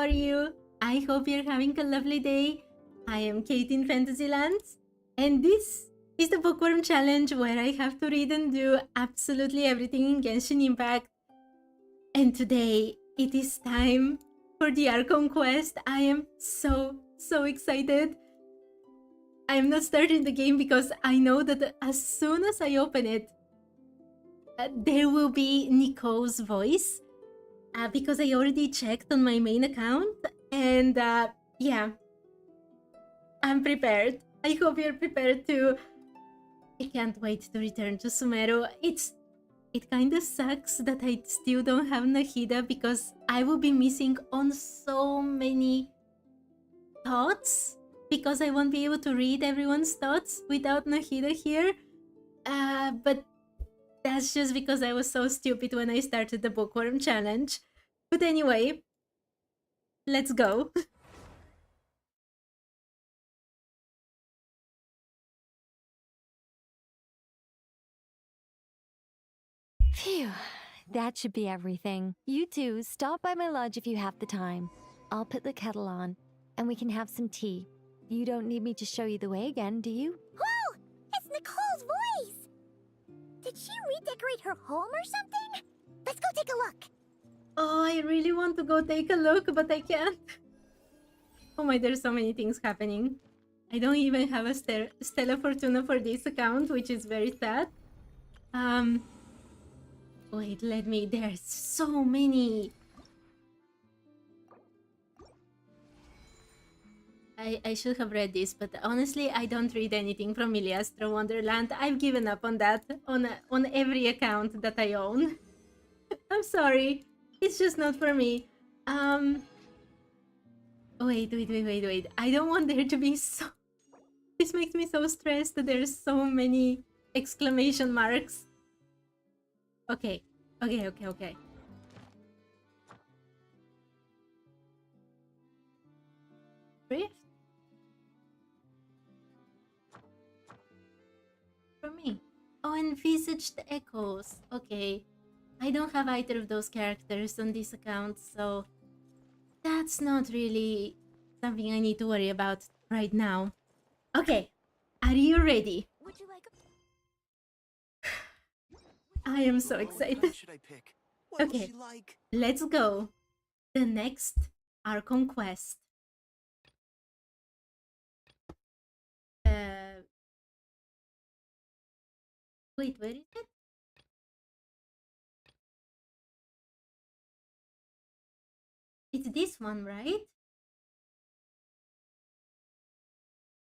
are you? I hope you're having a lovely day. I am Kate in Fantasylands, and this is the Bookworm Challenge where I have to read and do absolutely everything in Genshin Impact. And today, it is time for the Archon quest. I am so excited. I am not starting the game because I know that as soon as I open it, there will be Nico's voice. Because I already checked on my main account, and yeah, I'm prepared. I hope you're prepared too. I can't wait to return to Sumeru. It kind of sucks that I still don't have Nahida because I will be missing on so many thoughts because I won't be able to read everyone's thoughts without Nahida here. But that's just because I was so stupid when I started the Bookworm Challenge. But anyway, let's go. Phew, that should be everything. You two, stop by my lodge if you have the time. I'll put the kettle on, and we can have some tea. You don't need me to show you the way again, do you? Whoa! It's Nicole's voice! Did she redecorate her home or something? Let's go take a look. Oh, I really want to go take a look, but I can't. Oh my, there's so many things happening. I don't even have a Stella Fortuna for this account, which is very sad. Wait, there's so many. I should have read this, but honestly, I don't read anything from Iliastra Wonderland. I've given up on that, on every account that I own. I'm sorry. It's just not for me. Wait. I don't want there to be so... This makes me so stressed that there's so many exclamation marks. Okay. Rift? For me. Oh, and Visaged Echoes. Okay. I don't have either of those characters on this account, so that's not really something I need to worry about right now. Okay, are you ready? Would you like I am so excited. What should I pick? What Okay. will she like? Let's go. The next Archon quest. Wait, where is it? It's this one, right?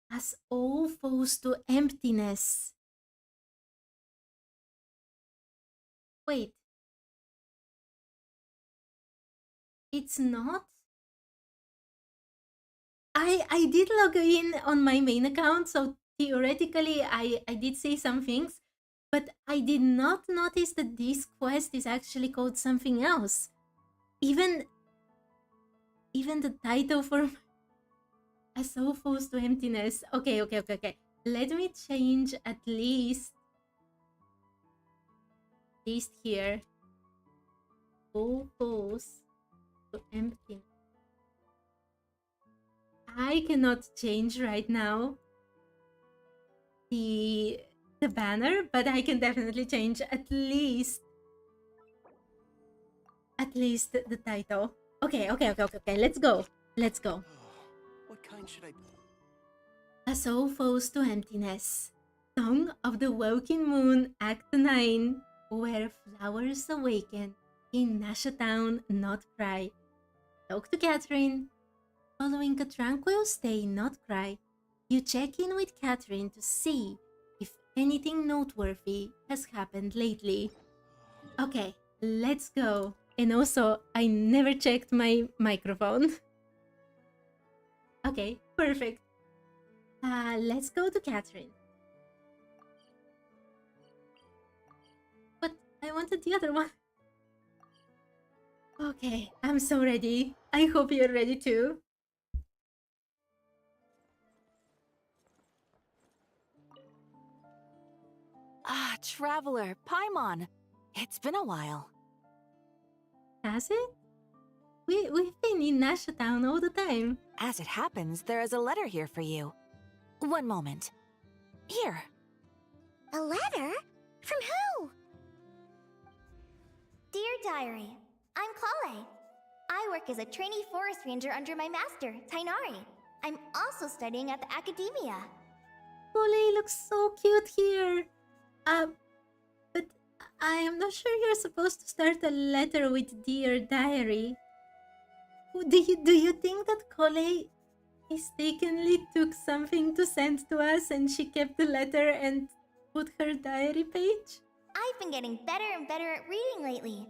As all foes to emptiness. Wait. It's not? I did log in on my main account, so theoretically I did say some things, but I did not notice that this quest is actually called something else. Even the title for As So Close to Emptiness. Okay. Let me change at least here. So close to emptiness. I cannot change right now the banner, but I can definitely change at least the title. Okay. Let's go. What kind should I... A Soul Falls to Emptiness. Song of the Woken Moon, Act 9. Where flowers awaken. In Nasha Town, not cry. Talk to Catherine. Following a tranquil stay, not cry. You check in with Catherine to see if anything noteworthy has happened lately. Okay, let's go. And also, I never checked my microphone. Okay, perfect. Let's go to Catherine. But I wanted the other one. Okay, I'm so ready. I hope you're ready too. Ah, Traveler, Paimon. It's been a while. Has it? We've been in Nasha Town all the time. As it happens, there is a letter here for you. One moment. Here. A letter? From who? Dear Diary, I'm Kale. I work as a trainee forest ranger under my master, Tainari. I'm also studying at the academia. Ole looks so cute here. But I am not sure you're supposed to start a letter with Dear Diary. Do you think that Kole mistakenly took something to send to us and she kept the letter and put her diary page? I've been getting better and better at reading lately.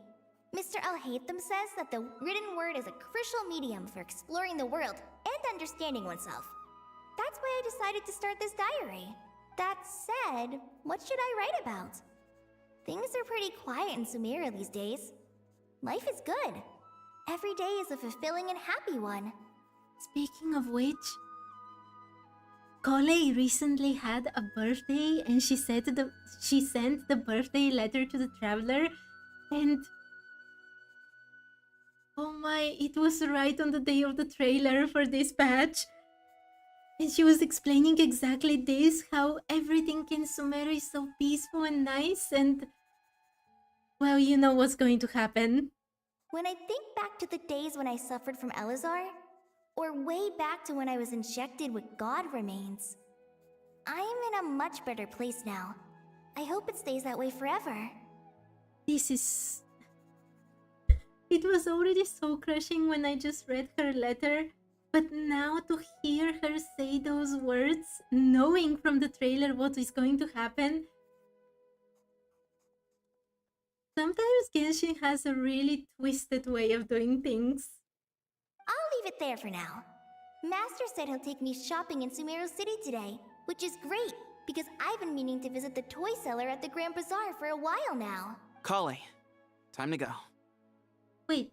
Mr. Al-Haytham says that the written word is a crucial medium for exploring the world and understanding oneself. That's why I decided to start this diary. That said, what should I write about? Things are pretty quiet in Sumeria these days. Life is good. Every day is a fulfilling and happy one. Speaking of which, Kole recently had a birthday and she sent the birthday letter to the traveler, and oh my, it was right on the day of the trailer for this patch. And she was explaining exactly this, how everything in Sumeru is so peaceful and nice, and well, you know what's going to happen. When I think back to the days when I suffered from Elazar, or way back to when I was injected with God remains, I am in a much better place now. I hope it stays that way forever. This is... It was already so crushing when I just read her letter, but now to hear her say those words, knowing from the trailer what is going to happen... Sometimes Genshin has a really twisted way of doing things. I'll leave it there for now. Master said he'll take me shopping in Sumeru City today, which is great, because I've been meaning to visit the toy seller at the Grand Bazaar for a while now. Kale, time to go. Wait,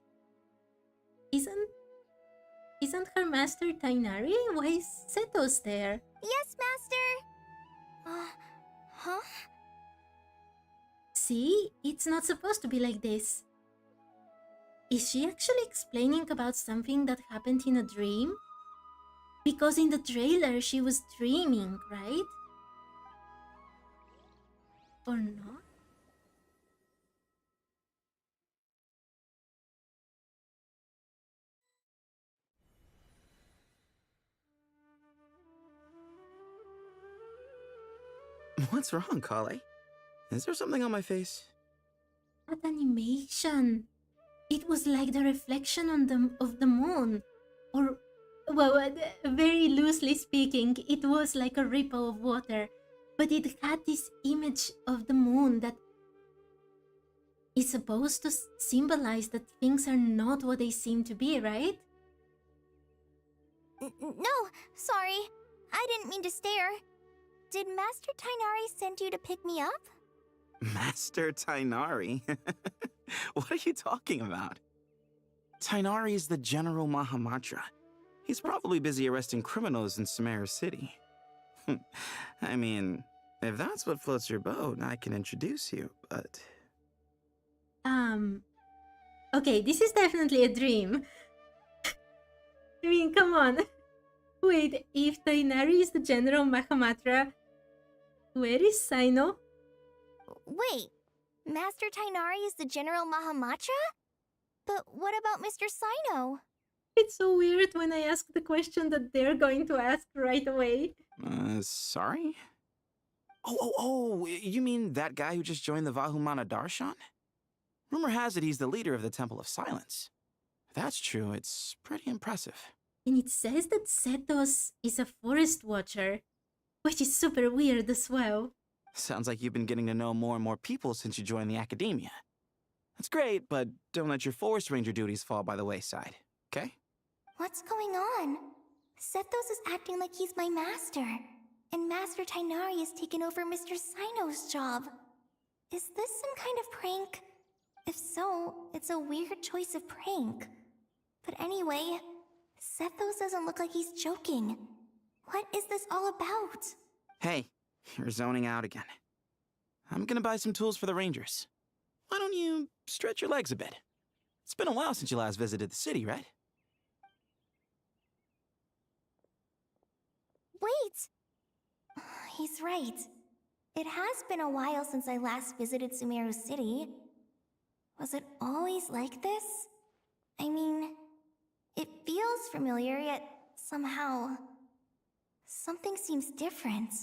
isn't her master Tainari? Why is Setos there? Yes, Master! Huh? See, it's not supposed to be like this. Is she actually explaining about something that happened in a dream? Because in the trailer she was dreaming, right? Or not? What's wrong, Kale? Is there something on my face? That animation! It was like the reflection of the moon. Or, well, very loosely speaking, it was like a ripple of water. But it had this image of the moon that is supposed to symbolize that things are not what they seem to be, right? No, sorry. I didn't mean to stare. Did Master Tainari send you to pick me up? Master Tainari? What are you talking about? Tainari is the General Mahamatra. He's probably busy arresting criminals in Sumeru City. I mean, if that's what floats your boat, I can introduce you, but... Okay, this is definitely a dream. I mean, come on. Wait, if Tainari is the General Mahamatra, where is Saino? Wait, Master Tainari is the General Mahamatra? But what about Mr. Sino? It's so weird when I ask the question that they're going to ask right away. Sorry? Oh, you mean that guy who just joined the Vahumana Darshan? Rumor has it he's the leader of the Temple of Silence. If that's true, it's pretty impressive. And it says that Setos is a forest watcher, which is super weird as well. Sounds like you've been getting to know more and more people since you joined the academia. That's great, but don't let your forest ranger duties fall by the wayside, okay? What's going on? Sethos is acting like he's my master, and Master Tainari has taken over Mr. Sino's job. Is this some kind of prank? If so, it's a weird choice of prank. But anyway, Sethos doesn't look like he's joking. What is this all about? Hey, you're zoning out again. I'm gonna buy some tools for the rangers. Why don't you stretch your legs a bit? It's been a while since you last visited the city, right? Wait! He's right. It has been a while since I last visited Sumeru City. Was it always like this? I mean, it feels familiar, yet somehow... something seems different.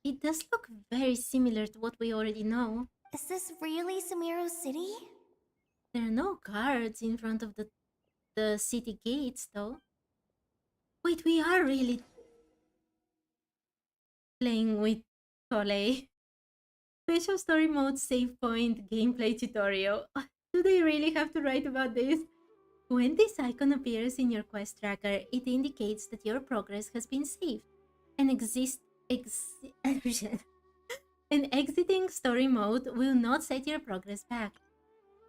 It does look very similar to what we already know. Is this really Sumeru City? There are no guards in front of the city gates, though. Wait, we are really playing with Tole. Special story mode, save point, gameplay tutorial. Do they really have to write about this? When this icon appears in your quest tracker, it indicates that your progress has been saved. An exiting story mode will not set your progress back.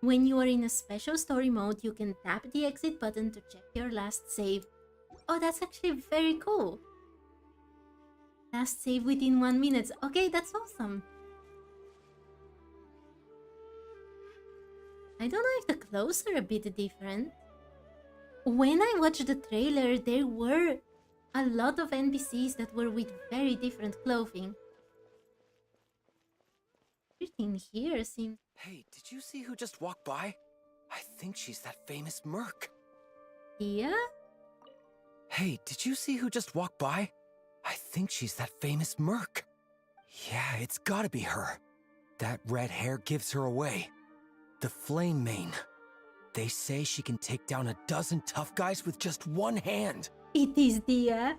When you are in a special story mode, you can tap the exit button to check your last save. Oh, that's actually very cool. Last save within 1 minute. Okay, that's awesome. I don't know if the clothes are a bit different. When I watched the trailer, there were a lot of NPCs that were with very different clothing. Everything here seems... Hey, did you see who just walked by? I think she's that famous merc. Yeah? Hey, did you see who just walked by? I think she's that famous merc. Yeah, it's gotta be her. That red hair gives her away. The Flame Mane. They say she can take down a dozen tough guys with just one hand. It is Dia.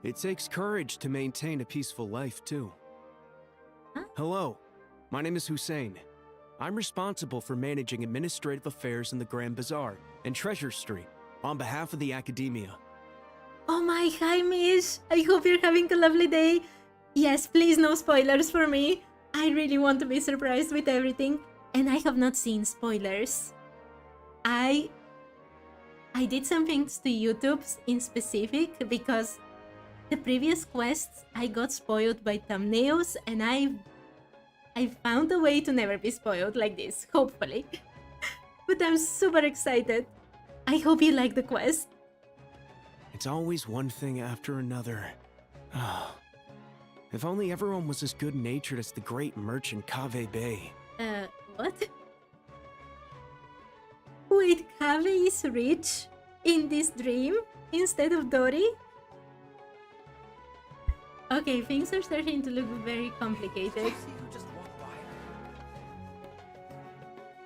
It takes courage to maintain a peaceful life, too. Huh? Hello, my name is Hussein. I'm responsible for managing administrative affairs in the Grand Bazaar and Treasure Street on behalf of the Academia. Oh my, hi Mish! I hope you're having a lovely day. Yes, please no spoilers for me. I really want to be surprised with everything, and I have not seen spoilers. I did some things to YouTube's in specific because the previous quests I got spoiled by thumbnails, and I found a way to never be spoiled like this, hopefully. But I'm super excited. I hope you like the quest. It's always one thing after another. Ah, if only everyone was as good-natured as the great merchant Kave Bay. What? Wait, Kave is rich in this dream instead of Dory? Okay, things are starting to look very complicated. Did you see who just walked by?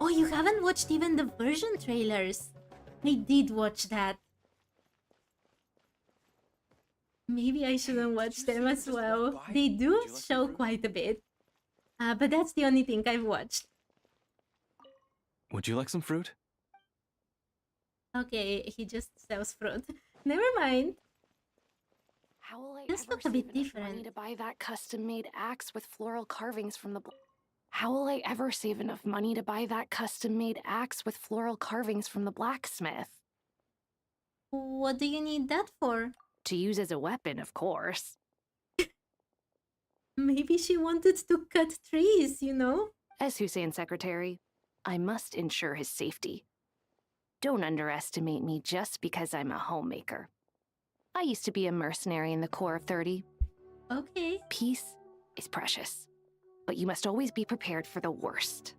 Oh, you haven't watched even the version trailers. I did watch that. Maybe I shouldn't watch them as well. They do show quite a bit. But that's the only thing I've watched. Would you like some fruit? Okay, he just sells fruit. Never mind. How will I This ever looks a bit save enough different. money to buy that custom-made axe with floral carvings from the... How will I ever save enough money to buy that custom-made axe with floral carvings from the blacksmith? What do you need that for? To use as a weapon, of course. Maybe she wanted to cut trees, you know? As Hussein's secretary, I must ensure his safety. Don't underestimate me just because I'm a homemaker. I used to be a mercenary in the Corps of 30. Okay. Peace is precious, but you must always be prepared for the worst.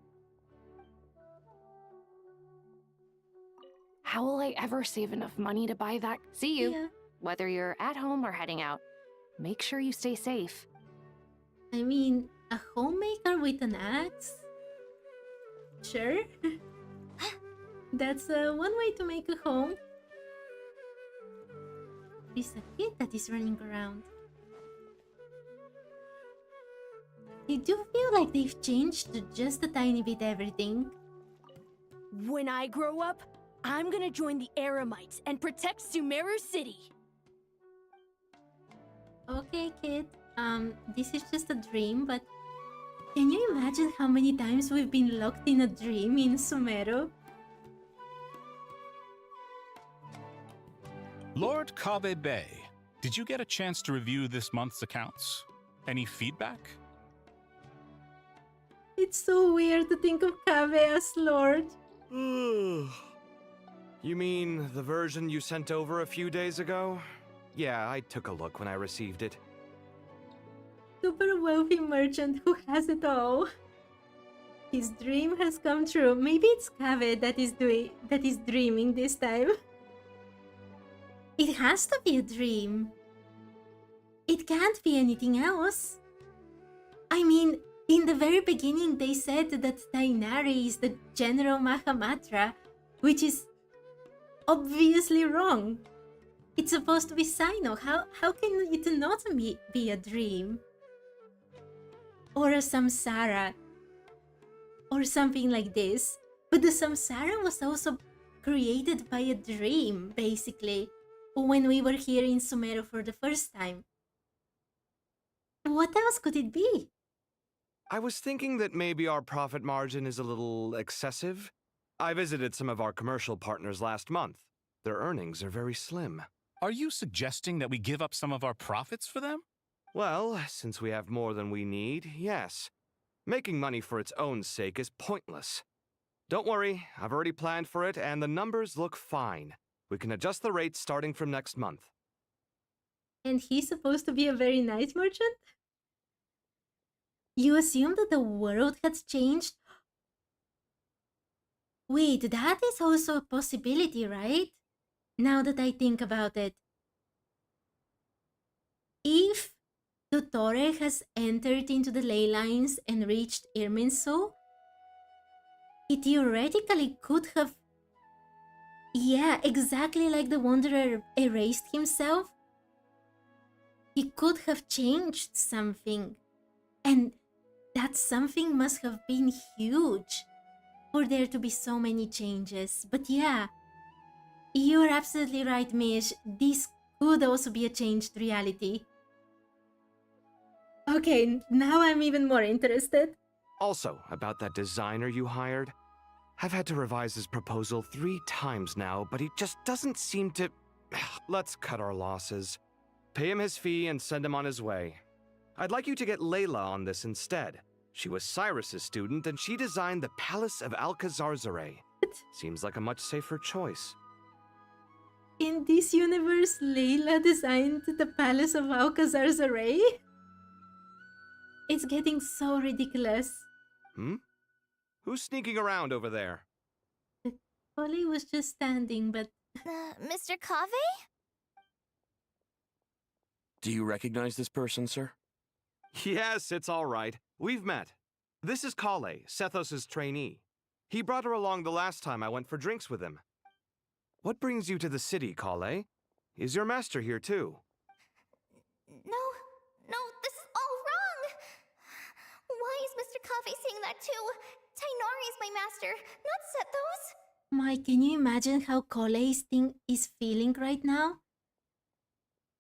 How will I ever save enough money to buy that? See you. Yeah. Whether you're at home or heading out, make sure you stay safe. I mean, a homemaker with an axe? Sure. That's one way to make a home. There's a kid that is running around. I do feel like they've changed to just a tiny bit everything. When I grow up, I'm gonna join the Eremites and protect Sumeru City. Okay, kid. This is just a dream, but can you imagine how many times we've been locked in a dream in Sumeru? Lord Kave Bay, did you get a chance to review this month's accounts? Any feedback? It's so weird to think of Kave as Lord. You mean the version you sent over a few days ago? Yeah, I took a look when I received it. Super wealthy merchant who has it all. His dream has come true. Maybe it's Kave that is dreaming this time. It has to be a dream. It can't be anything else. I mean, in the very beginning they said that Tainari is the General Mahamatra, which is obviously wrong. It's supposed to be Sino. How can it not be a dream? Or a samsara. Or something like this. But the samsara was also created by a dream, basically, when we were here in Sumero for the first time. What else could it be? I was thinking that maybe our profit margin is a little excessive. I visited some of our commercial partners last month. Their earnings are very slim. Are you suggesting that we give up some of our profits for them? Well, since we have more than we need, yes. Making money for its own sake is pointless. Don't worry, I've already planned for it, and the numbers look fine. We can adjust the rates starting from next month. And he's supposed to be a very nice merchant? You assume that the world has changed? Wait, that is also a possibility, right? Now that I think about it. If Dottore has entered into the ley lines and reached Irminsul, he theoretically could have... Yeah, exactly like the Wanderer erased himself. He could have changed something. And that something must have been huge for there to be so many changes. But yeah, you're absolutely right, Mish. This could also be a changed reality. Okay, now I'm even more interested. Also, about that designer you hired. I've had to revise his proposal 3 times now, but he just doesn't seem to... Let's cut our losses. Pay him his fee and send him on his way. I'd like you to get Layla on this instead. She was Cyrus's student, and she designed the Palace of Alcazarzare. Seems like a much safer choice. In this universe, Layla designed the Palace of Alcazarzare? It's getting so ridiculous. Who's sneaking around over there? Polly was just standing, but... Mr. Kave? Do you recognize this person, sir? Yes, it's all right. We've met. This is Kale, Sethos' trainee. He brought her along the last time I went for drinks with him. What brings you to the city, Kale? Is your master here too? No, this is all wrong! Why is Mr. Kave saying that too? Tainari is my master, not Sethos! Mike, can you imagine how Kolei's thing is feeling right now?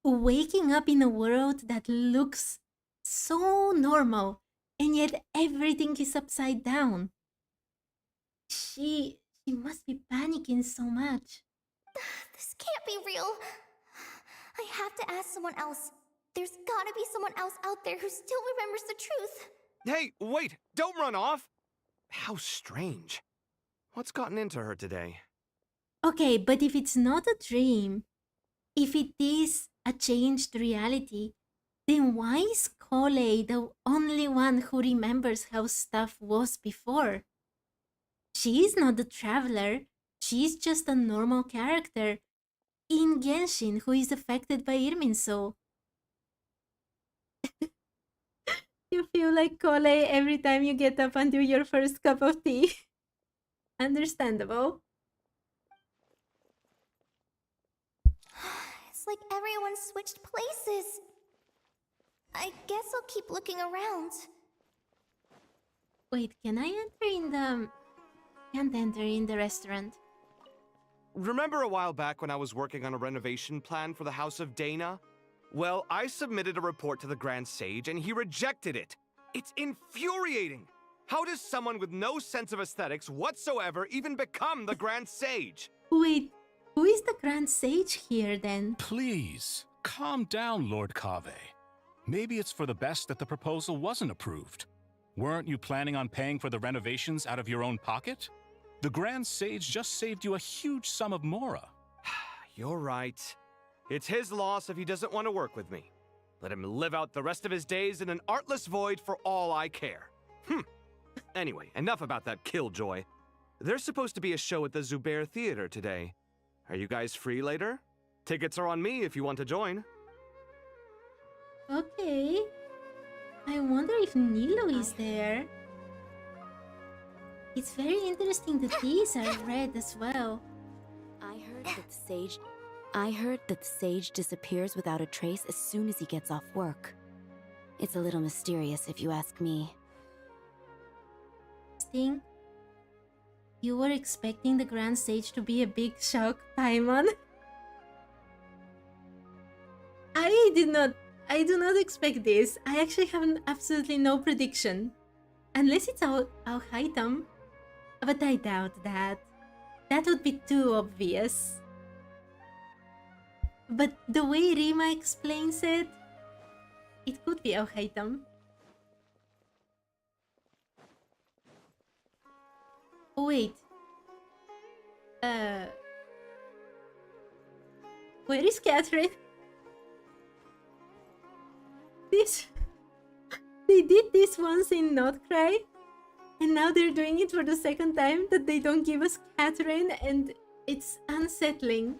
Waking up in a world that looks so normal, and yet everything is upside down. She must be panicking so much. This can't be real. I have to ask someone else. There's gotta be someone else out there who still remembers the truth. Hey, wait! Don't run off! How strange. What's gotten into her today? Okay, but if it's not a dream, if it is a changed reality, then why is Kole the only one who remembers how stuff was before? She's not the traveler, she's just a normal character in Genshin who is affected by Irminsul. You feel like Kole every time you get up and do your first cup of tea. Understandable. It's like everyone switched places. I guess I'll keep looking around. Wait, can I enter in the... Can't enter in the restaurant. Remember a while back when I was working on a renovation plan for the House of Dana? Well, I submitted a report to the Grand Sage and he rejected it. It's infuriating! How does someone with no sense of aesthetics whatsoever even become the Grand Sage? Wait, who is the Grand Sage here then? Please, calm down, Lord Kave. Maybe it's for the best that the proposal wasn't approved. Weren't you planning on paying for the renovations out of your own pocket? The Grand Sage just saved you a huge sum of mora. You're right. It's his loss if he doesn't want to work with me. Let him live out the rest of his days in an artless void for all I care. Anyway, enough about that killjoy. There's supposed to be a show at the Zubair Theater today. Are you guys free later? Tickets are on me if you want to join. Okay. I wonder if Nilo is there. It's very interesting that these are red as well. I heard that the sage disappears without a trace as soon as he gets off work. It's a little mysterious if you ask me. Sting, you were expecting the Grand Sage to be a big shock, Paimon. I do not expect this. I actually have absolutely no prediction. Unless it's Al-Haytham. But I doubt that. That would be too obvious. But the way Rima explains it, it could be Al-Haytham. Oh wait. Where is Catherine? They did this once in Not Cry, and now they're doing it for the second time that they don't give us Catherine, and it's unsettling.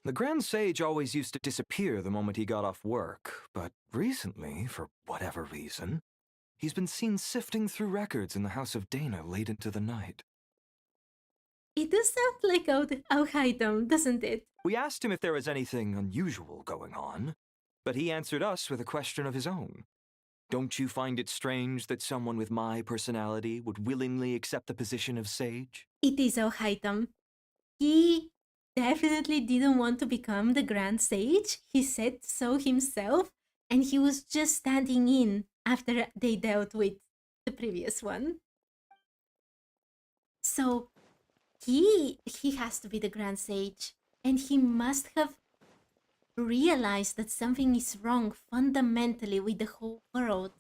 The Grand Sage always used to disappear the moment he got off work, but recently, for whatever reason, he's been seen sifting through records in the House of Dana late into the night. It does sound like Al-Haytham, doesn't it? We asked him if there was anything unusual going on, but he answered us with a question of his own. Don't you find it strange that someone with my personality would willingly accept the position of sage? It is Al-Haytham. He definitely didn't want to become the Grand Sage. He said so himself, and he was just standing in after they dealt with the previous one. So he has to be the Grand Sage, and he must have realized that something is wrong fundamentally with the whole world.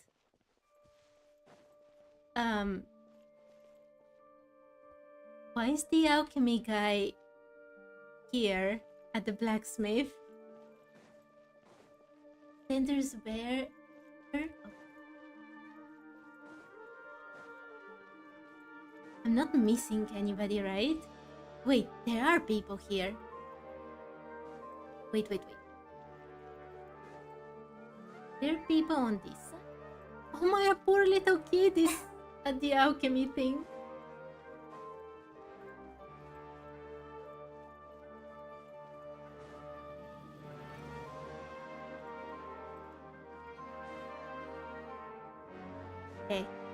Why is the alchemy guy here at the blacksmith? Then there's Bear. I'm not missing anybody, right? Wait, there are people here. Wait. There are people on this side. Oh my, poor little kid is at the alchemy thing.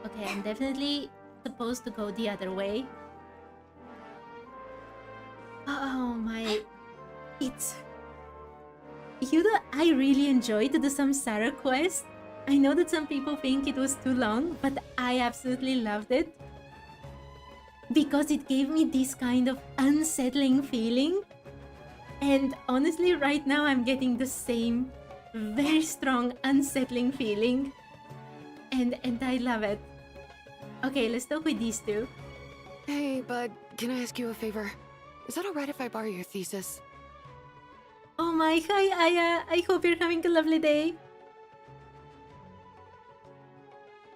Okay, I'm definitely supposed to go the other way. Oh my, it's... You know, I really enjoyed the Samsara quest. I know that some people think it was too long, but I absolutely loved it. Because it gave me this kind of unsettling feeling. And honestly, right now I'm getting the same very strong unsettling feeling. And I love it. Okay, let's talk with these two. Hey, bud, can I ask you a favor? Is that alright if I borrow your thesis? Oh my, hi Aya, I hope you're having a lovely day.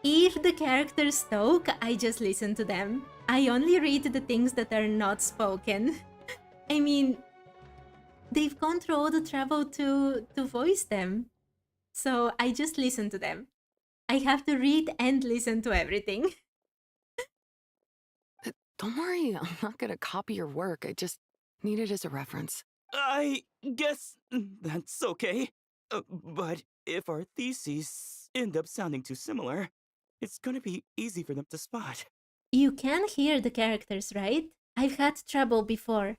If the characters talk, I just listen to them. I only read the things that are not spoken. I mean, they've gone through all the trouble to voice them. So I just listen to them. I have to read and listen to everything. Don't worry, I'm not gonna copy your work. I just need it as a reference. I guess that's okay. But if our theses end up sounding too similar, it's gonna be easy for them to spot. You can hear the characters, right? I've had trouble before.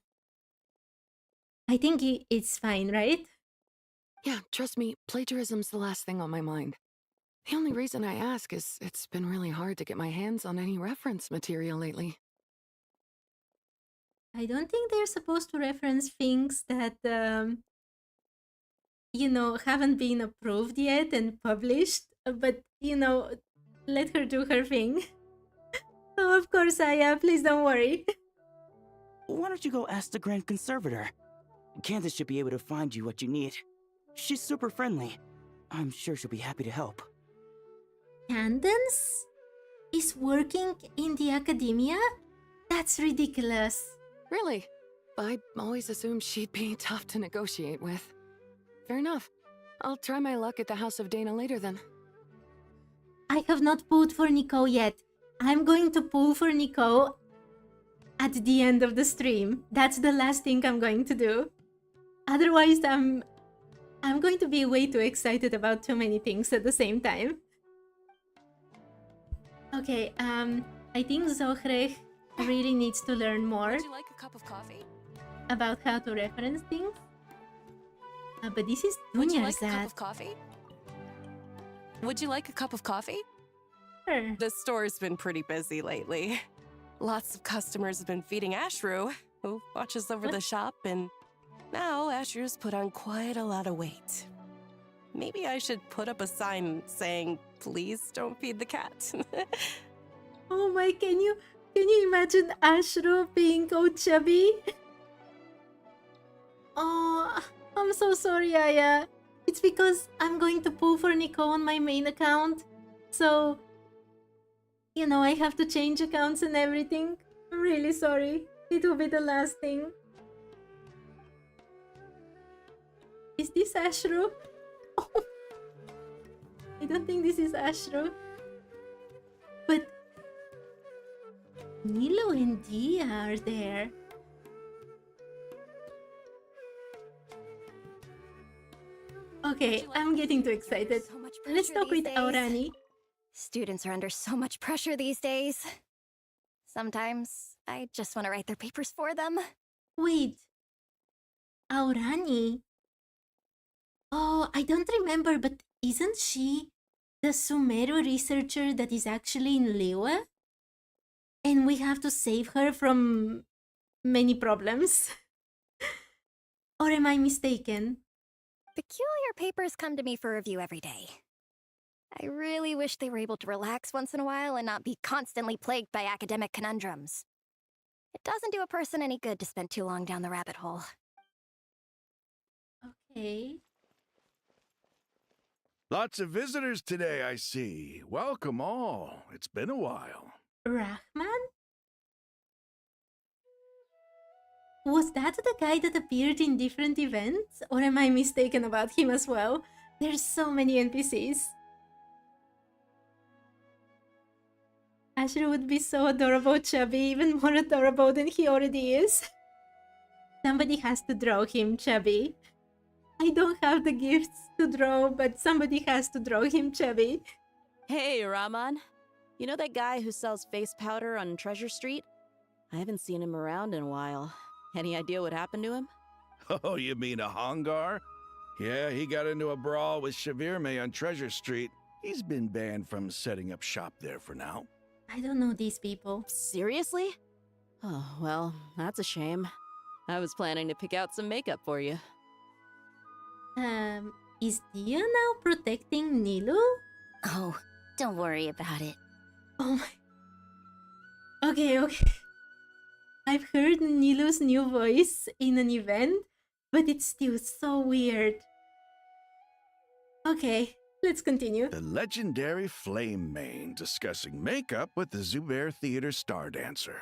I think it's fine, right? Yeah, trust me, plagiarism's the last thing on my mind. The only reason I ask is it's been really hard to get my hands on any reference material lately. I don't think they're supposed to reference things that haven't been approved yet and published, but, let her do her thing. Oh, of course, Aya, please don't worry. Why don't you go ask the Grand Conservator? Candace should be able to find you what you need. She's super friendly. I'm sure she'll be happy to help. Candace is working in the academia? That's ridiculous. Really? I always assumed she'd be tough to negotiate with. Fair enough. I'll try my luck at the House of Dana later then. I have not pulled for Nico yet. I'm going to pull for Nico at the end of the stream. That's the last thing I'm going to do. Otherwise, I'm going to be way too excited about too many things at the same time. Okay, I think Zohrech really needs to learn more. Would you like a cup of coffee? About how to reference things. But this is Would you Dunya's like a cup of coffee? Would you like a cup of coffee? Sure. The store's been pretty busy lately. Lots of customers have been feeding Ashru, who watches over the shop, and now Ashru's put on quite a lot of weight. Maybe I should put up a sign saying, "Please don't feed the cat." Oh my, can you imagine Ashru being so chubby? Oh, I'm so sorry, Aya. It's because I'm going to pull for Nico on my main account. So, I have to change accounts and everything. I'm really sorry. It will be the last thing. Is this Ashru? Oh, I don't think this is Ashru. But Nilo and Dia are there. Okay, I'm getting too excited. Let's talk with Aurani. Students are under so much pressure these days. Sometimes I just want to write their papers for them. Wait. Aurani? Oh, I don't remember, but isn't she the Sumeru researcher that is actually in Liyue? And we have to save her from many problems. Or am I mistaken? Peculiar papers come to me for review every day. I really wish they were able to relax once in a while and not be constantly plagued by academic conundrums. It doesn't do a person any good to spend too long down the rabbit hole. Okay. Lots of visitors today, I see. Welcome all. It's been a while. Rahman? Was that the guy that appeared in different events? Or am I mistaken about him as well? There's so many NPCs. Asher would be so adorable chubby, even more adorable than he already is. Somebody has to draw him chubby. I don't have the gifts to draw, but somebody has to draw him chubby. Hey, Rahman. You know that guy who sells face powder on Treasure Street? I haven't seen him around in a while. Any idea what happened to him? Oh, you mean a Hongar? Yeah, he got into a brawl with Shavirme on Treasure Street. He's been banned from setting up shop there for now. I don't know these people. Seriously? Oh, well, that's a shame. I was planning to pick out some makeup for you. Is Dia now protecting Nilu? Oh, don't worry about it. Oh my... Okay. I've heard Nilu's new voice in an event, but it's still so weird. Okay, let's continue. The legendary Flame Mane discussing makeup with the Zubair Theater star dancer.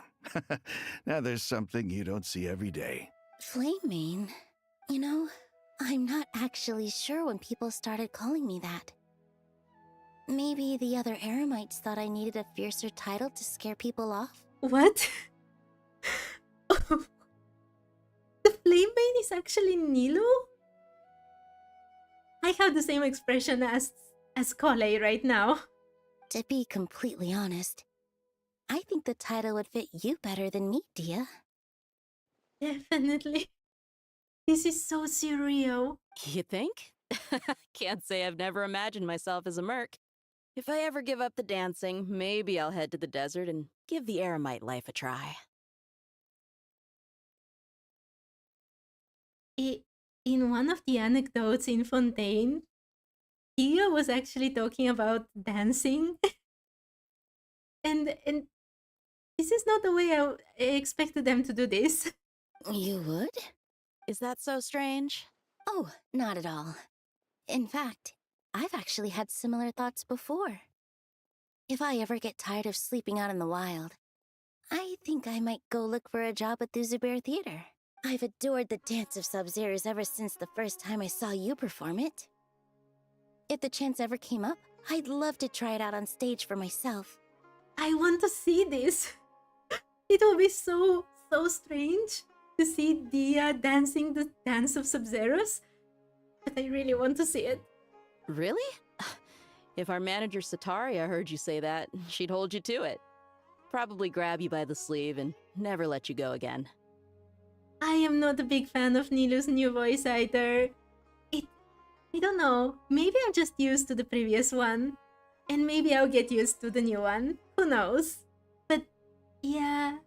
Now there's something you don't see every day. Flame Mane? You know, I'm not actually sure when people started calling me that. Maybe the other Eremites thought I needed a fiercer title to scare people off? What? The Flame Mane is actually Nilu? I have the same expression as Kole right now. To be completely honest, I think the title would fit you better than me, Dia. Definitely. This is so surreal. You think? Can't say I've never imagined myself as a merc. If I ever give up the dancing, maybe I'll head to the desert and give the Eremite life a try. in one of the anecdotes in Fontaine, Tia was actually talking about dancing. and this is not the way I expected them to do this. You would? Is that so strange? Oh, not at all. In fact, I've actually had similar thoughts before. If I ever get tired of sleeping out in the wild, I think I might go look for a job at the Zubair Theater. I've adored the dance of Sub-Zeros ever since the first time I saw you perform it. If the chance ever came up, I'd love to try it out on stage for myself. I want to see this. It will be so strange to see Dia dancing the dance of Sub-Zeros, but I really want to see it. Really? If our manager Sataria heard you say that, she'd hold you to it. Probably grab you by the sleeve and never let you go again. I am not a big fan of Nilu's new voice either. I don't know, maybe I'm just used to the previous one. And maybe I'll get used to the new one. Who knows? But yeah,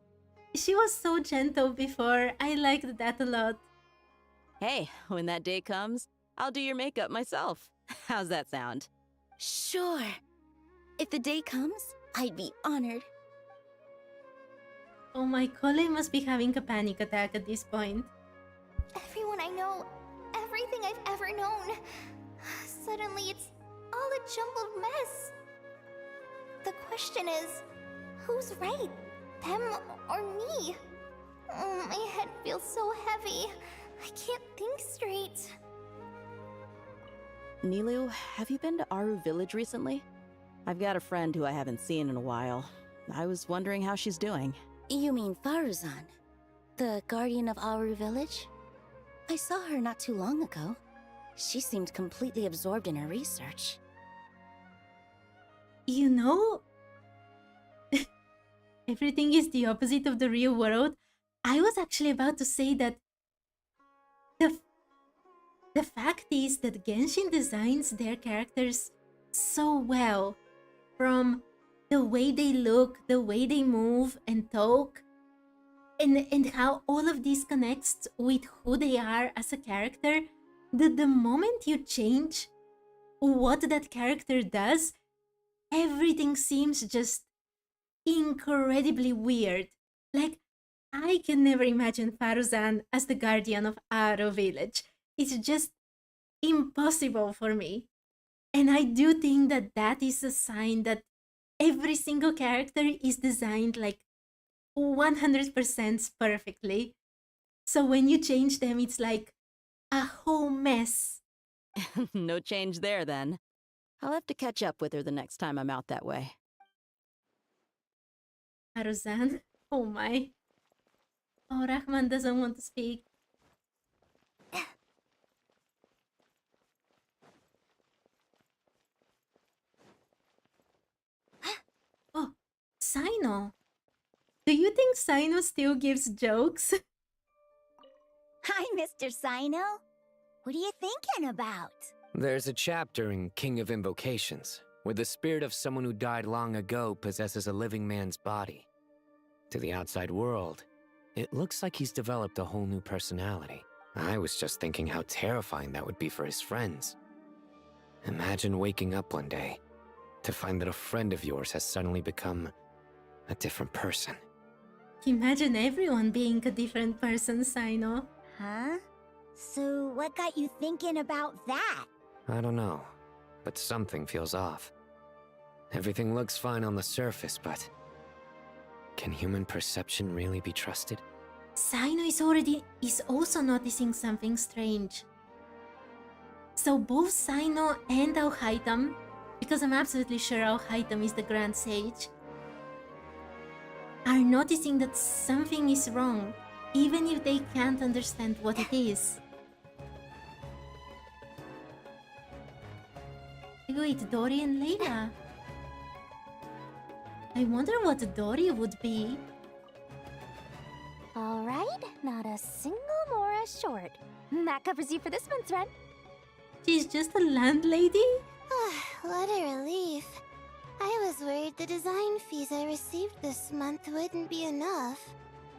she was so gentle before. I liked that a lot. Hey, when that day comes, I'll do your makeup myself. How's that sound? Sure. If the day comes, I'd be honored. Oh my, Kole must be having a panic attack at this point. Everyone I know, everything I've ever known. Suddenly it's all a jumbled mess. The question is, who's right? Them or me? Oh, my head feels so heavy. I can't think straight. Nilu, have you been to Aru Village recently? I've got a friend who I haven't seen in a while. I was wondering how she's doing. You mean Faruzan, the guardian of Aru Village? I saw her not too long ago. She seemed completely absorbed in her research. You know, everything is the opposite of the real world. I was actually about to say that the fact is that Genshin designs their characters so well. From the way they look, the way they move and talk, and how all of this connects with who they are as a character, that the moment you change what that character does, everything seems just incredibly weird. Like, I can never imagine Faruzan as the guardian of Aro Village. It's just impossible for me. And I do think that that is a sign that every single character is designed like 100% perfectly. So when you change them, it's like a whole mess. No change there, then. I'll have to catch up with her the next time I'm out that way. Faruzan? Oh my. Oh, Rahman doesn't want to speak. Oh, Sino. Do you think Sino still gives jokes? Hi, Mr. Sino. What are you thinking about? There's a chapter in King of Invocations where the spirit of someone who died long ago possesses a living man's body. To the outside world, it looks like he's developed a whole new personality. I was just thinking how terrifying that would be for his friends. Imagine waking up one day to find that a friend of yours has suddenly become a different person. Imagine everyone being a different person, Sino. Huh? So what got you thinking about that? I don't know, but something feels off. Everything looks fine on the surface, but can human perception really be trusted? Sino is also noticing something strange. So both Sino and Al-Haytham, because I'm absolutely sure Al-Haytham is the Grand Sage, are noticing that something is wrong, even if they can't understand what it is. Wait, Dory and Layla. I wonder what Dory would be. All right, not a single Mora short. That covers you for this month's rent. She's just a landlady? What a relief. I was worried the design fees I received this month wouldn't be enough.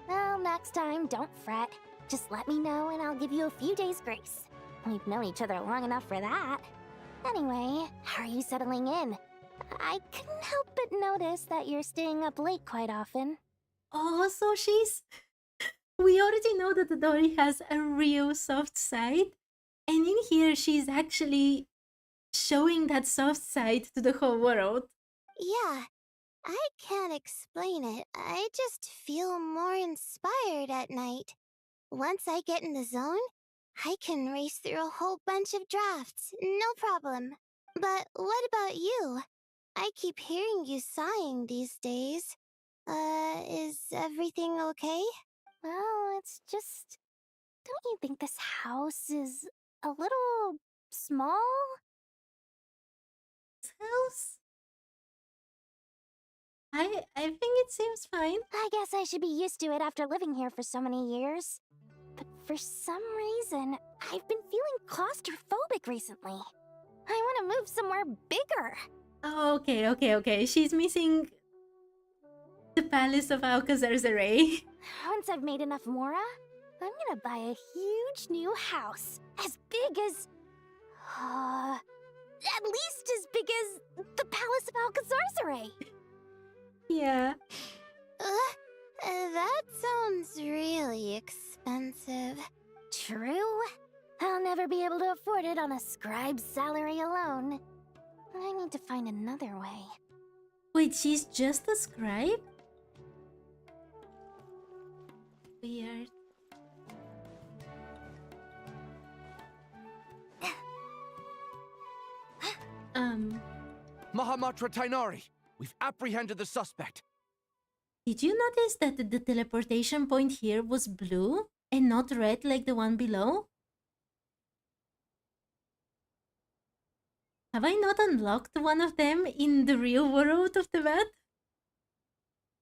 Well, next time, don't fret. Just let me know and I'll give you a few days' grace. We've known each other long enough for that. Anyway, how are you settling in? I couldn't help but notice that you're staying up late quite often. Oh, so she's... We already know that Dori has a real soft side. And in here, she's actually showing that soft side to the whole world. Yeah, I can't explain it. I just feel more inspired at night. Once I get in the zone, I can race through a whole bunch of drafts, no problem. But what about you? I keep hearing you sighing these days. Is everything okay? Well, it's just... Don't you think this house is a little small? This house? I think it seems fine. I guess I should be used to it after living here for so many years. But for some reason, I've been feeling claustrophobic recently. I want to move somewhere bigger. Oh, okay. She's missing the Palace of Alcazar-Zarey. Once I've made enough Mora, I'm gonna buy a huge new house. As big as... at least as big as the Palace of Alcazar-Zarey. Yeah. That sounds really expensive. True. I'll never be able to afford it on a scribe's salary alone. I need to find another way. Wait, she's just a scribe? Weird. Mahamatra Tainari, we've apprehended the suspect. Did you notice that the teleportation point here was blue and not red like the one below? Have I not unlocked one of them in the real world of Teyvat?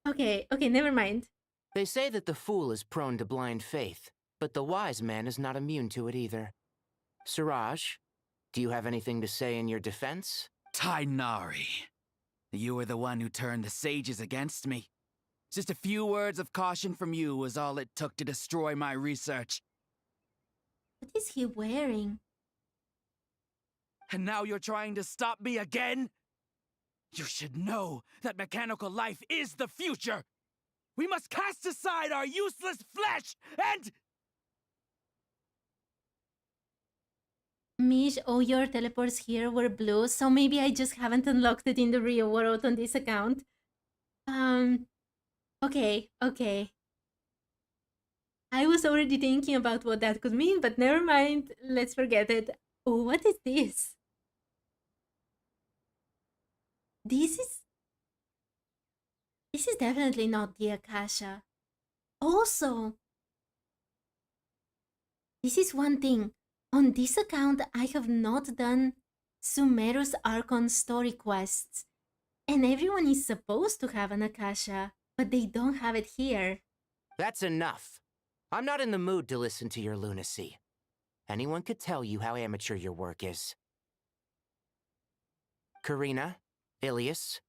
Okay, never mind. They say that the fool is prone to blind faith, but the wise man is not immune to it either. Suraj, do you have anything to say in your defense? Tainari, you were the one who turned the sages against me. Just a few words of caution from you was all it took to destroy my research. What is he wearing? And now you're trying to stop me again? You should know that mechanical life is the future! We must cast aside our useless flesh and... Mish, all your teleports here were blue, so maybe I just haven't unlocked it in the real world on this account. Okay. I was already thinking about what that could mean, but never mind, let's forget it. Oh, what is this? This is definitely not the Akasha. Also, this is one thing. On this account, I have not done Sumeru's Archon story quests. And everyone is supposed to have an Akasha, but they don't have it here. That's enough. I'm not in the mood to listen to your lunacy. Anyone could tell you how amateur your work is. Karina, Ilias,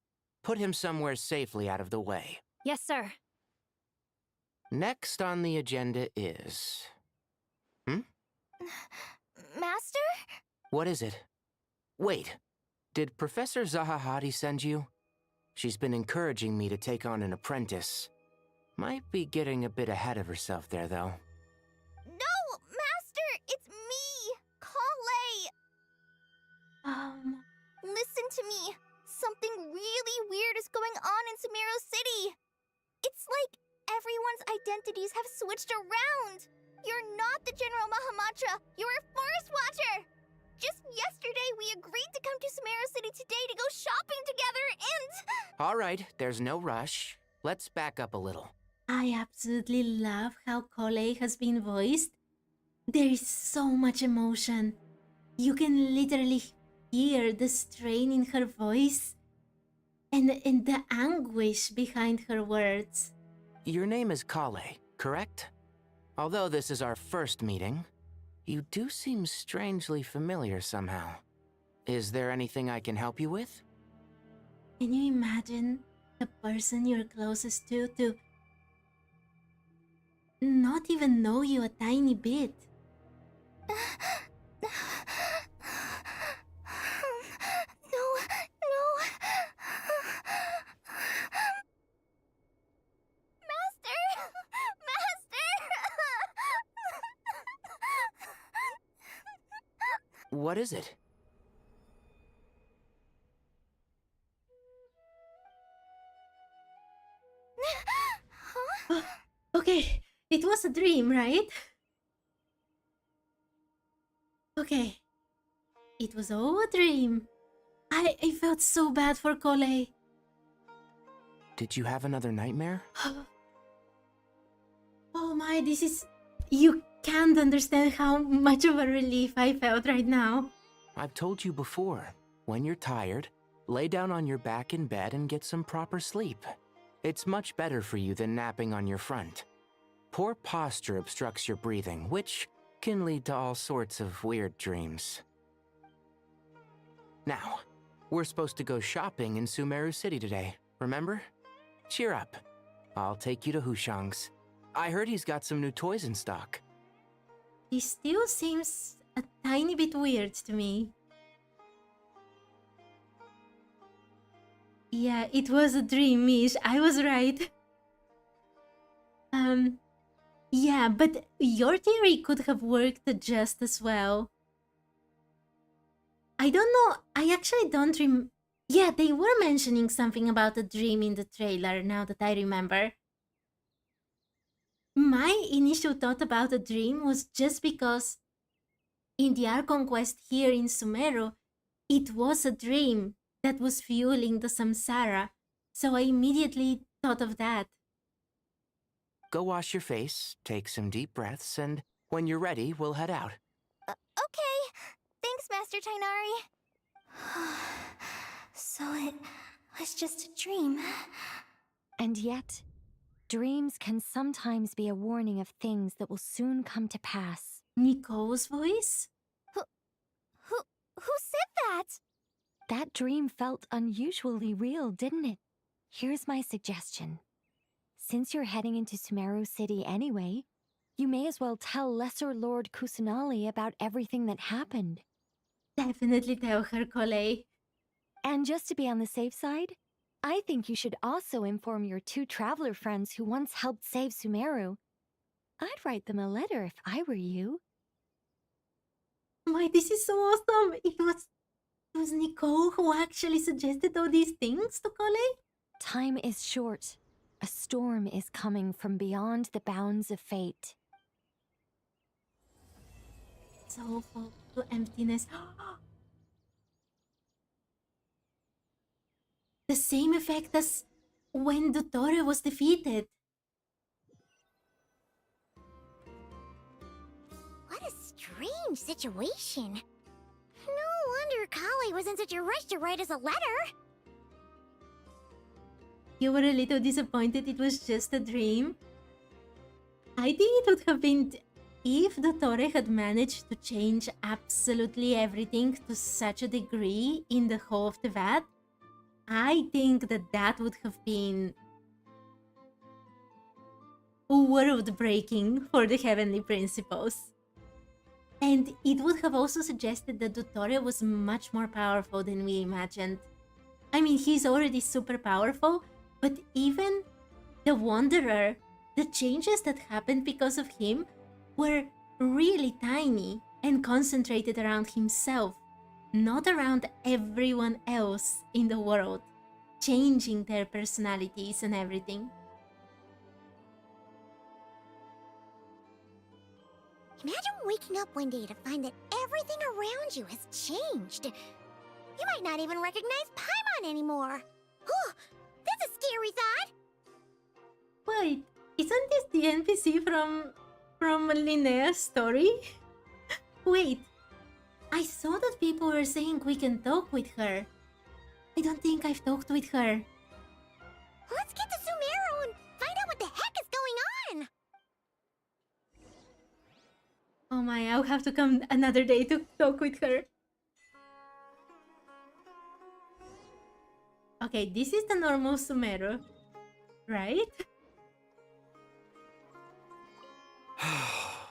put him somewhere safely out of the way. Yes, sir. Next on the agenda is... Master? What is it? Wait, did Professor Zahahati send you? She's been encouraging me to take on an apprentice. Might be getting a bit ahead of herself there, though. No, Master! It's me! Kale! Listen to me. Something really weird is going on in Sumeru City. It's like everyone's identities have switched around. You're not the General Mahamatra. You're a Forest Watcher. Just yesterday, we agreed to come to Sumeru City today to go shopping together and... All right, there's no rush. Let's back up a little. I absolutely love how Kole has been voiced. There is so much emotion. You can literally hear the strain in her voice and the anguish behind her words. Your name is Kale, correct? Although this is our first meeting, you do seem strangely familiar somehow. Is there anything I can help you with? Can you imagine the person you're closest to not even know you a tiny bit? What is it? Okay, it was a dream, right? Okay, it was all a dream. I felt so bad for Cole. Did you have another nightmare? Oh my, this is... You can't understand how much of a relief I felt right now. I've told you before, when you're tired, lay down on your back in bed and get some proper sleep. It's much better for you than napping on your front. Poor posture obstructs your breathing, which can lead to all sorts of weird dreams. Now, we're supposed to go shopping in Sumeru City today, remember? Cheer up. I'll take you to Hushang's. I heard he's got some new toys in stock. This still seems a tiny bit weird to me. Yeah, it was a dream, Mish. I was right. Yeah, but your theory could have worked just as well. I don't know. I actually don't Yeah, they were mentioning something about a dream in the trailer, now that I remember. My initial thought about a dream was just because in the Archon quest here in Sumeru, it was a dream that was fueling the samsara, so I immediately thought of that. Go wash your face, take some deep breaths, and when you're ready, we'll head out. Okay. Thanks, Master Tainari. So it was just a dream. And yet, dreams can sometimes be a warning of things that will soon come to pass. Nicole's voice? Who said that? That dream felt unusually real, didn't it? Here's my suggestion. Since you're heading into Sumeru City anyway, you may as well tell Lesser Lord Kusanali about everything that happened. Definitely tell her, Cole. And just to be on the safe side, I think you should also inform your 2 traveler friends who once helped save Sumeru. I'd write them a letter if I were you. My, this is so awesome! It was Nicole who actually suggested all these things to Cole? Time is short. A storm is coming from beyond the bounds of fate. Soulful to emptiness. The same effect as when Dottore was defeated. What a strange situation. No wonder Kali was in such a rush to write us a letter. You were a little disappointed it was just a dream? I think it would have been if Dottore had managed to change absolutely everything to such a degree in the whole of Teyvat. I think that would have been world-breaking for the Heavenly Principles. And it would have also suggested that Dottore was much more powerful than we imagined. I mean, he's already super powerful, but even the Wanderer, the changes that happened because of him were really tiny and concentrated around himself, not around everyone else in the world, changing their personalities and everything. Imagine waking up one day to find that everything around you has changed. You might not even recognize Paimon anymore. Oh, that's a scary thought. Wait, isn't this the NPC from Linnea's story? Wait, I saw that people were saying we can talk with her. I don't think I've talked with her. Let's get to Sumeru and find out what the heck is going on. Oh my, I'll have to come another day to talk with her. Okay, this is the normal Sumeru, right?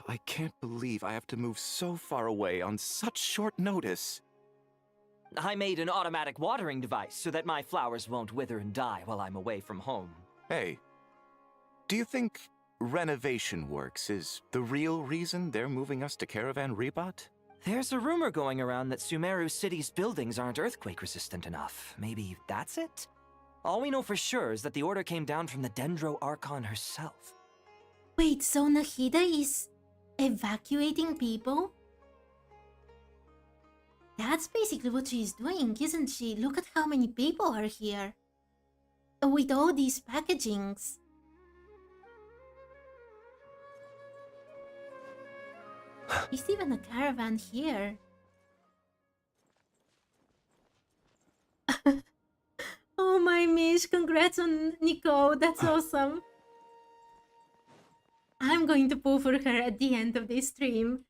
I can't believe I have to move so far away on such short notice. I made an automatic watering device so that my flowers won't wither and die while I'm away from home. Hey, do you think renovation works is the real reason they're moving us to Caravan Rebat? There's a rumor going around that Sumeru City's buildings aren't earthquake-resistant enough. Maybe that's it? All we know for sure is that the order came down from the Dendro Archon herself. Wait, so Nahida is evacuating people? That's basically what she's doing, isn't she? Look at how many people are here. With all these packagings. Is even a caravan here? Oh my Mish, congrats on Nico, that's awesome. I'm going to pull for her at the end of this stream.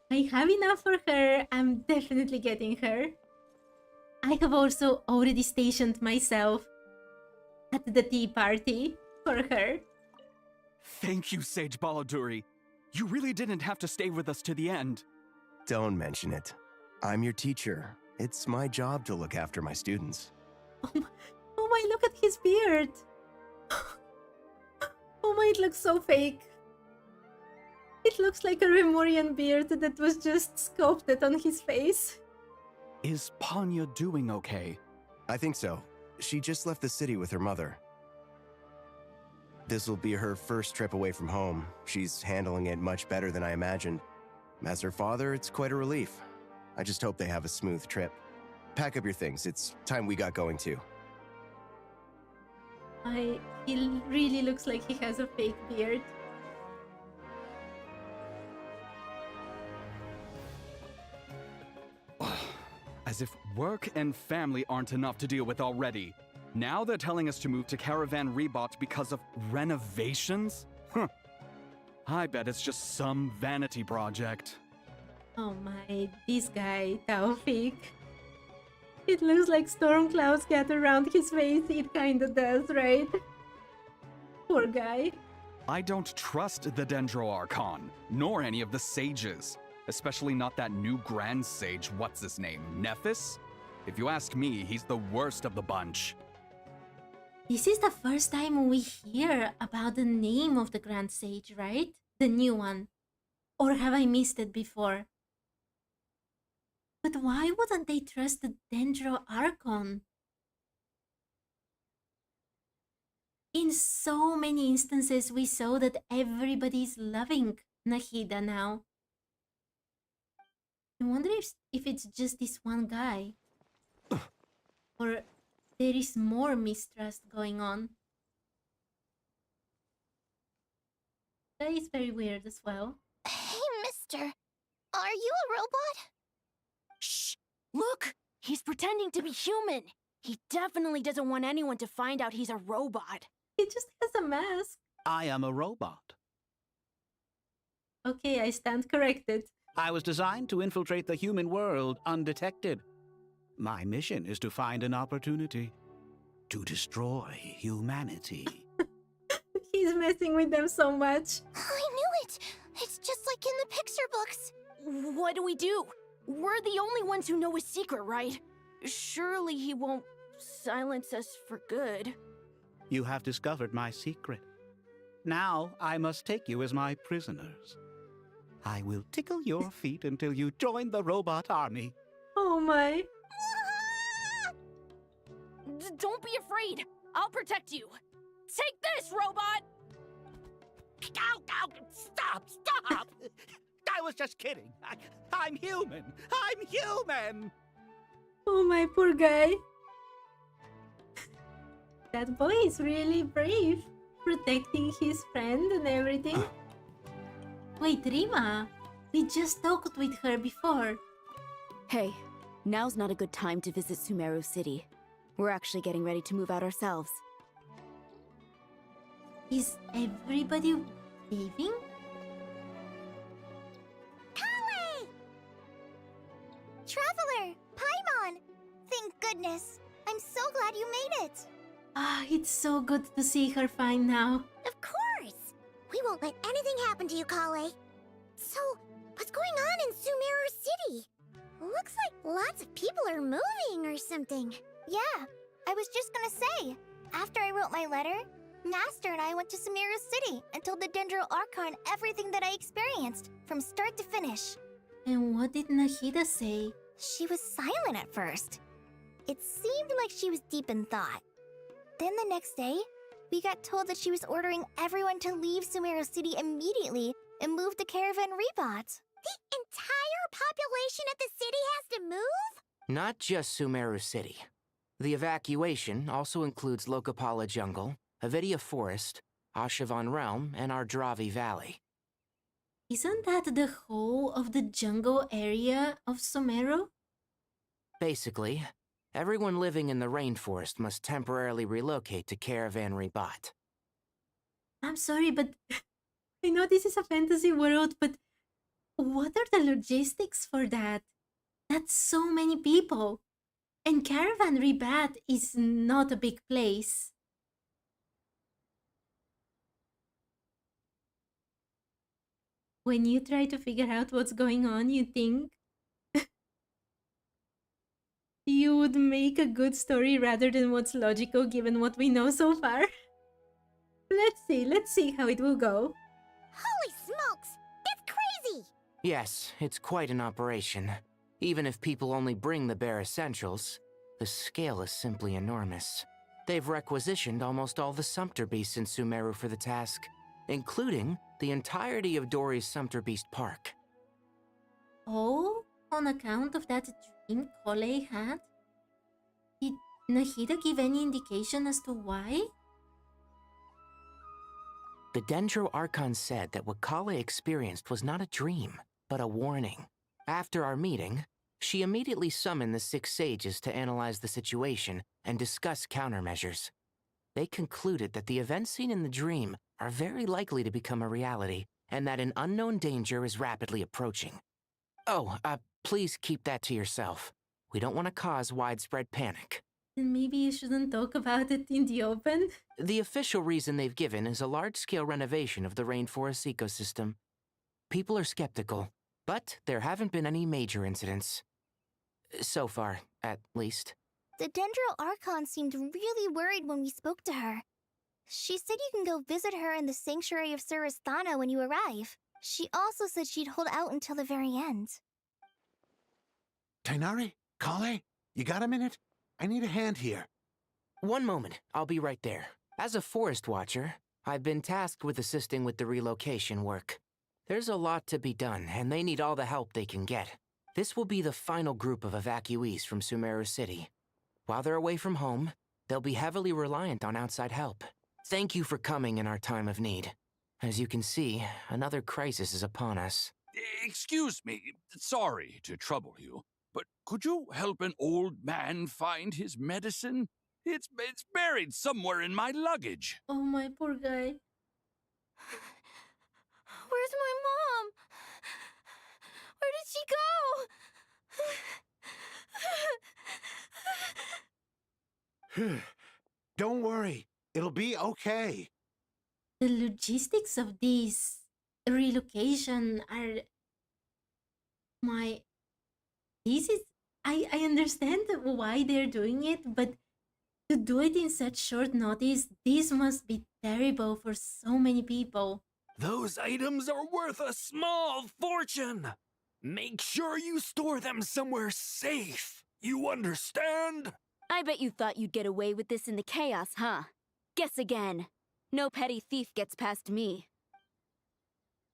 I have enough for her, I'm definitely getting her. I have also already stationed myself at the tea party for her. Thank you, Sage Baladuri. You really didn't have to stay with us to the end. Don't mention it. I'm your teacher. It's my job to look after my students. Oh my, look at his beard. Oh my, it looks so fake. It looks like a Remorian beard that was just sculpted on his face. Is Panya doing okay? I think so. She just left the city with her mother. This will be her first trip away from home. She's handling it much better than I imagined. As her father, it's quite a relief. I just hope they have a smooth trip. Pack up your things. It's time we got going too. He really looks like he has a fake beard. As if work and family aren't enough to deal with already. Now they're telling us to move to Caravan Rebot because of renovations? Huh. I bet it's just some vanity project. Oh my, this guy, Taufik. It looks like storm clouds gather around his face. It kinda does, right? Poor guy. I don't trust the Dendro Archon, nor any of the sages. Especially not that new Grand Sage, what's his name, Nephis? If you ask me, he's the worst of the bunch. This is the first time we hear about the name of the Grand Sage, right? The new one. Or have I missed it before? But why wouldn't they trust the Dendro Archon? In so many instances, we saw that everybody's loving Nahida now. I wonder if it's just this one guy. Or there is more mistrust going on. That is very weird as well. Hey, mister. Are you a robot? Shh! Look! He's pretending to be human! He definitely doesn't want anyone to find out he's a robot. He just has a mask. I am a robot. Okay, I stand corrected. I was designed to infiltrate the human world undetected. My mission is to find an opportunity to destroy humanity. He's messing with them so much. I knew it! It's just like in the picture books. What do? We're the only ones who know his secret, right? Surely he won't silence us for good. You have discovered my secret. Now I must take you as my prisoners. I will tickle your feet until you join the robot army. Oh my. Don't be afraid. I'll protect you. Take this, robot! Ow, ow, stop! I was just kidding. I'm human. I'm human. Oh my, poor guy. That boy is really brave, protecting his friend and everything. Wait, Rima, we just talked with her before. Hey, now's not a good time to visit Sumeru City. We're actually getting ready to move out ourselves. Is everybody leaving? Kale! Traveler! Paimon! Thank goodness. I'm so glad you made it. Ah, it's so good to see her fine now. Of course! We won't let anything happen to you, Kale. So, what's going on in Sumeru City? Looks like lots of people are moving or something. Yeah, I was just gonna say, after I wrote my letter, Master and I went to Sumeru City and told the Dendro Archon everything that I experienced, from start to finish. And what did Nahida say? She was silent at first. It seemed like she was deep in thought. Then the next day, we got told that she was ordering everyone to leave Sumeru City immediately and move to Caravan Rebot. The entire population of the city has to move? Not just Sumeru City. The evacuation also includes Lokapala Jungle, Avidia Forest, Ashavan Realm, and Ardravi Valley. Isn't that the whole of the jungle area of Sumeru? Basically, everyone living in the rainforest must temporarily relocate to Caravan Rebot. I'm sorry, but I know this is a fantasy world, but what are the logistics for that? That's so many people. And Caravan Rebot is not a big place. When you try to figure out what's going on, you think you would make a good story rather than what's logical given what we know so far. Let's see how it will go. Holy smokes! That's crazy! Yes, it's quite an operation. Even if people only bring the bare essentials, the scale is simply enormous. They've requisitioned almost all the Sumpter Beasts in Sumeru for the task, including the entirety of Dori's Sumpter Beast Park. Oh, on account of that dream Kole had? Did Nahida give any indication as to why? The Dendro Archon said that what Kale experienced was not a dream, but a warning. After our meeting, she immediately summoned the 6 sages to analyze the situation and discuss countermeasures. They concluded that the events seen in the dream are very likely to become a reality, and that an unknown danger is rapidly approaching. Oh, please keep that to yourself. We don't want to cause widespread panic. Then maybe you shouldn't talk about it in the open. The official reason they've given is a large-scale renovation of the rainforest ecosystem. People are skeptical, but there haven't been any major incidents. So far, at least. The Dendro Archon seemed really worried when we spoke to her. She said you can go visit her in the Sanctuary of Surasthana when you arrive. She also said she'd hold out until the very end. Tighnari? Kale? You got a minute? I need a hand here. One moment, I'll be right there. As a forest watcher, I've been tasked with assisting with the relocation work. There's a lot to be done, and they need all the help they can get. This will be the final group of evacuees from Sumeru City. While they're away from home, they'll be heavily reliant on outside help. Thank you for coming in our time of need. As you can see, another crisis is upon us. Excuse me, sorry to trouble you, but could you help an old man find his medicine? It's buried somewhere in my luggage. Oh, my poor guy. Where's my mom? Where did she go? Don't worry. It'll be okay. The logistics of this relocation are... I understand why they're doing it, but to do it in such short notice, this must be terrible for so many people. Those items are worth a small fortune. Make sure you store them somewhere safe. You understand? I bet you thought you'd get away with this in the chaos, huh? Guess again. No petty thief gets past me.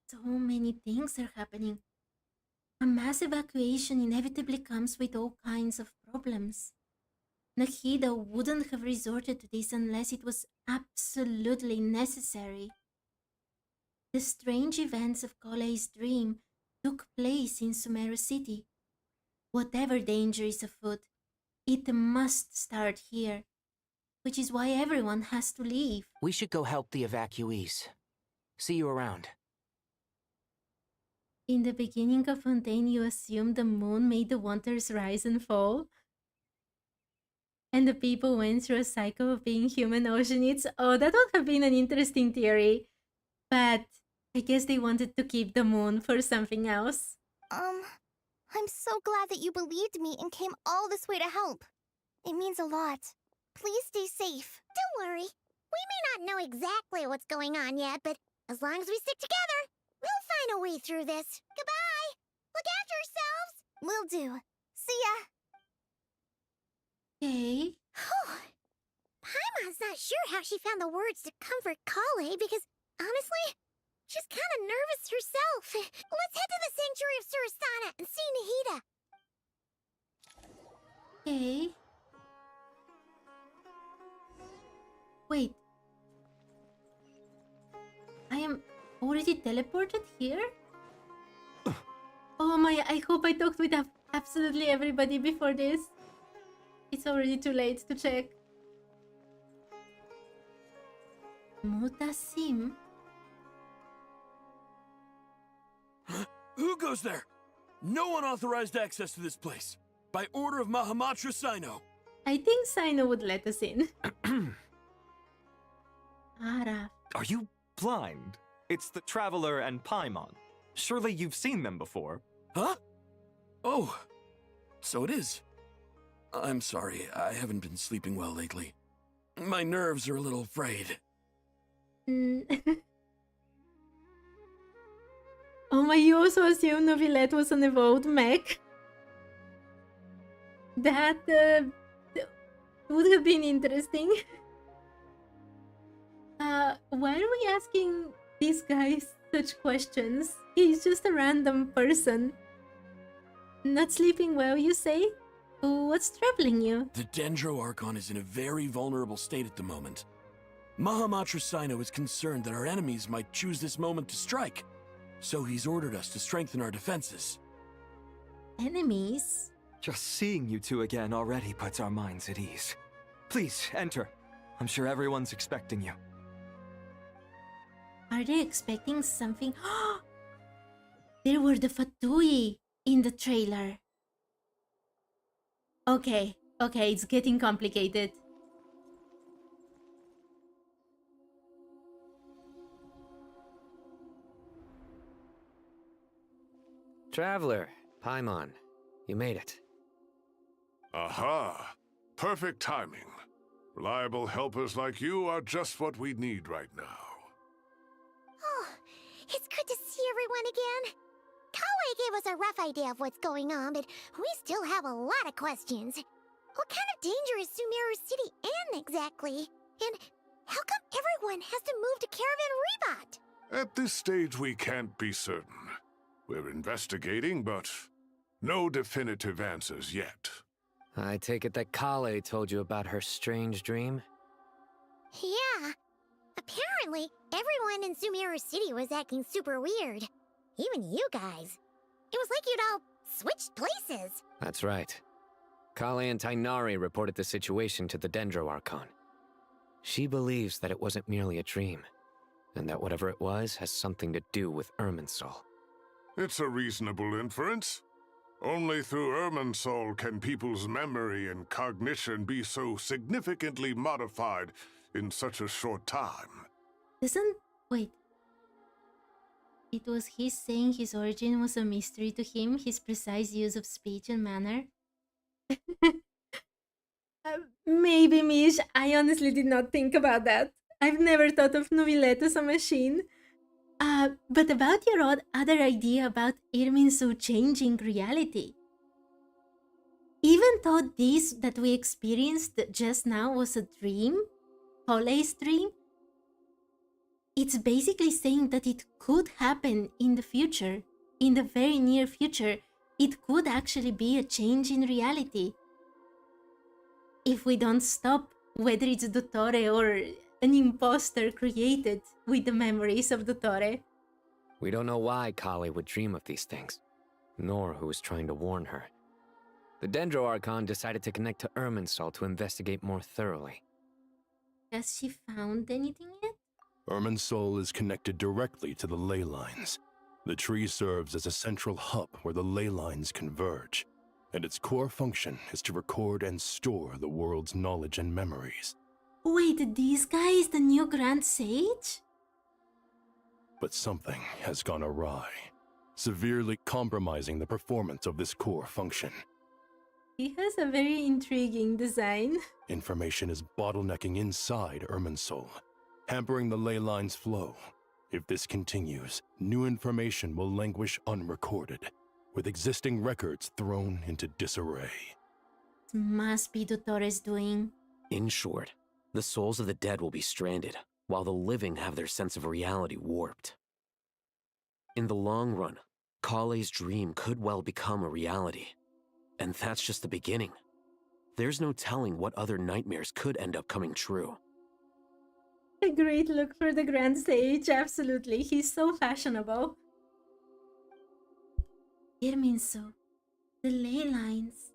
So many things are happening. A mass evacuation inevitably comes with all kinds of problems. Nahida wouldn't have resorted to this unless it was absolutely necessary. The strange events of Kolei's dream took place in Sumeru City. Whatever danger is afoot, it must start here, which is why everyone has to leave. We should go help the evacuees. See you around. In the beginning of Fontaine, you assumed the moon made the waters rise and fall. And the people went through a cycle of being human oceanids. Oh, that would have been an interesting theory. But I guess they wanted to keep the moon for something else. I'm so glad that you believed me and came all this way to help. It means a lot. Please stay safe. Don't worry. We may not know exactly what's going on yet, but as long as we stick together, we'll find a way through this. Goodbye! Look after Will do. See ya! Okay. Paimon's not sure how she found the words to comfort Kale because, honestly, she's kind of nervous herself. Let's head to the Sanctuary of Surasana and see Nahida. Okay. Wait. I am already teleported here? Oh my, I hope I talked with absolutely everybody before this. It's already too late to check. Mutasim? Who goes there? No unauthorized access to this place. By order of Mahamatra Sino. I think Sino would let us in. Ara. Are you blind? It's the Traveler and Paimon. Surely you've seen them before. Huh? Oh, so it is. I'm sorry, I haven't been sleeping well lately. My nerves are a little frayed. Oh my, you also assume Novilette was an evolved mech? That would have been interesting. Why are we asking these guys such questions? He's just a random person. Not sleeping well, you say? What's troubling you? The Dendro Archon is in a very vulnerable state at the moment. Mahamatra Sino is concerned that our enemies might choose this moment to strike. So he's ordered us to strengthen our defenses. Enemies? Just seeing you two again already puts our minds at ease. Please, enter. I'm sure everyone's expecting you. Are they expecting something? There were the Fatui in the trailer. Okay, it's getting complicated. Traveler, Paimon, you made it. Aha! Perfect timing. Reliable helpers like you are just what we need right now. Oh, it's good to see everyone again. Kawaii gave us a rough idea of what's going on, but we still have a lot of questions. What kind of danger is Sumeru City in exactly? And how come everyone has to move to Caravan Rebot? At this stage, we can't be certain. We're investigating, but no definitive answers yet. I take it that Kale told you about her strange dream? Yeah. Apparently, everyone in Sumeru City was acting super weird. Even you guys. It was like you'd all switched places. That's right. Kale and Tainari reported the situation to the Dendro Archon. She believes that it wasn't merely a dream, and that whatever it was has something to do with Irminsul. It's a reasonable inference. Only through Irminsul can people's memory and cognition be so significantly modified in such a short time. Wait. It was he saying his origin was a mystery to him, his precise use of speech and manner? Maybe, Mish. I honestly did not think about that. I've never thought of Novilette as a machine. But about your other idea about Irminsul changing reality. Even though this that we experienced just now was a dream, Kale's dream, it's basically saying that it could happen in the future, in the very near future. It could actually be a change in reality. If we don't stop, whether it's Dottore or an imposter created with the memories of Dottore. We don't know why Kale would dream of these things, nor who was trying to warn her. The Dendro Archon decided to connect to Irminsul to investigate more thoroughly. Has she found anything yet? Irminsul is connected directly to the ley lines. The tree serves as a central hub where the ley lines converge, and its core function is to record and store the world's knowledge and memories. Wait, this guy is the new Grand Sage? But something has gone awry, severely compromising the performance of this core function. He has a very intriguing design. Information is bottlenecking inside Irminsul, hampering the ley line's flow. If this continues, new information will languish unrecorded. with existing records thrown into disarray. It must be Dottore's doing. In short, the souls of the dead will be stranded, while the living have their sense of reality warped. In the long run, Kale's dream could well become a reality. And that's just the beginning. There's no telling what other nightmares could end up coming true. A great look for the grand stage, absolutely. He's so fashionable. Irminso, the ley lines.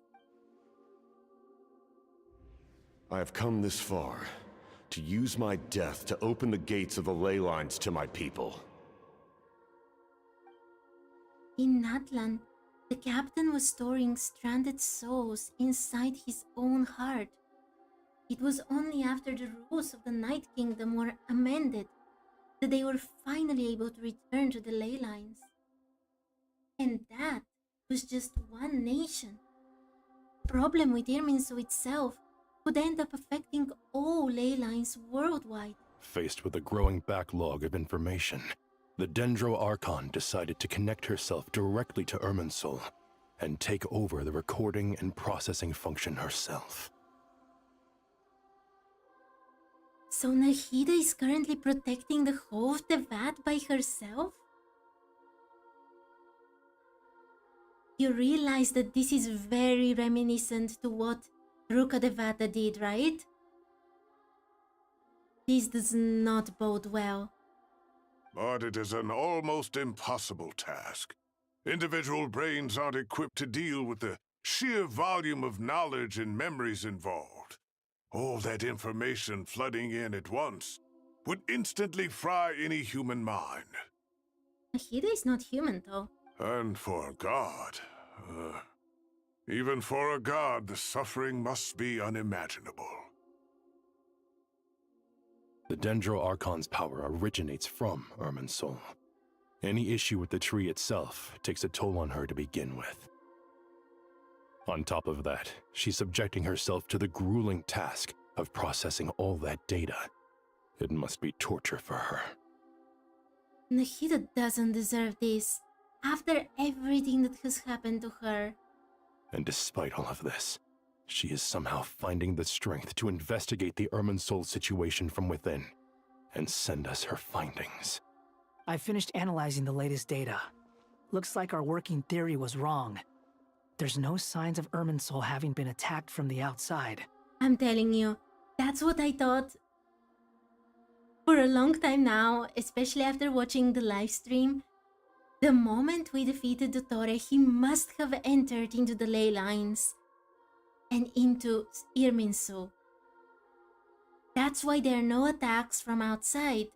I have come this far to use my death to open the gates of the ley lines to my people. In Natlan, the captain was storing stranded souls inside his own heart. It was only after the rules of the Night Kingdom were amended that they were finally able to return to the ley lines. And that was just one nation. The problem with Irminso itself would end up affecting all ley lines worldwide. Faced with a growing backlog of information, the Dendro Archon decided to connect herself directly to Irminsul and take over the recording and processing function herself. So Nahida is currently protecting the whole of Teyvat by herself? You realize that this is very reminiscent to what Ruka Devata did, right? This does not bode well. But it is an almost impossible task. Individual brains aren't equipped to deal with the sheer volume of knowledge and memories involved. All that information flooding in at once would instantly fry any human mind. Nahida is not human, though. And for a god, even for a god, the suffering must be unimaginable. The Dendro Archon's power originates from Irminsul. Any issue with the tree itself takes a toll on her to begin with. On top of that, she's subjecting herself to the grueling task of processing all that data. It must be torture for her. Nahida doesn't deserve this, after everything that has happened to her. And despite all of this, she is somehow finding the strength to investigate the Irminsul situation from within and send us her findings. I finished analyzing the latest data. Looks like our working theory was wrong. There's no signs of Irminsul having been attacked from the outside. I'm telling you, that's what I thought for a long time now, especially after watching the live stream. The moment we defeated Dottore, he must have entered into the ley lines and into Irminsul. That's why there are no attacks from outside,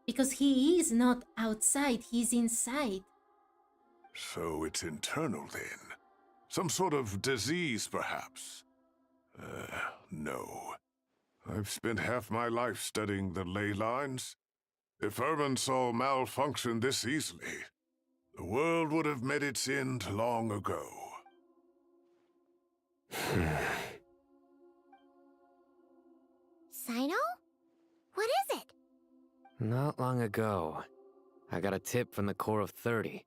because he is not outside, he's inside. So it's internal then? Some sort of disease, perhaps? No. I've spent half my life studying the ley lines. If Irminsul malfunctioned this easily, the world would have met its end long ago. Sino? What is it? Not long ago, I got a tip from the Corps of 30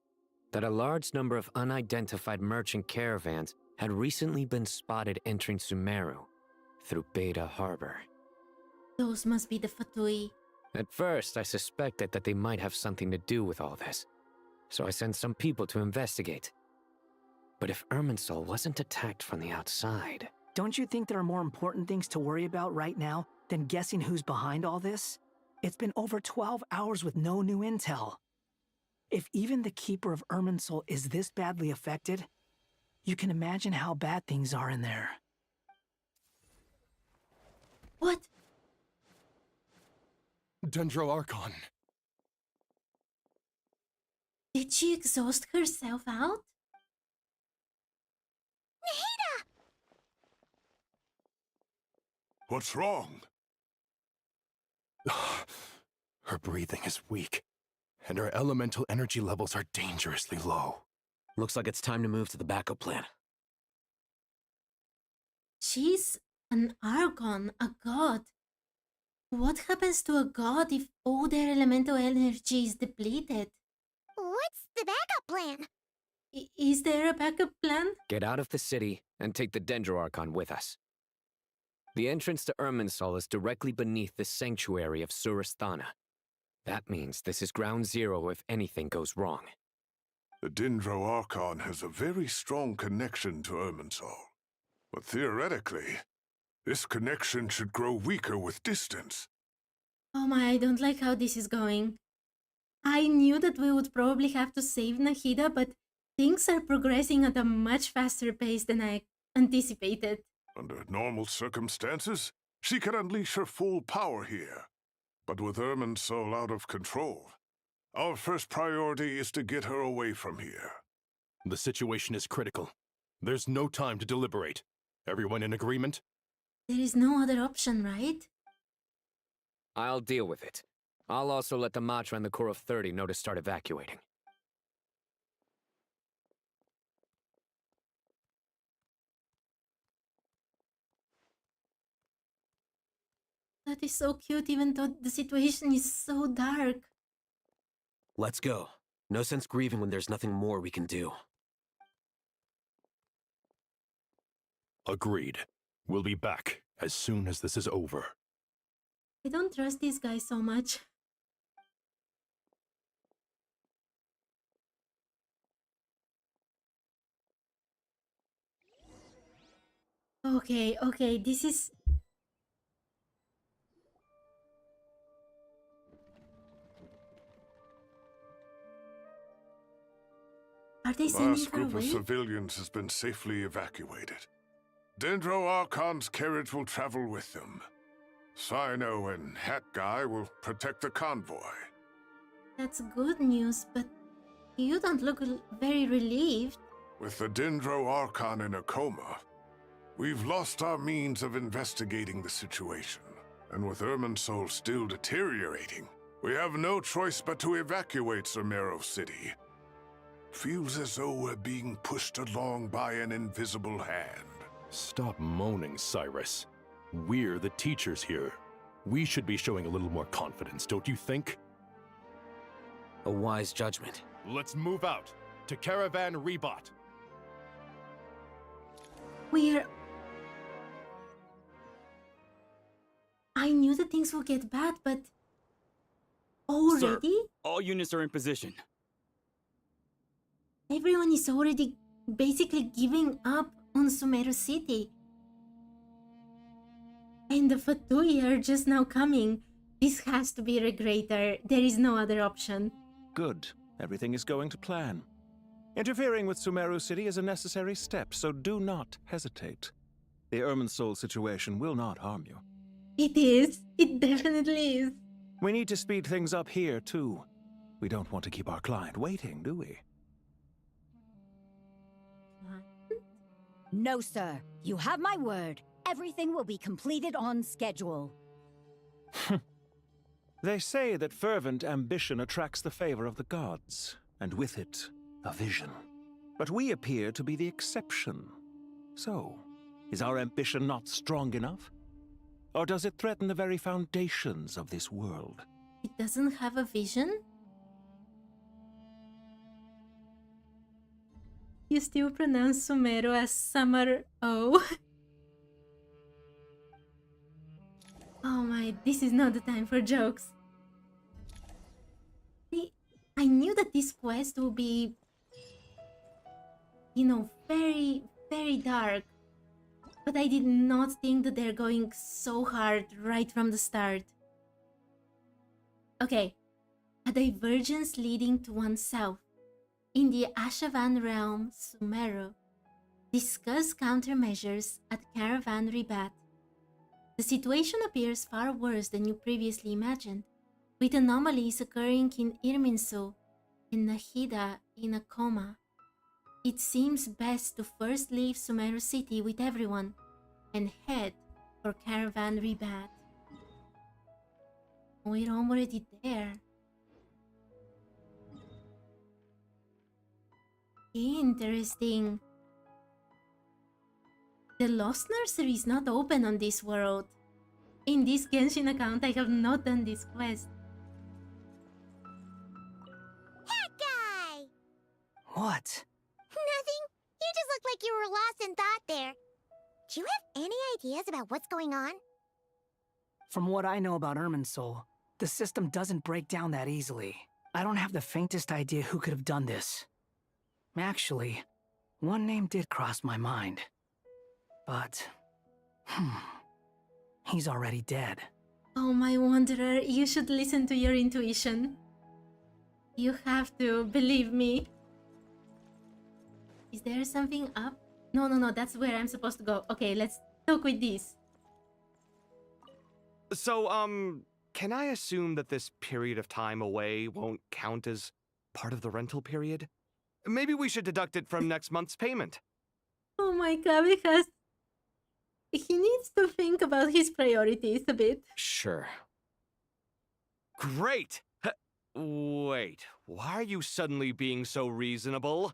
that a large number of unidentified merchant caravans had recently been spotted entering Sumeru through Beta Harbor. Those must be the Fatui. At first, I suspected that they might have something to do with all this, so I sent some people to investigate. But if Irminsul wasn't attacked from the outside... Don't you think there are more important things to worry about right now than guessing who's behind all this? It's been over 12 hours with no new intel. If even the Keeper of Irminsul is this badly affected, you can imagine how bad things are in there. What? Dendro Archon. Did she exhaust herself out? Nahida! What's wrong? Her breathing is weak, and her elemental energy levels are dangerously low. Looks like it's time to move to the backup plan. She's an Archon, a god. What happens to a god if all their elemental energy is depleted? What's the backup plan? Is there a backup plan? Get out of the city and take the Dendro Archon with us. The entrance to Irminsul is directly beneath the sanctuary of Surasthana. That means this is ground zero if anything goes wrong. The Dendro Archon has a very strong connection to Irminsul. But theoretically, this connection should grow weaker with distance. Oh my, I don't like how this is going. I knew that we would probably have to save Nahida, but things are progressing at a much faster pace than I anticipated. Under normal circumstances, she could unleash her full power here. But with Irminsul out of control, our first priority is to get her away from here. The situation is critical. There's no time to deliberate. Everyone in agreement? There is no other option, right? I'll deal with it. I'll also let the Matra and the Core of 30 know to start evacuating. That is so cute, even though the situation is so dark. Let's go. No sense grieving when there's nothing more we can do. Agreed. We'll be back as soon as this is over. I don't trust these guys so much. Okay, this is... Are they sending Last her group of away? civilians has been safely evacuated. Dendro Archon's carriage will travel with them. Sino and Hat Guy will protect the convoy. That's good news, but you don't look very relieved. With the Dendro Archon in a coma, we've lost our means of investigating the situation. And with Irminsul still deteriorating, we have no choice but to evacuate Sumeru City. Feels as though we're being pushed along by an invisible hand. Stop moaning, Cyrus. We're the teachers here. We should be showing a little more confidence, don't you think? A wise judgment. Let's move out to Caravan Rebot. We're... I knew that things would get bad, but... Already? Sir, all units are in position. Everyone is already basically giving up on Sumeru City. And the Fatui are just now coming. This has to be Regrator. There is no other option. Good. Everything is going to plan. Interfering with Sumeru City is a necessary step, so do not hesitate. The Irminsul situation will not harm you. It is. It definitely is. We need to speed things up here, too. We don't want to keep our client waiting, do we? No, sir. You have my word. Everything will be completed on schedule. They say that fervent ambition attracts the favor of the gods, and with it, a vision. But we appear to be the exception. So, is our ambition not strong enough? Or does it threaten the very foundations of this world? It doesn't have a vision? You still pronounce Sumeru as Summer O. Oh my, this is not the time for jokes. I knew that this quest would be, you know, very, very dark. But I did not think that they're going so hard right from the start. Okay, a divergence leading to oneself. In the Ashavan realm, Sumeru. Discuss countermeasures at Caravan Ribat. The situation appears far worse than you previously imagined, with anomalies occurring in Irminsul and Nahida in a coma. It seems best to first leave Sumeru City with everyone and head for Caravan Ribat. We're already there. Interesting. The Lost Nursery is not open on this world. In this Genshin account, I have not done this quest. Hat Guy! What? lost in thought there. Do you have any ideas about what's going on? From what I know about Irminsul, the system doesn't break down that easily. I don't have the faintest idea who could have done this. Actually, one name did cross my mind. But, he's already dead. Oh, my wanderer, you should listen to your intuition. You have to believe me. Is there something up? No, that's where I'm supposed to go. Okay, let's talk with this. So, can I assume that this period of time away won't count as part of the rental period? Maybe we should deduct it from next month's payment. Oh my god, because he needs to think about his priorities a bit. Sure. Great! Wait, why are you suddenly being so reasonable?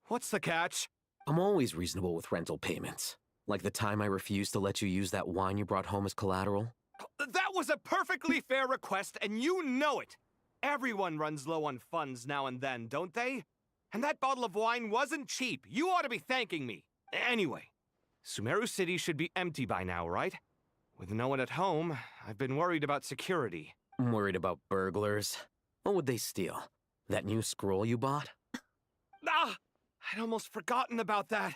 What's the catch? I'm always reasonable with rental payments. Like the time I refused to let you use that wine you brought home as collateral. That was a perfectly fair request, and you know it! Everyone runs low on funds now and then, don't they? And that bottle of wine wasn't cheap. You ought to be thanking me. Anyway, Sumeru City should be empty by now, right? With no one at home, I've been worried about security. I'm worried about burglars. What would they steal? That new scroll you bought? Ah! I'd almost forgotten about that.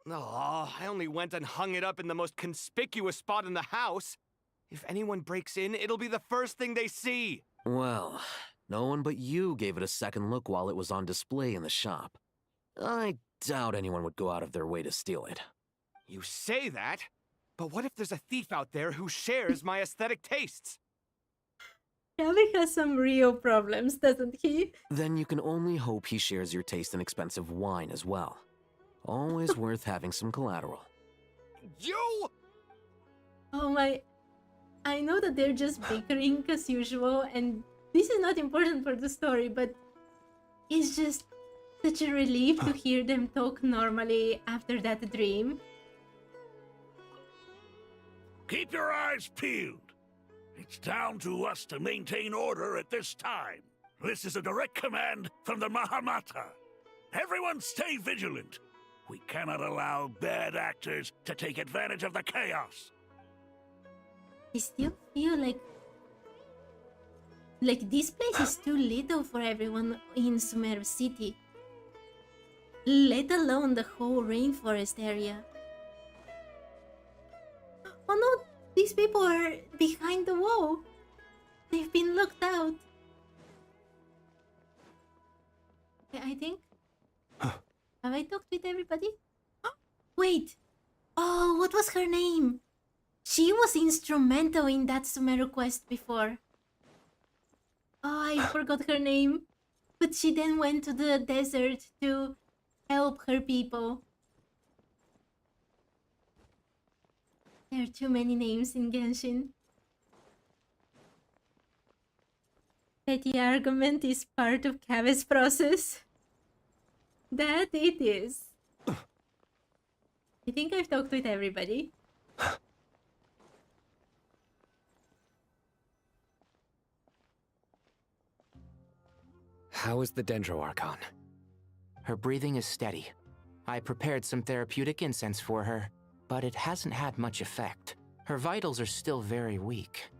Oh, I only went and hung it up in the most conspicuous spot in the house. If anyone breaks in, it'll be the first thing they see. Well, no one but you gave it a second look while it was on display in the shop. I doubt anyone would go out of their way to steal it. You say that, but what if there's a thief out there who shares my aesthetic tastes? Gabby has some real problems, doesn't he? Then you can only hope he shares your taste in expensive wine as well. Always worth having some collateral. You! Oh my... I know that they're just bickering as usual, and this is not important for the story, but it's just such a relief to hear them talk normally after that dream. Keep your eyes peeled. It's down to us to maintain order at this time. This is a direct command from the Mahamata. Everyone stay vigilant. We cannot allow bad actors to take advantage of the chaos. I still feel like this place is too little for everyone in Sumeru City. Let alone the whole rainforest area. Oh no, these people are behind the wall. They've been locked out. I think... Have I talked with everybody? Wait! Oh, what was her name? She was instrumental in that Sumeru quest before. Oh, I forgot her name. But she then went to the desert to help her people. There are too many names in Genshin. Petty argument is part of Kave's process. That it is. I think I've talked with everybody. How is the Dendro Archon? Her breathing is steady. I prepared some therapeutic incense for her, but it hasn't had much effect. Her vitals are still very weak.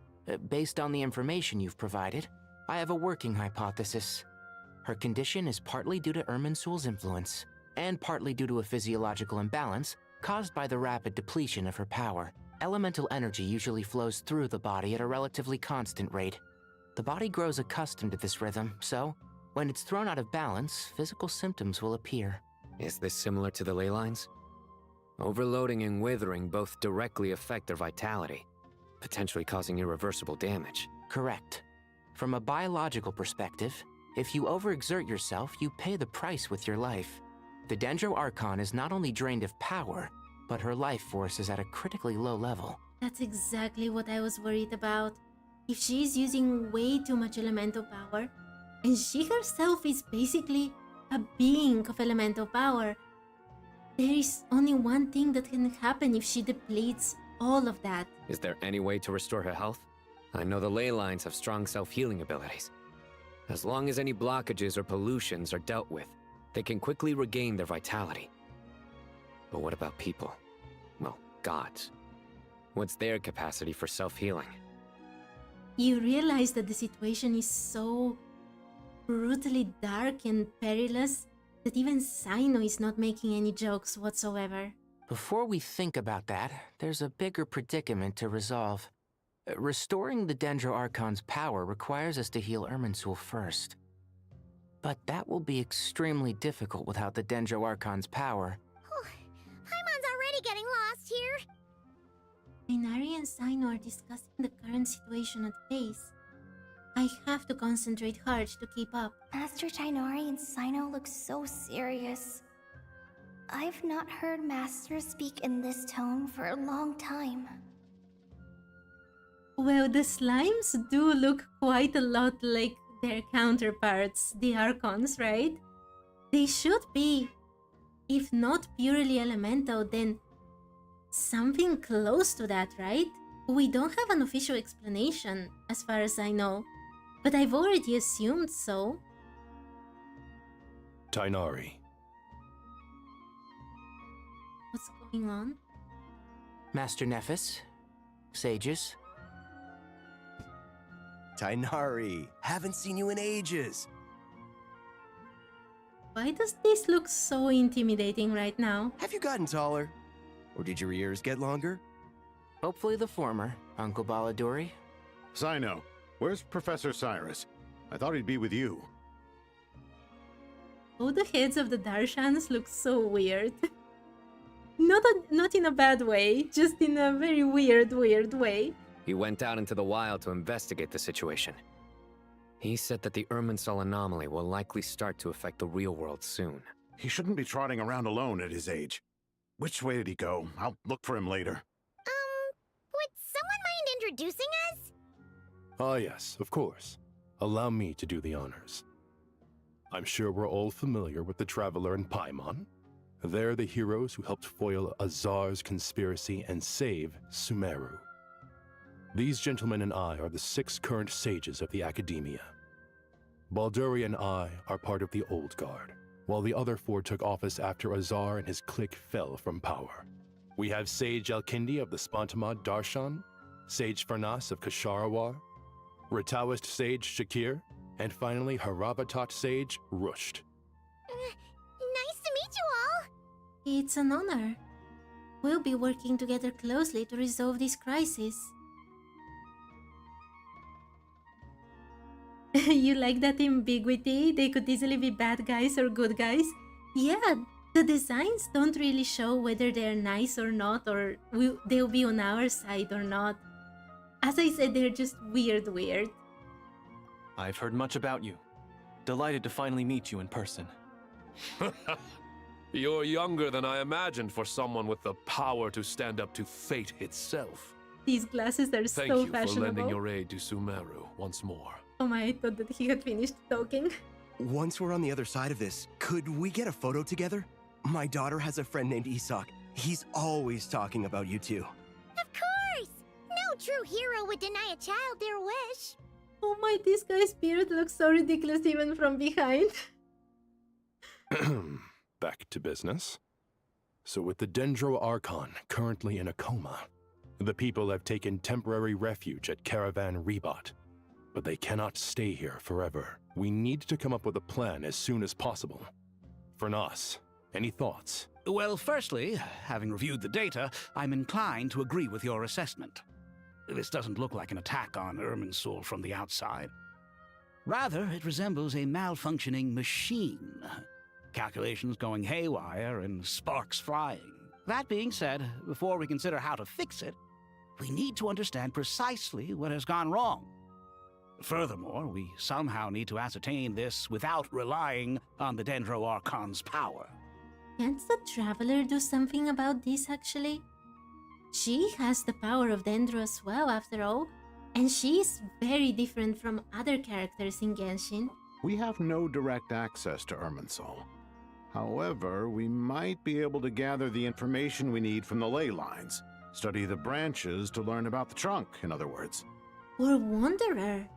Based on the information you've provided, I have a working hypothesis. Her condition is partly due to Irminsul's influence, and partly due to a physiological imbalance caused by the rapid depletion of her power. Elemental energy usually flows through the body at a relatively constant rate. The body grows accustomed to this rhythm, so when it's thrown out of balance, physical symptoms will appear. Is this similar to the ley lines? Overloading and withering both directly affect their vitality, potentially causing irreversible damage. Correct. From a biological perspective, if you overexert yourself, you pay the price with your life. The Dendro Archon is not only drained of power, but her life force is at a critically low level. That's exactly what I was worried about. If she's using way too much elemental power, and she herself is basically a being of elemental power, there is only one thing that can happen if she depletes all of that. Is there any way to restore her health? I know the ley lines have strong self-healing abilities. As long as any blockages or pollutions are dealt with, they can quickly regain their vitality. But what about people? Well, gods. What's their capacity for self-healing? You realize that the situation is so brutally dark and perilous that even Sino is not making any jokes whatsoever. Before we think about that, there's a bigger predicament to resolve. Restoring the Dendro Archon's power requires us to heal Irminsul first. But that will be extremely difficult without the Dendro Archon's power. Paimon's already getting lost here. Inari and Sino are discussing the current situation at base. I have to concentrate hard to keep up. Master Tainari and Sino look so serious. I've not heard Master speak in this tone for a long time. Well, the slimes do look quite a lot like their counterparts, the Archons, right? They should be, if not purely elemental, then something close to that, right? We don't have an official explanation, as far as I know, but I've already assumed so. Tainari. What's going on? Master Nephis? Sages? Tainari, haven't seen you in ages. Why does this look so intimidating right now? Have you gotten taller? Or did your ears get longer? Hopefully the former, Uncle Baladuri. Sino, where's Professor Cyrus? I thought he'd be with you. Oh, the heads of the Darshans look so weird. Not in a bad way, just in a very weird way. He went out into the wild to investigate the situation. He said that the Irminsul anomaly will likely start to affect the real world soon. He shouldn't be trotting around alone at his age. Which way did he go? I'll look for him later. Would someone mind introducing us? Ah, yes, of course. Allow me to do the honors. I'm sure we're all familiar with the Traveler and Paimon. They're the heroes who helped foil Azar's conspiracy and save Sumeru. These gentlemen and I are the 6 current sages of the Academia. Balduri and I are part of the Old Guard, while the other 4 took office after Azar and his clique fell from power. We have Sage Elkindi of the Spontamad Darshan, Sage Farnas of Kasharawar, Rataoist Sage Shakir, and finally Haravatat Sage Rusht. Nice to meet you all! It's an honor. We'll be working together closely to resolve this crisis. You like that ambiguity? They could easily be bad guys or good guys. Yeah, the designs don't really show whether they're nice or not, or they'll be on our side or not. As I said, they're just weird. I've heard much about you. Delighted to finally meet you in person. You're younger than I imagined for someone with the power to stand up to fate itself. These glasses are so fashionable. Thank you for lending your aid to Sumeru once more. Oh my, I thought that he had finished talking. Once we're on the other side of this, could we get a photo together? My daughter has a friend named Isak. He's always talking about you two. Of course! No true hero would deny a child their wish. Oh my, this guy's beard looks so ridiculous even from behind. Back to business. So with the Dendro Archon currently in a coma, the people have taken temporary refuge at Caravan Rebot. But they cannot stay here forever. We need to come up with a plan as soon as possible. Fernas, any thoughts? Well, firstly, having reviewed the data, I'm inclined to agree with your assessment. This doesn't look like an attack on Irminsul from the outside. Rather, it resembles a malfunctioning machine. Calculations going haywire and sparks flying. That being said, before we consider how to fix it, we need to understand precisely what has gone wrong. Furthermore, we somehow need to ascertain this without relying on the Dendro Archon's power. Can't the Traveler do something about this, actually? She has the power of Dendro as well, after all, and she is very different from other characters in Genshin. We have no direct access to Irminsul. However, we might be able to gather the information we need from the ley lines. Study the branches to learn about the trunk, in other words. Or Wanderer.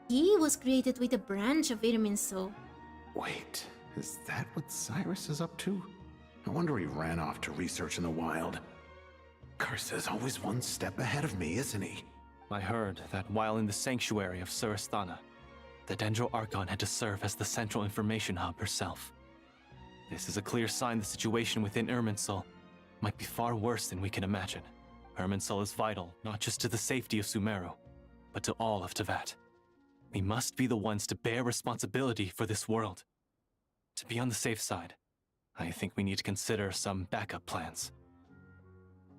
He was created with a branch of Irminsul. Wait, is that what Cyrus is up to? No wonder he ran off to research in the wild. Curse's always one step ahead of me, isn't he? I heard that while in the sanctuary of Surasthana, the Dendro Archon had to serve as the central information hub herself. This is a clear sign the situation within Irminsul might be far worse than we can imagine. Irminsul is vital, not just to the safety of Sumeru, but to all of Teyvat. We must be the ones to bear responsibility for this world. To be on the safe side, I think we need to consider some backup plans.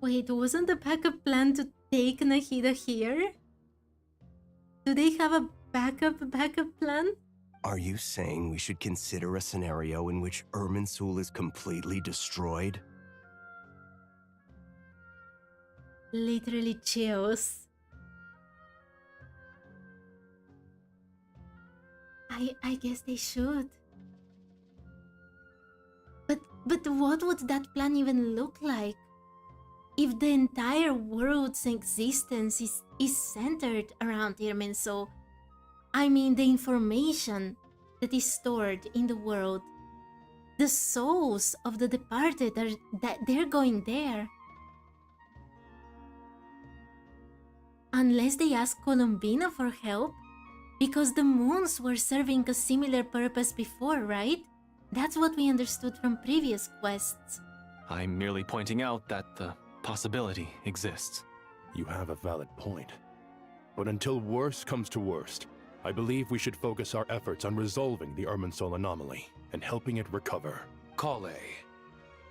Wait, wasn't the backup plan to take Nahida here? Do they have a backup plan? Are you saying we should consider a scenario in which Irminsul is completely destroyed? Literally chills. I guess they should. But what would that plan even look like? If the entire world's existence is centered around Irminsul, I mean the information that is stored in the world, the souls of the departed they're going there. Unless they ask Columbina for help, because the moons were serving a similar purpose before, right? That's what we understood from previous quests. I'm merely pointing out that the possibility exists. You have a valid point. But until worse comes to worst, I believe we should focus our efforts on resolving the Irminsul anomaly and helping it recover. Kale,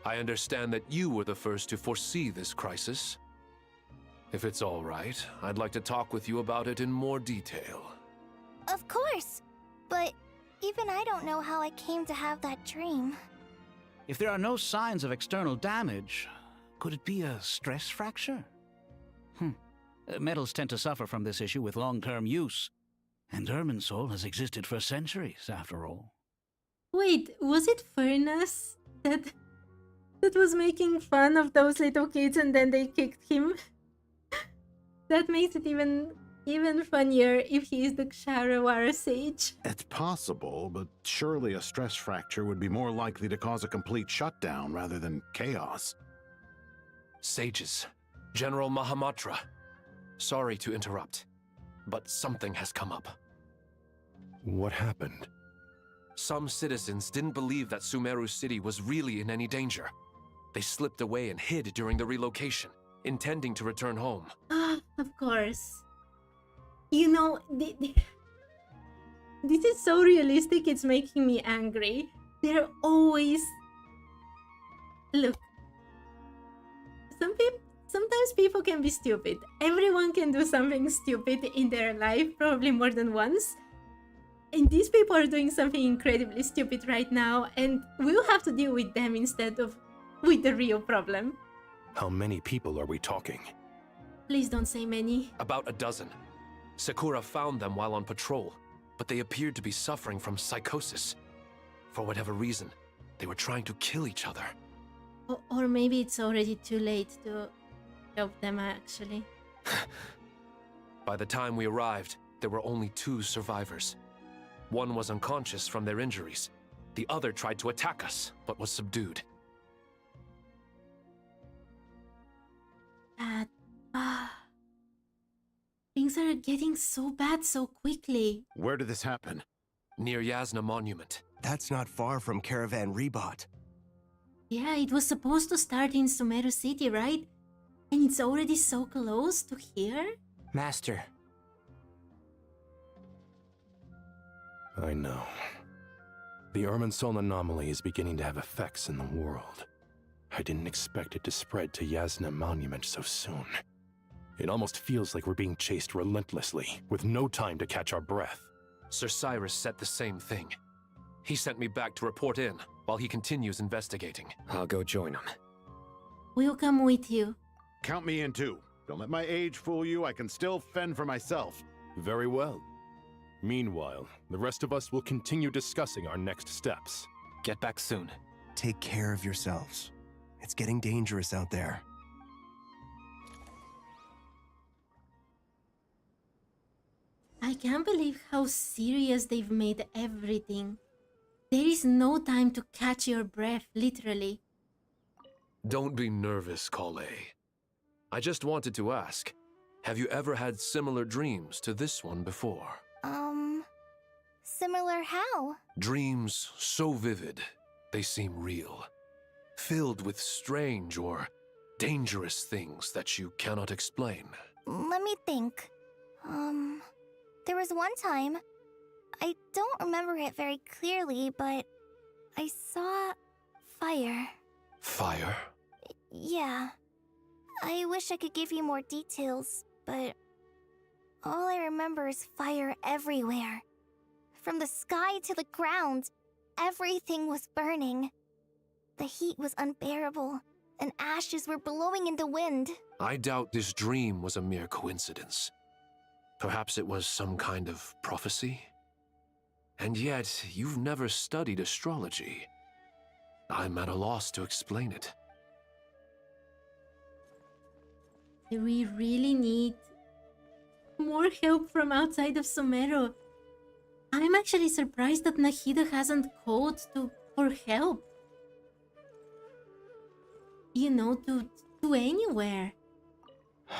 I understand that you were the first to foresee this crisis. If it's all right, I'd like to talk with you about it in more detail. Of course, but even I don't know how I came to have that dream. If there are no signs of external damage, could it be a stress fracture? Metals tend to suffer from this issue with long-term use. And Irminsul has existed for centuries, after all. Wait, was it Furnace that was making fun of those little kids and then they kicked him? That makes it even funnier if he is the Ksharawara sage. It's possible, but surely a stress fracture would be more likely to cause a complete shutdown rather than chaos. Sages, General Mahamatra, sorry to interrupt, but something has come up. What happened? Some citizens didn't believe that Sumeru City was really in any danger. They slipped away and hid during the relocation, intending to return home. Of course. You know, this is so realistic, it's making me angry. They're always... Look. Sometimes people can be stupid. Everyone can do something stupid in their life, probably more than once. And these people are doing something incredibly stupid right now, and we'll have to deal with them instead of with the real problem. How many people are we talking? Please don't say many. About a dozen. Sakura found them while on patrol, but they appeared to be suffering from psychosis. For whatever reason, they were trying to kill each other. Or maybe it's already too late to help them, actually. By the time we arrived, there were only 2 survivors. One was unconscious from their injuries. The other tried to attack us, but was subdued. Things are getting so bad so quickly. Where did this happen? Near Yasna Monument. That's not far from Caravan Rebot. Yeah, it was supposed to start in Sumeru City, right? And it's already so close to here? Master. I know. The Irminsul anomaly is beginning to have effects in the world. I didn't expect it to spread to Yasna Monument so soon. It almost feels like we're being chased relentlessly, with no time to catch our breath. Sir Cyrus said the same thing. He sent me back to report in, while he continues investigating. I'll go join him. We'll come with you. Count me in too. Don't let my age fool you, I can still fend for myself. Very well. Meanwhile, the rest of us will continue discussing our next steps. Get back soon. Take care of yourselves. It's getting dangerous out there. I can't believe how serious they've made everything. There is no time to catch your breath, literally. Don't be nervous, Kale. I just wanted to ask, have you ever had similar dreams to this one before? Similar how? Dreams so vivid, they seem real. Filled with strange or dangerous things that you cannot explain. Let me think. There was one time, I don't remember it very clearly, but I saw fire. Fire? Yeah. I wish I could give you more details, but all I remember is fire everywhere. From the sky to the ground, everything was burning. The heat was unbearable, and ashes were blowing in the wind. I doubt this dream was a mere coincidence. Perhaps it was some kind of prophecy? And yet, you've never studied astrology. I'm at a loss to explain it. We really need more help from outside of Sumeru. I'm actually surprised that Nahida hasn't called for help. You know, to anywhere.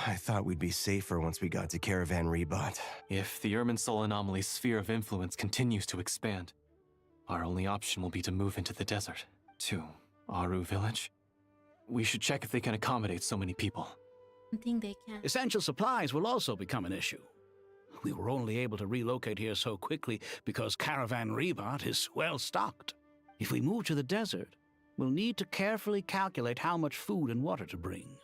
I thought we'd be safer once we got to Caravan Rebot. If the Irminsul anomaly's sphere of influence continues to expand, our only option will be to move into the desert, to Aru village. We should check if they can accommodate so many people. I think they can. Essential supplies will also become an issue. We were only able to relocate here so quickly because Caravan Rebot is well stocked. If we move to the desert, we'll need to carefully calculate how much food and water to bring.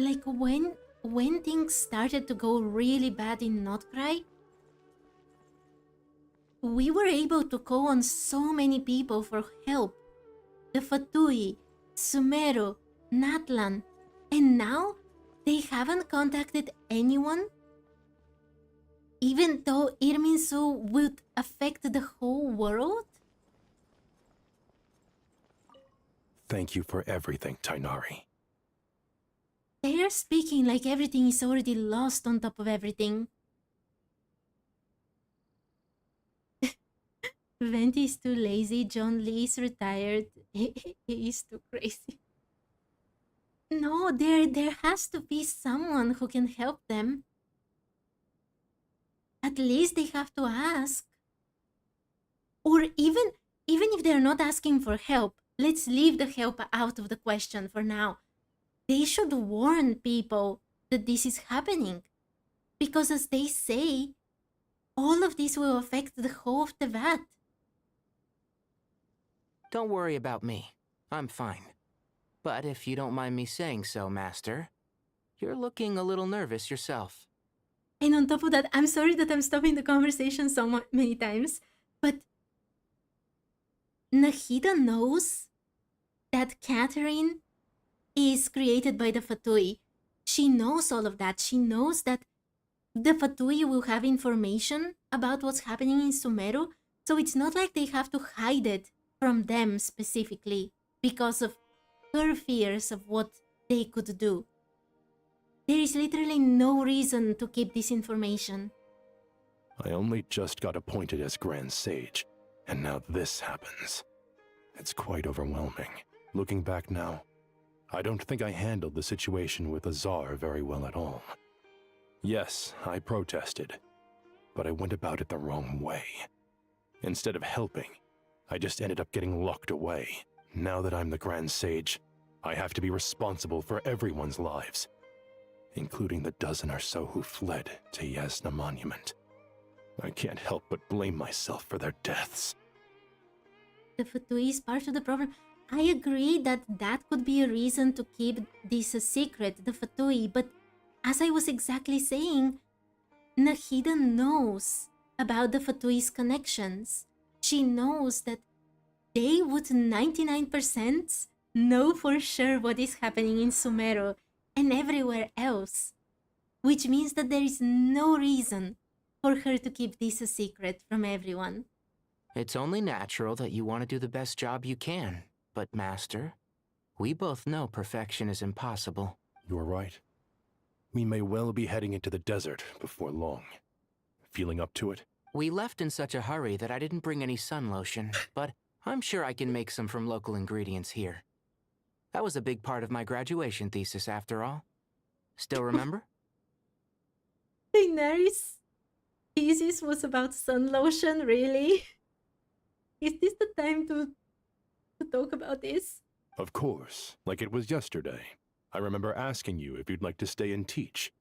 Like when things started to go really bad in Notcry, we were able to call on so many people for help. The Fatui, Sumeru, Natlan, and now they haven't contacted anyone? Even though Irminsul would affect the whole world? Thank you for everything, Tainari. They are speaking like everything is already lost on top of everything. Venti is too lazy, John Lee is retired. He is too crazy. No, there has to be someone who can help them. At least they have to ask. Or even if they're not asking for help, let's leave the help out of the question for now. They should warn people that this is happening. Because as they say, all of this will affect the whole of Teyvat. Don't worry about me. I'm fine. But if you don't mind me saying so, Master, you're looking a little nervous yourself. And on top of that, I'm sorry that I'm stopping the conversation so many times, but Nahida knows that Catherine is created by the Fatui. She knows all of that. She knows that the Fatui will have information about what's happening in Sumeru, so it's not like they have to hide it from them specifically because of her fears of what they could do. There is literally no reason to keep this information. I only just got appointed as Grand Sage, and now this happens. It's quite overwhelming. Looking back now, I don't think I handled the situation with Azar very well at all. Yes, I protested, but I went about it the wrong way. Instead of helping, I just ended up getting locked away. Now that I'm the Grand Sage, I have to be responsible for everyone's lives, including the dozen or so who fled to Yasna Monument. I can't help but blame myself for their deaths. The Fatui is part of the problem. I agree that that could be a reason to keep this a secret, the Fatui, but as I was exactly saying, Nahida knows about the Fatui's connections. She knows that they would 99% know for sure what is happening in Sumeru and everywhere else, which means that there is no reason for her to keep this a secret from everyone. It's only natural that you want to do the best job you can, but Master, we both know perfection is impossible. You're right. We may well be heading into the desert before long. Feeling up to it? We left in such a hurry that I didn't bring any sun lotion, but I'm sure I can make some from local ingredients here. That was a big part of my graduation thesis, after all. Still remember? Daenerys' thesis was about sun lotion, really? Is this the time to talk about this? Of course, like it was yesterday. I remember asking you if you'd like to stay and teach,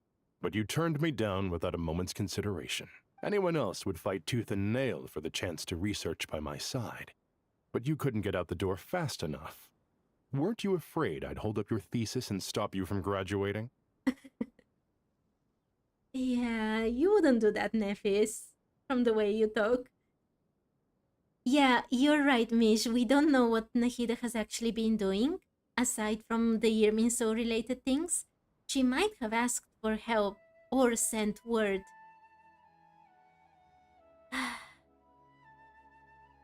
but you turned me down without a moment's consideration. Anyone else would fight tooth and nail for the chance to research by my side, but you couldn't get out the door fast enough. Weren't you afraid I'd hold up your thesis and stop you from graduating? Yeah, you wouldn't do that, Nephis, from the way you talk. Yeah, you're right, Mish. We don't know what Nahida has actually been doing, aside from the Irminsul related things. She might have asked for help or sent word.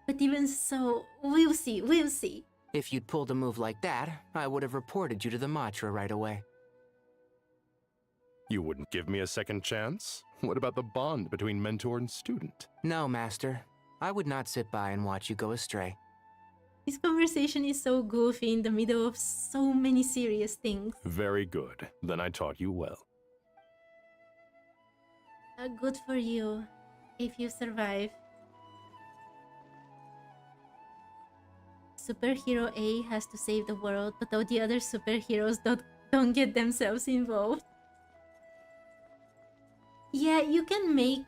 But even so, we'll see. If you'd pulled a move like that, I would have reported you to the Matra right away. You wouldn't give me a second chance? What about the bond between mentor and student? No, Master. I would not sit by and watch you go astray. This conversation is so goofy in the middle of so many serious things. Very good. Then I taught you well. Good for you, if you survive. Superhero A has to save the world, but all the other superheroes don't get themselves involved. Yeah, you can make...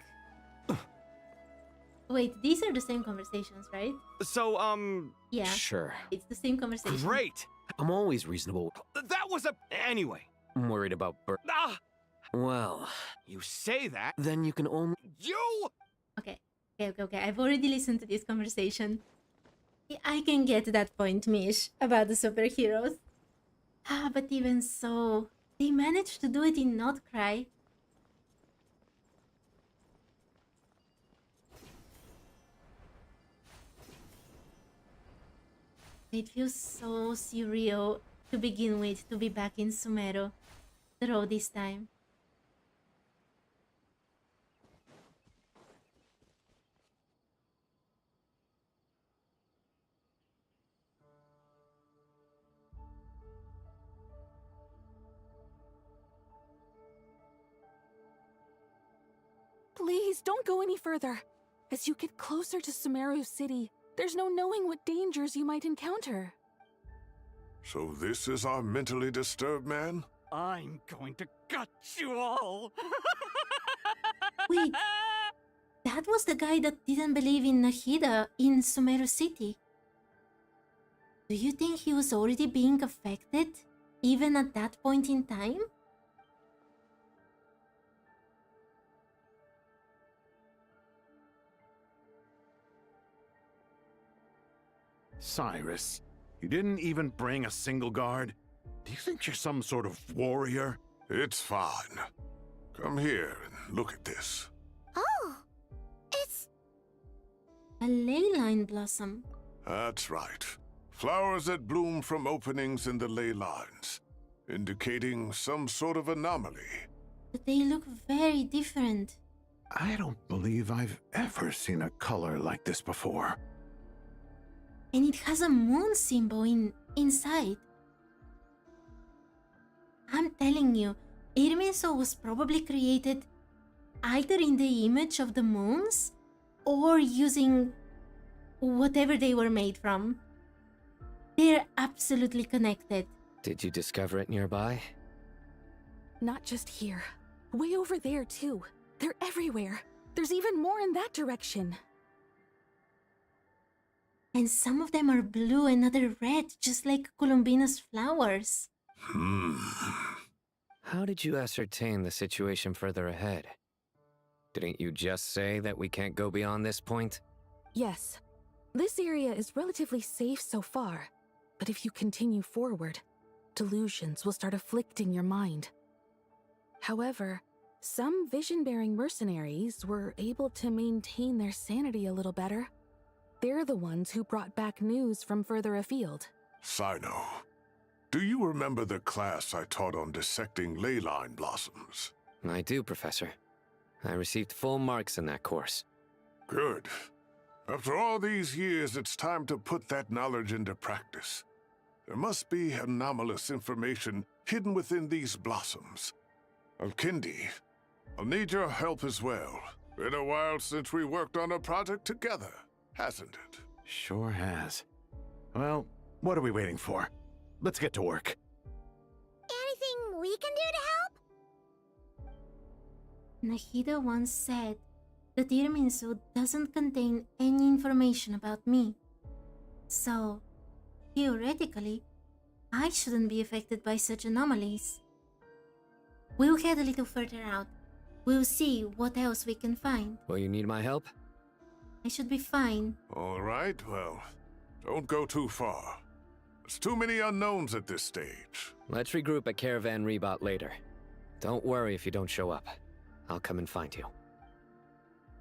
Wait, these are the same conversations, right? So, Yeah. Sure. It's the same conversation. Great! I'm always reasonable. That was a... Anyway. I'm worried about Ah! Well... You say that... Then you can only... You... Okay. I've already listened to this conversation. I can get that point, Mish, about the superheroes. But even so, they managed to do it in Not Cry. It feels so surreal to begin with, to be back in Sumero through this time. Please, don't go any further. As you get closer to Sumeru City, there's no knowing what dangers you might encounter. So this is our mentally disturbed man? I'm going to gut you all! Wait, that was the guy that didn't believe in Nahida in Sumeru City. Do you think he was already being affected, even at that point in time? Cyrus, you didn't even bring a single guard? Do you think you're some sort of warrior? It's fine. Come here and look at this. Oh, it's... A ley line blossom. That's right. Flowers that bloom from openings in the ley lines, indicating some sort of anomaly. But they look very different. I don't believe I've ever seen a color like this before. And it has a moon symbol inside. I'm telling you, Irminsul was probably created either in the image of the moons or using whatever they were made from. They're absolutely connected. Did you discover it nearby? Not just here. Way over there, too. They're everywhere. There's even more in that direction. And some of them are blue and other red, just like Columbina's flowers. How did you ascertain the situation further ahead? Didn't you just say that we can't go beyond this point? Yes. This area is relatively safe so far, but if you continue forward, delusions will start afflicting your mind. However, some vision-bearing mercenaries were able to maintain their sanity a little better. They're the ones who brought back news from further afield. Sino, do you remember the class I taught on dissecting ley line blossoms? I do, Professor. I received full marks in that course. Good. After all these years, it's time to put that knowledge into practice. There must be anomalous information hidden within these blossoms. Alkindi, I'll need your help as well. Been a while since we worked on a project together, hasn't it? Sure has. Well, what are we waiting for? Let's get to work. Anything we can do to help? Nahida once said that Irminsul doesn't contain any information about me. So, theoretically, I shouldn't be affected by such anomalies. We'll head a little further out. We'll see what else we can find. Will you need my help? I should be fine. All right, well, don't go too far. There's too many unknowns at this stage. Let's regroup at Caravan Rebot later. Don't worry if you don't show up. I'll come and find you.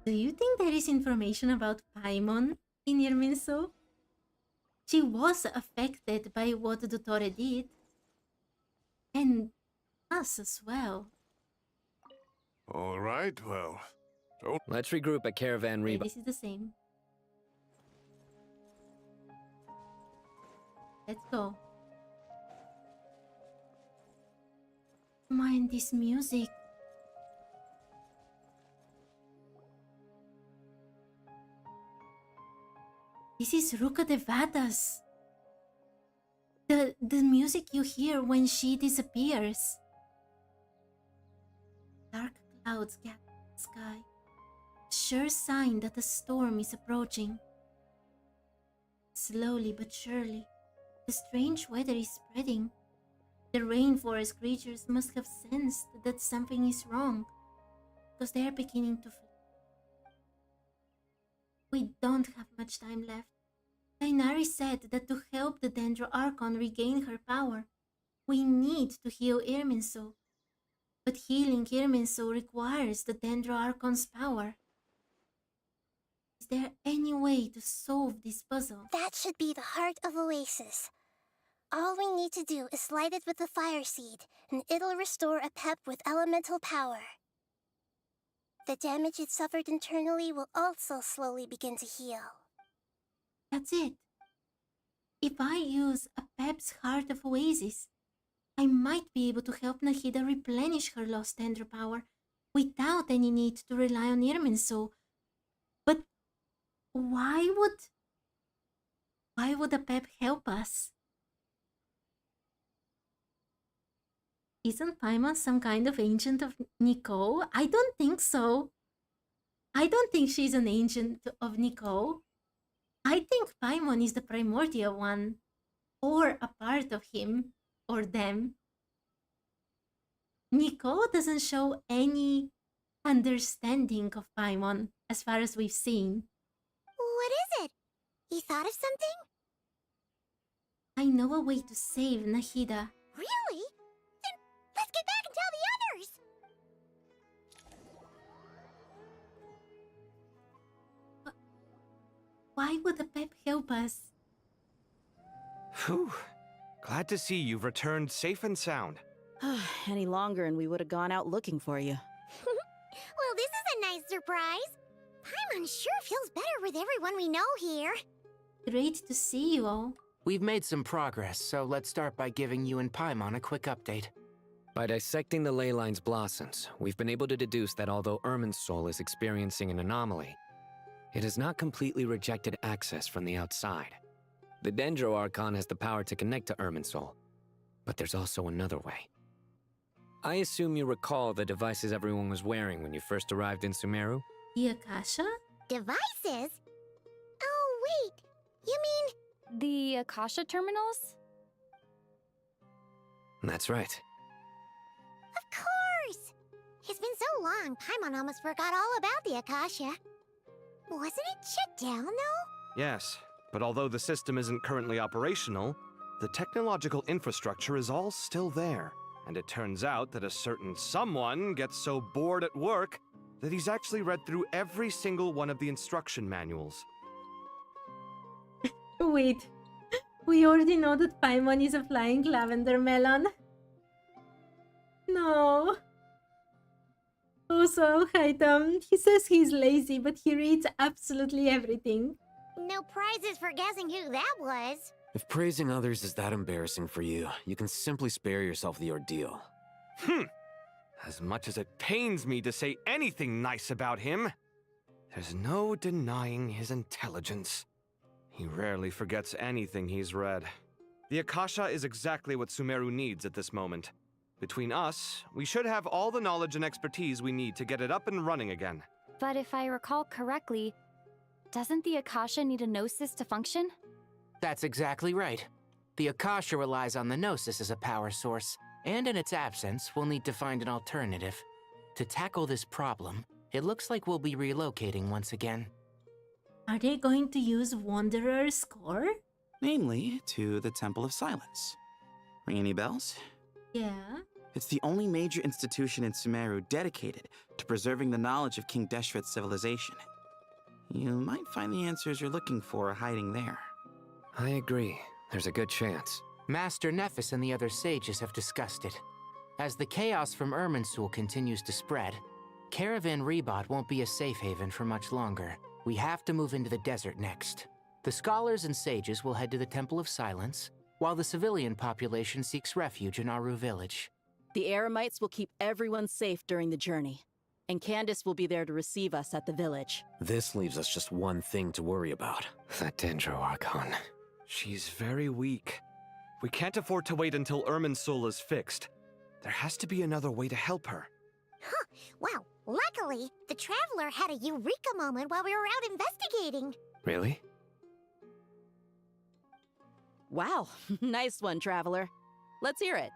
Do you think there is information about Paimon in Irminsul? She was affected by what Dottore did. And us as well. All right, well, don't... Let's regroup at Caravan Okay, Rebot. this is the same. Let's go. Mind this music. This is Ruka Devada's. The music you hear when she disappears. Dark clouds gather in the sky. Sure sign that a storm is approaching. Slowly but surely, the strange weather is spreading. The rainforest creatures must have sensed that something is wrong, because they are beginning to flee. We don't have much time left. Tainari said that to help the Dendro Archon regain her power, we need to heal Irminsul. But healing Irminsul requires the Dendro Archon's power. Is there any way to solve this puzzle? That should be the heart of Oasis. All we need to do is light it with the fire seed, and it'll restore a pep with elemental power. The damage it suffered internally will also slowly begin to heal. That's it. If I use a Pep's Heart of Oasis, I might be able to help Nahida replenish her lost Dendro power without any need to rely on Irminsul. But why would a Pep help us? Isn't Paimon some kind of agent of Nico? I don't think so. I don't think she's an agent of Nico. I think Paimon is the primordial one, or a part of him, or them. Nico doesn't show any understanding of Paimon, as far as we've seen. What is it? You thought of something? I know a way to save Nahida. Really? Then let's get back and tell the others! Why would the Pep help us? Phew. Glad to see you've returned safe and sound. Any longer and we would have gone out looking for you. Well, this is a nice surprise. Paimon sure feels better with everyone we know here. Great to see you all. We've made some progress, so let's start by giving you and Paimon a quick update. By dissecting the ley line's blossoms, we've been able to deduce that although Irminsul is experiencing an anomaly, it has not completely rejected access from the outside. The Dendro Archon has the power to connect to Irminsul, but there's also another way. I assume you recall the devices everyone was wearing when you first arrived in Sumeru? The Akasha? Devices? Oh, wait. You mean... The Akasha terminals? That's right. Of course! It's been so long, Paimon almost forgot all about the Akasha. Wasn't it shut down, though? Yes, but although the system isn't currently operational, the technological infrastructure is all still there. And it turns out that a certain someone gets so bored at work that he's actually read through every single one of the instruction manuals. Wait, we already know that Paimon is a flying lavender melon. No. Also, Haitam, he says he's lazy, but he reads absolutely everything. No prizes for guessing who that was. If praising others is that embarrassing for you, you can simply spare yourself the ordeal. As much as it pains me to say anything nice about him, there's no denying his intelligence. He rarely forgets anything he's read. The Akasha is exactly what Sumeru needs at this moment. Between us, we should have all the knowledge and expertise we need to get it up and running again. But if I recall correctly, doesn't the Akasha need a gnosis to function? That's exactly right. The Akasha relies on the Gnosis as a power source, and in its absence, we'll need to find an alternative. To tackle this problem, it looks like we'll be relocating once again. Are they going to use Wanderer's core? Namely, to the Temple of Silence. Ring any bells? Yeah. It's the only major institution in Sumeru dedicated to preserving the knowledge of King Deshret's civilization. You might find the answers you're looking for hiding there. I agree. There's a good chance. Master Nephis and the other sages have discussed it. As the chaos from Irminsul continues to spread, Caravan Rebot won't be a safe haven for much longer. We have to move into the desert next. The scholars and sages will head to the Temple of Silence, while the civilian population seeks refuge in Aru village. The Eremites will keep everyone safe during the journey, and Candace will be there to receive us at the village. This leaves us just one thing to worry about. That Dendro Archon. She's very weak. We can't afford to wait until Irminsul is fixed. There has to be another way to help her. Huh. Wow. Luckily, the Traveler had a eureka moment while we were out investigating. Really? Wow, nice one, Traveler. Let's hear it.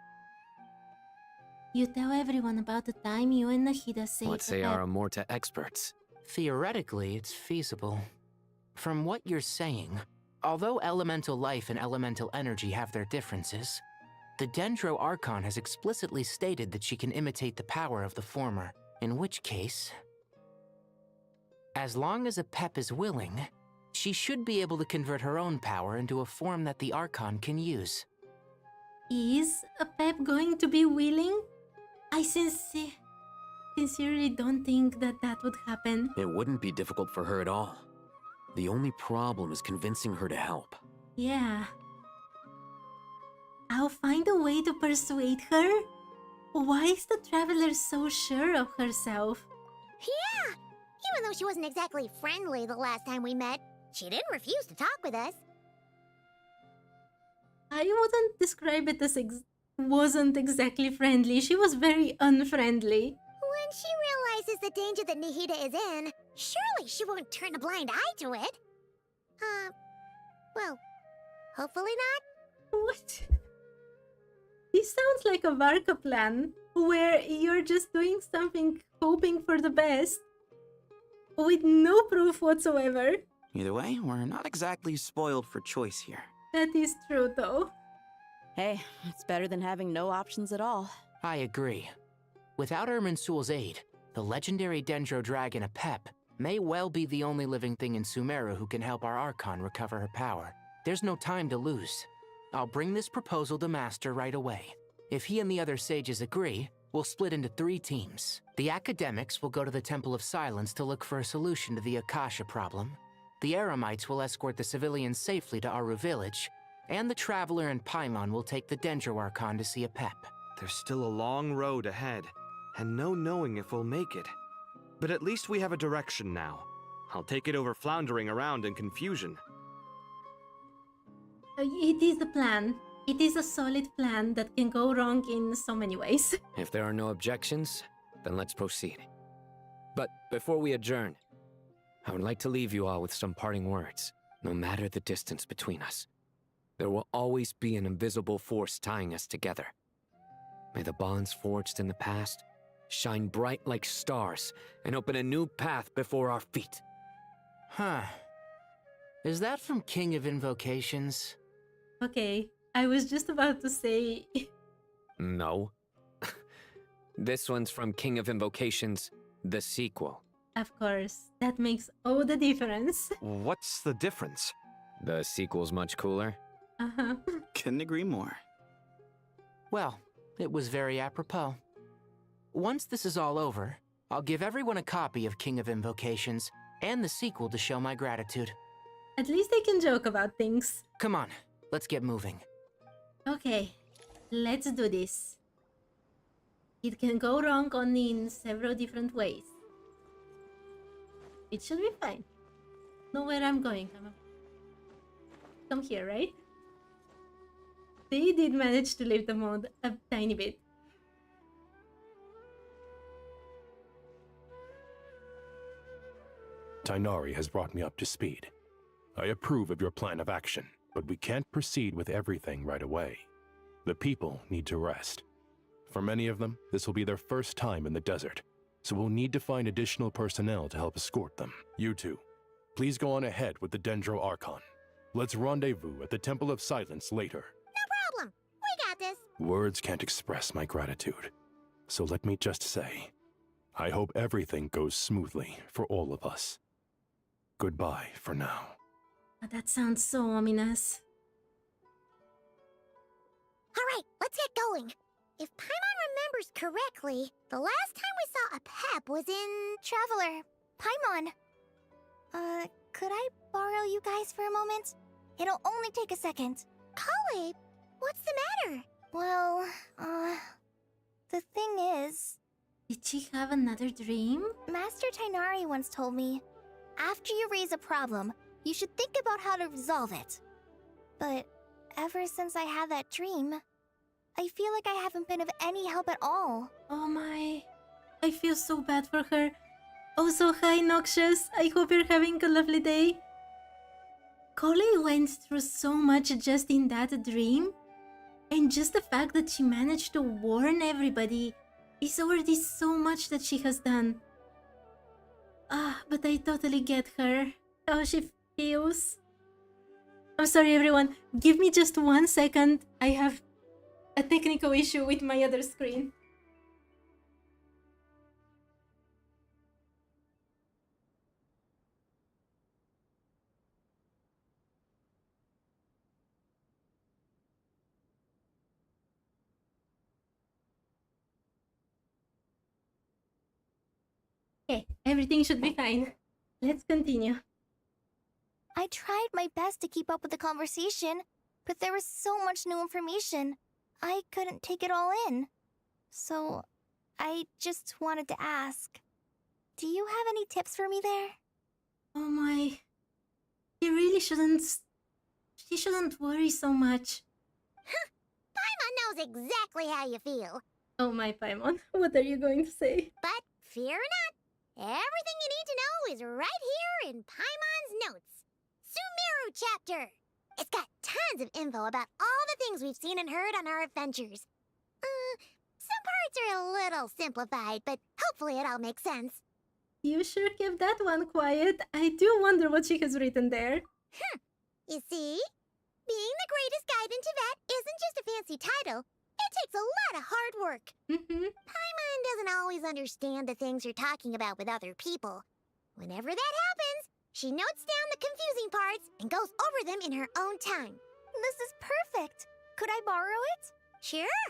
You tell everyone about the time you and Nahida saved Let's say our Amorta experts. Theoretically, it's feasible. From what you're saying, although elemental life and elemental energy have their differences, the Dendro Archon has explicitly stated that she can imitate the power of the former, in which case, as long as a Pep is willing, she should be able to convert her own power into a form that the Archon can use. Is a Pep going to be willing? I sincerely don't think that would happen. It wouldn't be difficult for her at all. The only problem is convincing her to help. Yeah. I'll find a way to persuade her. Why is the Traveler so sure of herself? Yeah! Even though she wasn't exactly friendly the last time we met, she didn't refuse to talk with us. I wouldn't describe it as wasn't exactly friendly. She was very unfriendly. When she realizes the danger that Nahida is in, surely she won't turn a blind eye to it. Well, hopefully not. What? This sounds like a Varka plan, where you're just doing something hoping for the best, with no proof whatsoever. Either way, we're not exactly spoiled for choice here. That is true, though. Hey, it's better than having no options at all. I agree. Without Irminsul's aid, the legendary Dendro Dragon Apep may well be the only living thing in Sumeru who can help our Archon recover her power. There's no time to lose. I'll bring this proposal to Master right away. If he and the other sages agree, we'll split into 3 teams. The academics will go to the Temple of Silence to look for a solution to the Akasha problem. The Eremites will escort the civilians safely to Aru village, and the Traveler and Paimon will take the Dendro Archon to see Apep. There's still a long road ahead, and no knowing if we'll make it. But at least we have a direction now. I'll take it over floundering around in confusion. It is a plan. It is a solid plan that can go wrong in so many ways. If there are no objections, then let's proceed. But before we adjourn, I would like to leave you all with some parting words. No matter the distance between us, there will always be an invisible force tying us together. May the bonds forged in the past shine bright like stars and open a new path before our feet. Huh. Is that from King of Invocations? Okay, I was just about to say... No. This one's from King of Invocations, the sequel. Of course, that makes all the difference. What's the difference? The sequel's much cooler. Uh-huh. Couldn't agree more. Well, it was very apropos. Once this is all over, I'll give everyone a copy of King of Invocations and the sequel to show my gratitude. At least I can joke about things. Come on, let's get moving. Okay, let's do this. It can go wrong only in several different ways. It should be fine. Know where I'm going. Come here, right? They did manage to leave the mode a tiny bit. Tighnari has brought me up to speed. I approve of your plan of action, but we can't proceed with everything right away. The people need to rest. For many of them, this will be their first time in the desert, so we'll need to find additional personnel to help escort them. You two, please go on ahead with the Dendro Archon. Let's rendezvous at the Temple of Silence later. No problem. We got this. Words can't express my gratitude, so let me just say, I hope everything goes smoothly for all of us. Goodbye for now. That sounds so ominous. Alright, let's get going. If Paimon remembers correctly, the last time we saw a Pep was in... Traveler, Paimon. Could I borrow you guys for a moment? It'll only take a second. Kale, what's the matter? Well, the thing is... Did she have another dream? Master Tighnari once told me, after you raise a problem, you should think about how to resolve it. But ever since I had that dream, I feel like I haven't been of any help at all. Oh my... I feel so bad for her. Also, hi Noxious, I hope you're having a lovely day. Kale went through so much just in that dream, and just the fact that she managed to warn everybody is already so much that she has done. But I totally get her, how she feels. I'm sorry everyone, give me just 1 second, I have a technical issue with my other screen. Okay, everything should be fine. Let's continue. I tried my best to keep up with the conversation, but there was so much new information. I couldn't take it all in. So, I just wanted to ask, do you have any tips for me there? Oh my... She shouldn't worry so much. Paimon knows exactly how you feel. Oh my Paimon, what are you going to say? But fear not, everything you need to know is right here in Paimon's notes. Sumeru chapter! It's got tons of info about all the things we've seen and heard on our adventures. Some parts are a little simplified, but hopefully it all makes sense. You sure kept that one quiet. I do wonder what she has written there. You see? Being the greatest guide in Teyvat isn't just a fancy title. It takes a lot of hard work. Paimon doesn't always understand the things you're talking about with other people. Whenever that happens, she notes down the confusing parts and goes over them in her own time. This is perfect. Could I borrow it? Sure.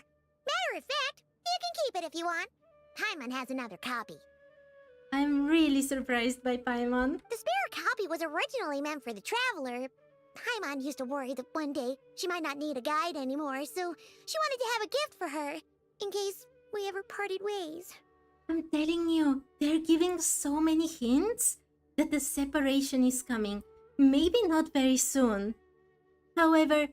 Matter of fact, you can keep it if you want. Paimon has another copy. I'm really surprised by Paimon. The spare copy was originally meant for the Traveler. Paimon used to worry that one day she might not need a guide anymore, so she wanted to have a gift for her, in case we ever parted ways. I'm telling you, they're giving so many hints that the separation is coming. Maybe not very soon. However,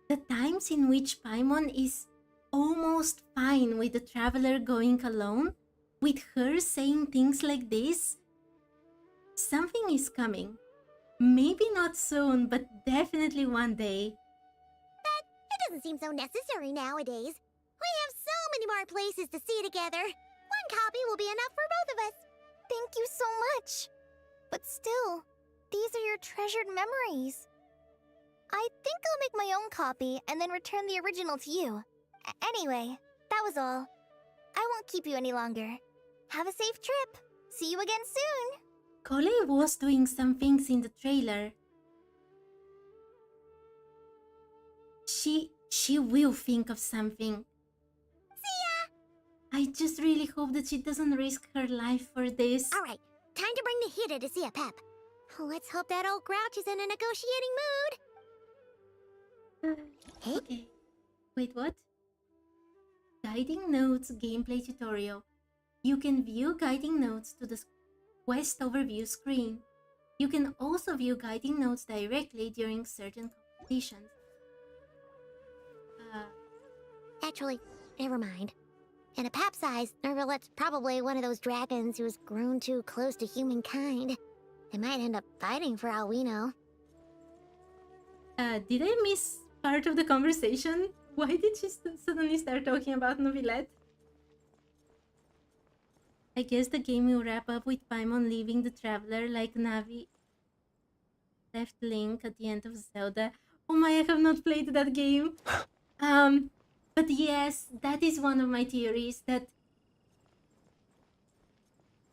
the times in which Paimon is almost fine with the Traveler going alone, with her saying things like this, something is coming. Maybe not soon, but definitely one day. But it doesn't seem so necessary nowadays. We have so many more places to see together. One copy will be enough for both of us. Thank you so much. But still, these are your treasured memories. I think I'll make my own copy and then return the original to you. Anyway, that was all. I won't keep you any longer. Have a safe trip. See you again soon. Kale was doing some things in the trailer. She will think of something. See ya! I just really hope that she doesn't risk her life for this. Alright, time to bring the Hida to see a Pep. Let's hope that old grouch is in a negotiating mood. Okay. Wait, what? Guiding Notes gameplay tutorial. You can view guiding notes to the quest overview screen. You can also view guiding notes directly during certain competitions. Actually, never mind. In a Pep size, Nervalet's probably one of those dragons who's grown too close to humankind. They might end up fighting for all we know. Did I miss part of the conversation? Why did she suddenly start talking about Novilette? I guess the game will wrap up with Paimon leaving the Traveler like Navi left Link at the end of Zelda. Oh my, I have not played that game. But yes, that is one of my theories, that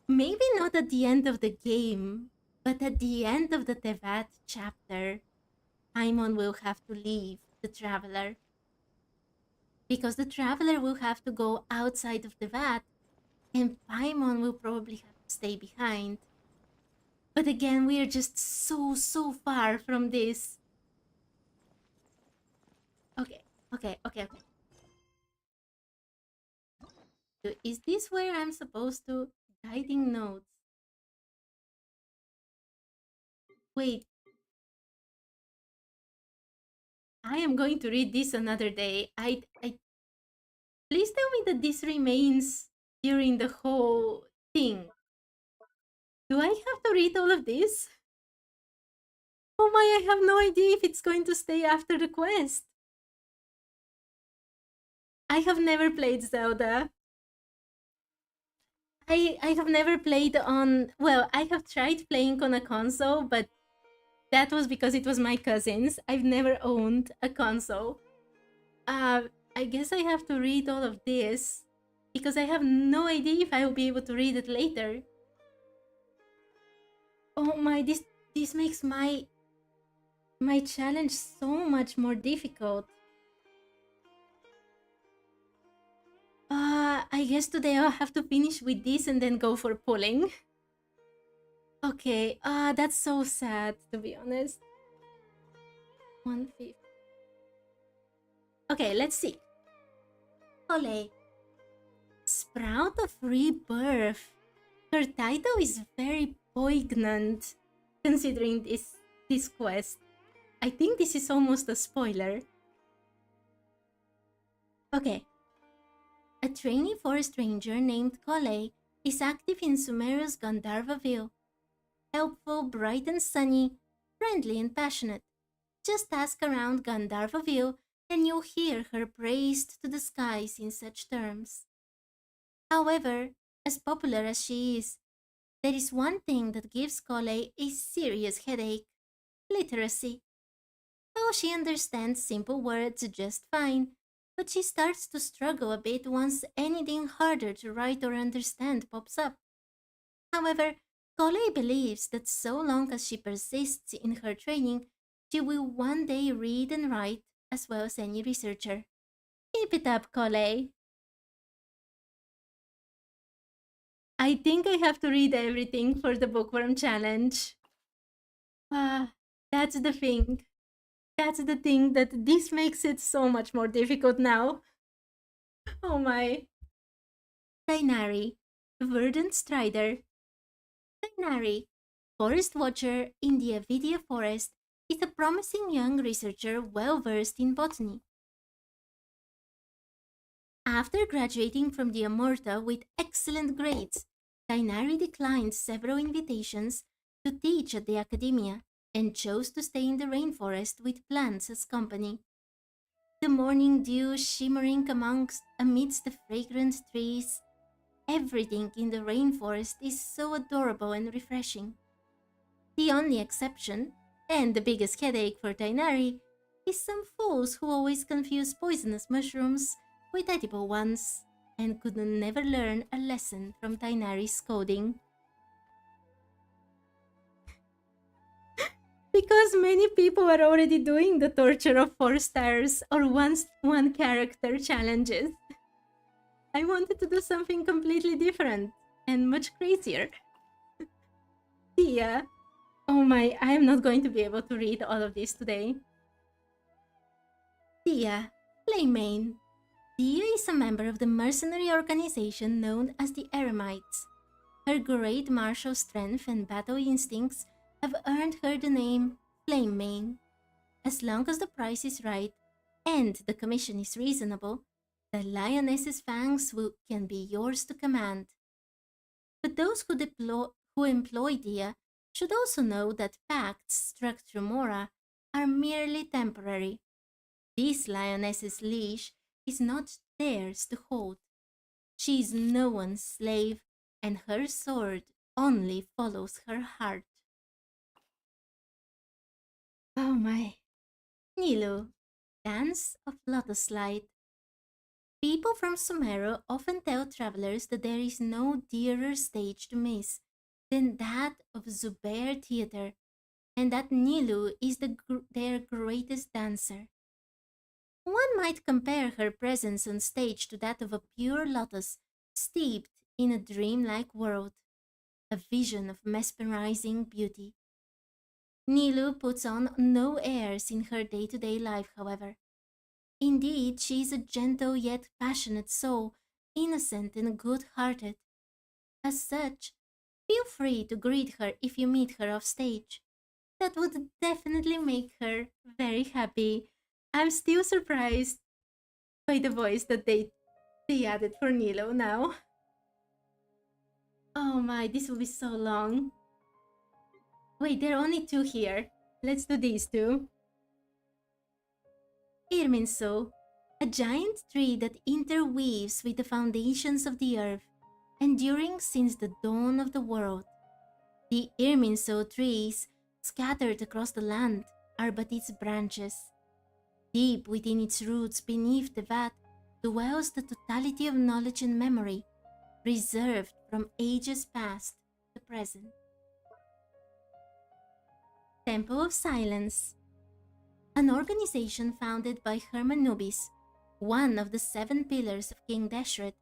maybe not at the end of the game, but at the end of the Teyvat chapter, Paimon will have to leave the Traveler. Because the Traveler will have to go outside of Teyvat, and Paimon will probably have to stay behind. But again, we are just so far from this. Okay. So is this where I'm supposed to... Guiding notes. Wait. I am going to read this another day. Please tell me that this remains during the whole thing. Do I have to read all of this? Oh my, I have no idea if it's going to stay after the quest. I have never played Zelda. I have never played on... Well, I have tried playing on a console, but that was because it was my cousin's. I've never owned a console. I guess I have to read all of this because I have no idea if I will be able to read it later. Oh my, this makes my challenge so much more difficult. I guess today I'll have to finish with this and then go for pulling. Okay, that's so sad, to be honest. 150. Okay, let's see. Ole. Sprout of Rebirth. Her title is very poignant, considering this quest. I think this is almost a spoiler. Okay. A trainee forest ranger named Kole is active in Sumeru's Gandharvaville. Helpful, bright and sunny, friendly and passionate. Just ask around Gandharvaville and you'll hear her praised to the skies in such terms. However, as popular as she is, there is one thing that gives Kole a serious headache: literacy. Though she understands simple words just fine, but she starts to struggle a bit once anything harder to write or understand pops up. However, Kole believes that so long as she persists in her training, she will one day read and write as well as any researcher. Keep it up, Kole! I think I have to read everything for the Bookworm challenge. That's the thing. That's the thing that this makes it so much more difficult now. Oh my. Tainari, Verdant Strider. Tainari, Forest Watcher in the Avidia Forest, is a promising young researcher well-versed in botany. After graduating from the Amurta with excellent grades, Tainari declined several invitations to teach at the academia and chose to stay in the rainforest with plants as company. The morning dew shimmering amidst the fragrant trees. Everything in the rainforest is so adorable and refreshing. The only exception, and the biggest headache for Tainari, is some fools who always confuse poisonous mushrooms with edible ones, and could never learn a lesson from Tainari's scolding. Because many people are already doing the torture of 4 stars or one character challenges. I wanted to do something completely different and much crazier. Tia. Oh my, I am not going to be able to read all of this today. Tia, Playmane. Tia is a member of the mercenary organization known as the Eremites. Her great martial strength and battle instincts have earned her the name Playmane. As long as the price is right and the commission is reasonable, the lioness's fangs can be yours to command. But those who employ Dia should also know that pacts struck through Mora are merely temporary. This lioness's leash is not theirs to hold. She is no one's slave, and her sword only follows her heart. Oh my. Nilu, Dance of Lotus Light. People from Sumeru often tell travelers that there is no dearer stage to miss than that of Zubair Theater, and that Nilu is their greatest dancer. One might compare her presence on stage to that of a pure lotus steeped in a dreamlike world, a vision of mesmerizing beauty. Nilu puts on no airs in her day-to-day life, however. Indeed, she is a gentle yet passionate soul, innocent and good-hearted. As such, feel free to greet her if you meet her off stage. That would definitely make her very happy. I'm still surprised by the voice that they added for Nilo now. Oh my, this will be so long. Wait, there are only two here. Let's do these two. Irminsul, a giant tree that interweaves with the foundations of the earth, enduring since the dawn of the world. The Irminsul trees, scattered across the land, are but its branches. Deep within its roots beneath Teyvat dwells the totality of knowledge and memory, reserved from ages past to present. Temple of Silence, an organization founded by Herman Nubis, one of the 7 pillars of King Deshret,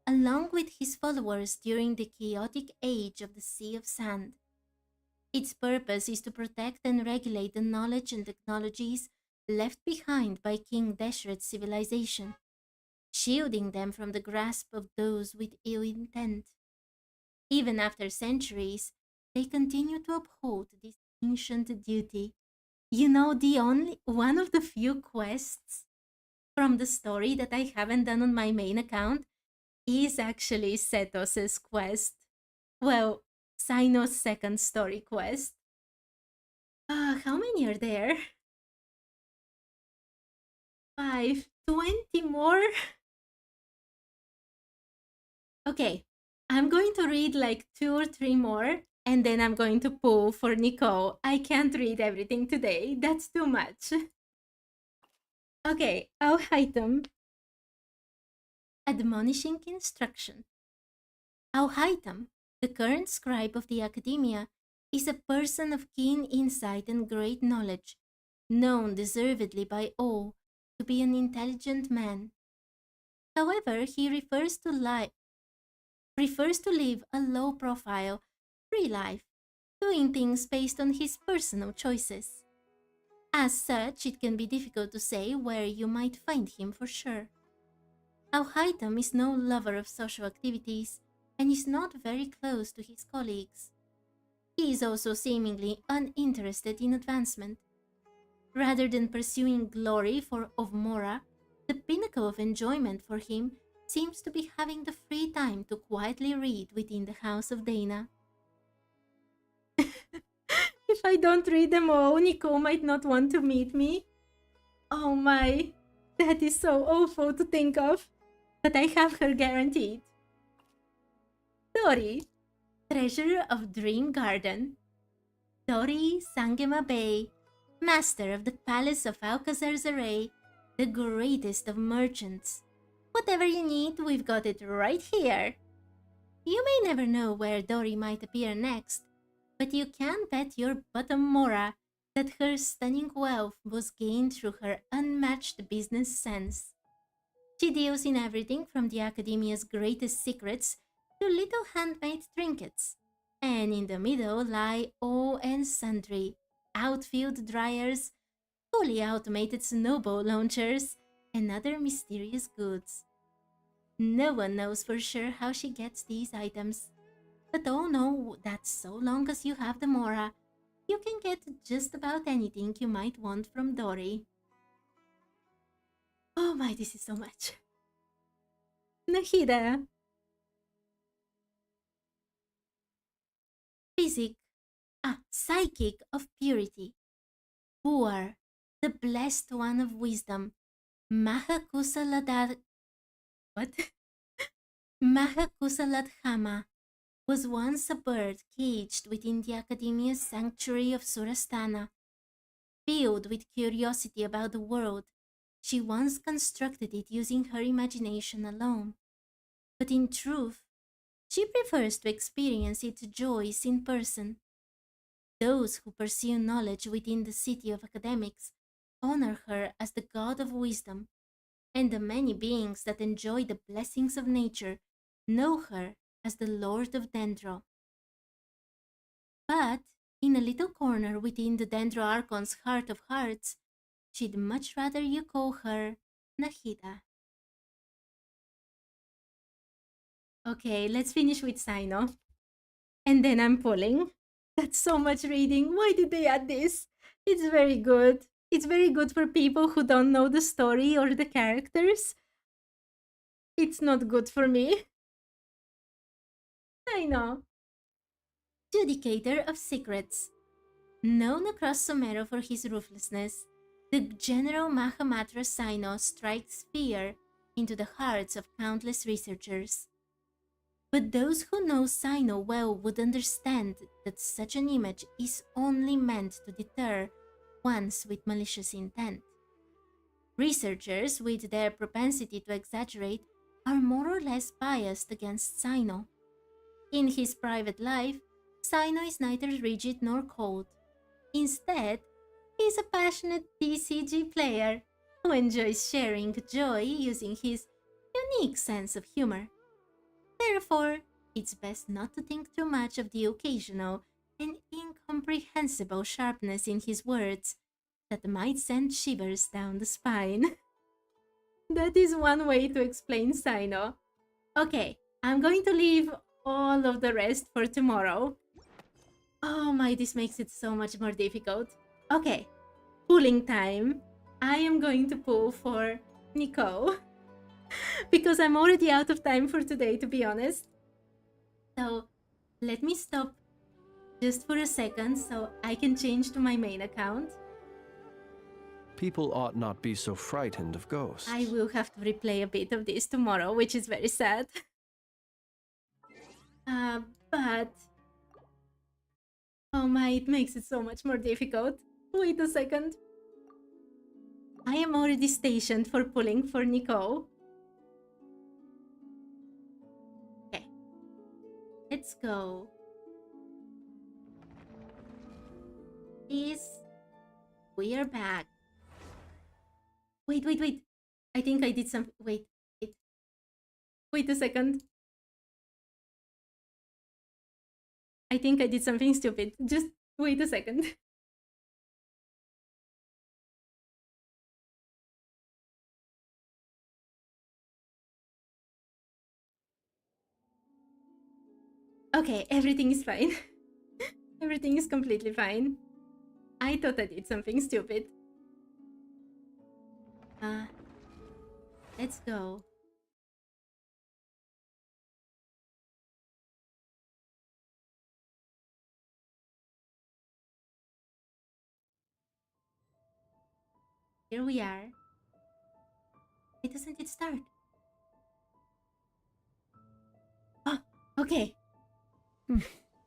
along with his followers during the chaotic age of the Sea of Sand. Its purpose is to protect and regulate the knowledge and technologies left behind by King Deshret's civilization, shielding them from the grasp of those with ill intent. Even after centuries, they continue to uphold this ancient duty. You know, one of the few quests from the story that I haven't done on my main account is actually Setos's quest. Well, Sino's second story quest. How many are there? 5, 20 more? Okay, I'm going to read like 2 or 3 more, and then I'm going to pull for Nicole. I can't read everything today. That's too much. Okay, I'll hide them. Admonishing Instruction. Auhaitam, the current scribe of the academia, is a person of keen insight and great knowledge, known deservedly by all to be an intelligent man. However, he prefers to live a low-profile, free life, doing things based on his personal choices. As such, it can be difficult to say where you might find him for sure. Auhaitam is no lover of social activities and is not very close to his colleagues. He is also seemingly uninterested in advancement. Rather than pursuing glory of Mora, the pinnacle of enjoyment for him seems to be having the free time to quietly read within the House of Dana. If I don't read them all, Nicole might not want to meet me. Oh my, that is so awful to think of, but I have her guaranteed. Dori, Treasurer of Dream Garden. Dori Sangema Bey, Master of the Palace of Alcazar Zaray, the greatest of merchants. Whatever you need, we've got it right here. You may never know where Dori might appear next, but you can bet your bottom Mora that her stunning wealth was gained through her unmatched business sense. She deals in everything from the academia's greatest secrets to little handmade trinkets. And in the middle lie all and sundry outfield dryers, fully automated snowball launchers, and other mysterious goods. No one knows for sure how she gets these items, but all know that so long as you have the Mora, you can get just about anything you might want from Dory. Oh my, this is so much. Nahida. Psychic of purity. Puar, the blessed one of wisdom. Mahakusaladad... What? Mahakusaladhama was once a bird caged within the Academia's sanctuary of Surastana. Filled with curiosity about the world, she once constructed it using her imagination alone. But in truth, she prefers to experience its joys in person. Those who pursue knowledge within the city of academics honor her as the god of wisdom, and the many beings that enjoy the blessings of nature know her as the Lord of Dendro. But in a little corner within the Dendro Archon's heart of hearts, she'd much rather you call her Nahida. Okay, let's finish with Sino. And then I'm pulling. That's so much reading. Why did they add this? It's very good. It's very good for people who don't know the story or the characters. It's not good for me. Sino. Judicator of Secrets. Known across Sumeru for his ruthlessness, the General Mahamatra Sino strikes fear into the hearts of countless researchers. But those who know Sino well would understand that such an image is only meant to deter ones with malicious intent. Researchers, with their propensity to exaggerate, are more or less biased against Sino. In his private life, Sino is neither rigid nor cold. Instead, he is a passionate TCG player who enjoys sharing joy using his unique sense of humor. Therefore, it's best not to think too much of the occasional and incomprehensible sharpness in his words that might send shivers down the spine. That is one way to explain Sino. Okay, I'm going to leave all of the rest for tomorrow. Oh my, this makes it so much more difficult. Okay, pulling time. I am going to pull for Nico. Because I'm already out of time for today, to be honest. So, let me stop just for a second so I can change to my main account. People ought not be so frightened of ghosts. I will have to replay a bit of this tomorrow, which is very sad. But... oh my, it makes it so much more difficult. Wait a second. I am already stationed for pulling for Nico. Okay. Let's go. We are back. Wait. I think I did some... Wait a second. I think I did something stupid. Just wait a second. Okay, everything is fine. Everything is completely fine. I thought I did something stupid. Let's go. Here we are. Why doesn't it start? Oh, okay.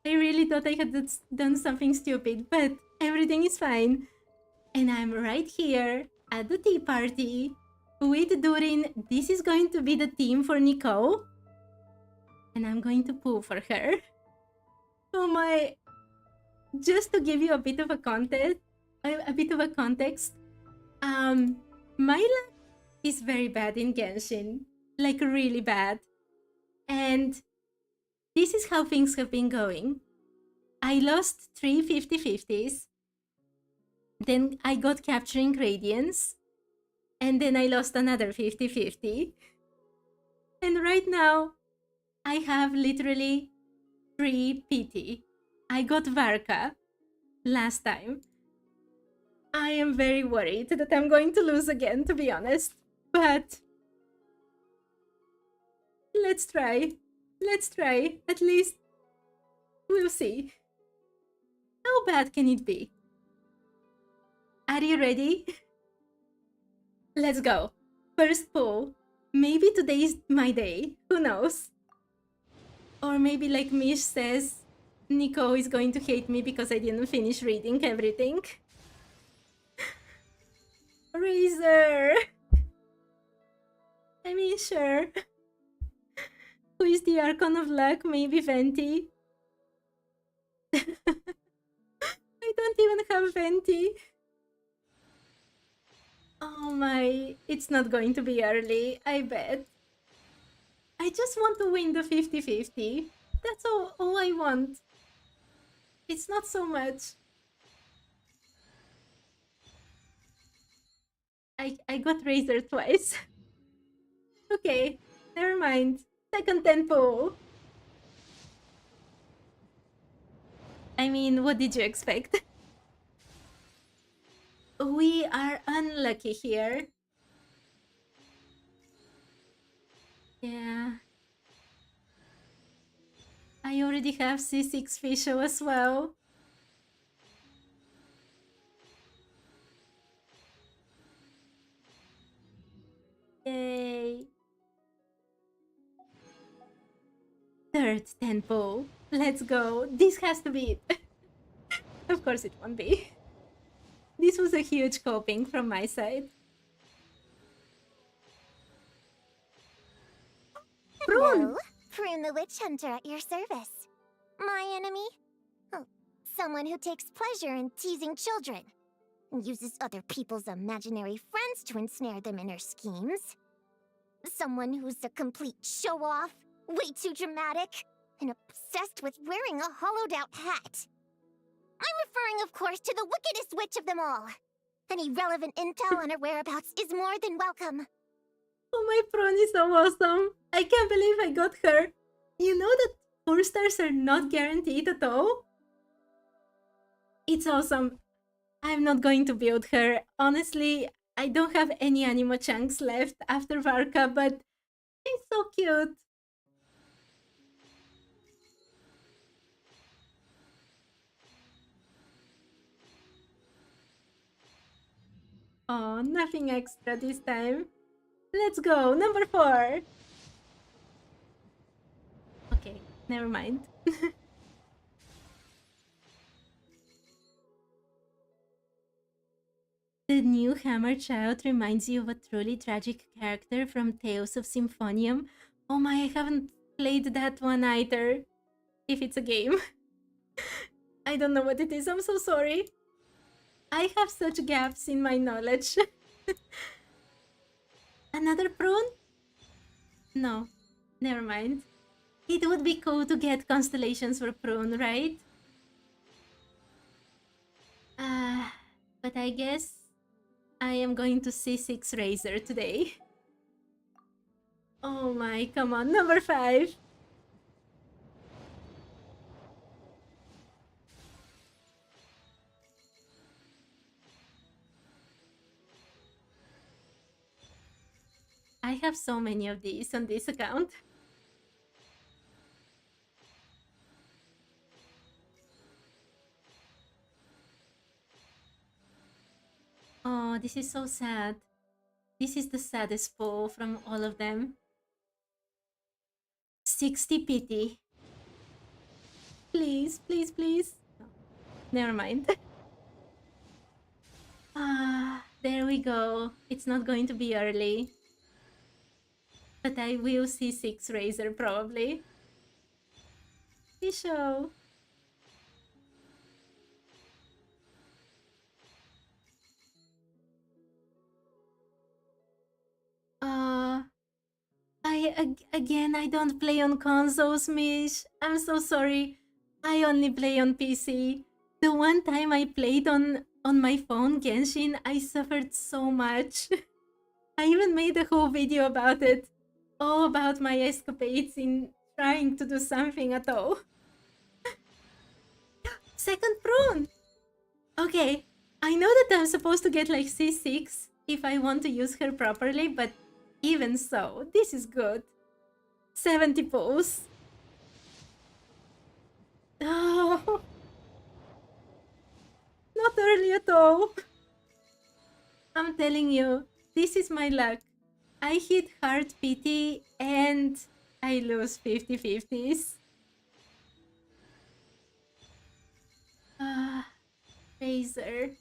I really thought I had done something stupid, but everything is fine. And I'm right here at the tea party with Durin. This is going to be the team for Nico. And I'm going to pull for her. Oh my... Just to give you a bit of a context, my is very bad in Genshin. Like, really bad. And this is how things have been going. I lost 3 50-50s. Then I got capturing Radiance. And then I lost another 50-50. And right now, I have literally 3 PT. I got Varka last time. I am very worried that I'm going to lose again, to be honest. But let's try. Let's try. At least we'll see. How bad can it be? Are you ready? Let's go. First pull. Maybe today is my day. Who knows? Or maybe, like Mish says, Nico is going to hate me because I didn't finish reading everything. Razor! I mean, sure. Who is the Archon of Luck? Maybe Venti? I don't even have Venti. Oh my, it's not going to be early, I bet. I just want to win the 50-50. That's all I want. It's not so much. I got Razor twice. Okay, never mind. Second 10 pull. I mean, what did you expect? We are unlucky here. Yeah. I already have C6 Fisho as well. Yay. Third 10 pull. Let's go. This has to be it. Of course it won't be. This was a huge coping from my side. Hello, Prune the Witch Hunter at your service. My enemy? Oh, someone who takes pleasure in teasing children and uses other people's imaginary friends to ensnare them in her schemes. Someone who's a complete show-off, way too dramatic, and obsessed with wearing a hollowed-out hat. I'm referring, of course, to the wickedest witch of them all. Any relevant intel on her whereabouts is more than welcome. Oh, my prawn is so awesome. I can't believe I got her. You know that 4 stars are not guaranteed at all? It's awesome. I'm not going to build her. Honestly, I don't have any animo chunks left after Varka, but she's so cute. Oh, nothing extra this time. Let's go, number 4. Okay, never mind. The new Hammer Child reminds you of a truly tragic character from Tales of Symphonium. Oh my, I haven't played that one either. If it's a game. I don't know what it is, I'm so sorry. I have such gaps in my knowledge. Another prune? No, never mind. It would be cool to get constellations for prune, right? But I guess I am going to C6 Razor today. Oh my, come on, number 5. I have so many of these on this account. Oh, this is so sad. This is the saddest pull from all of them. 60 pity. Please, please, please. No, never mind. There we go. It's not going to be early. But I will see 6 Razor probably. Show. Again, I don't play on consoles, Mish. I'm so sorry. I only play on PC. The one time I played on my phone Genshin, I suffered so much. I even made a whole video about it. All about my escapades in trying to do something at all. Second prune! Okay, I know that I'm supposed to get like C6 if I want to use her properly, but even so, this is good. 70 pulls. Oh, not early at all. I'm telling you, this is my luck. I hit hard pity and I lose 50-50s. Razor.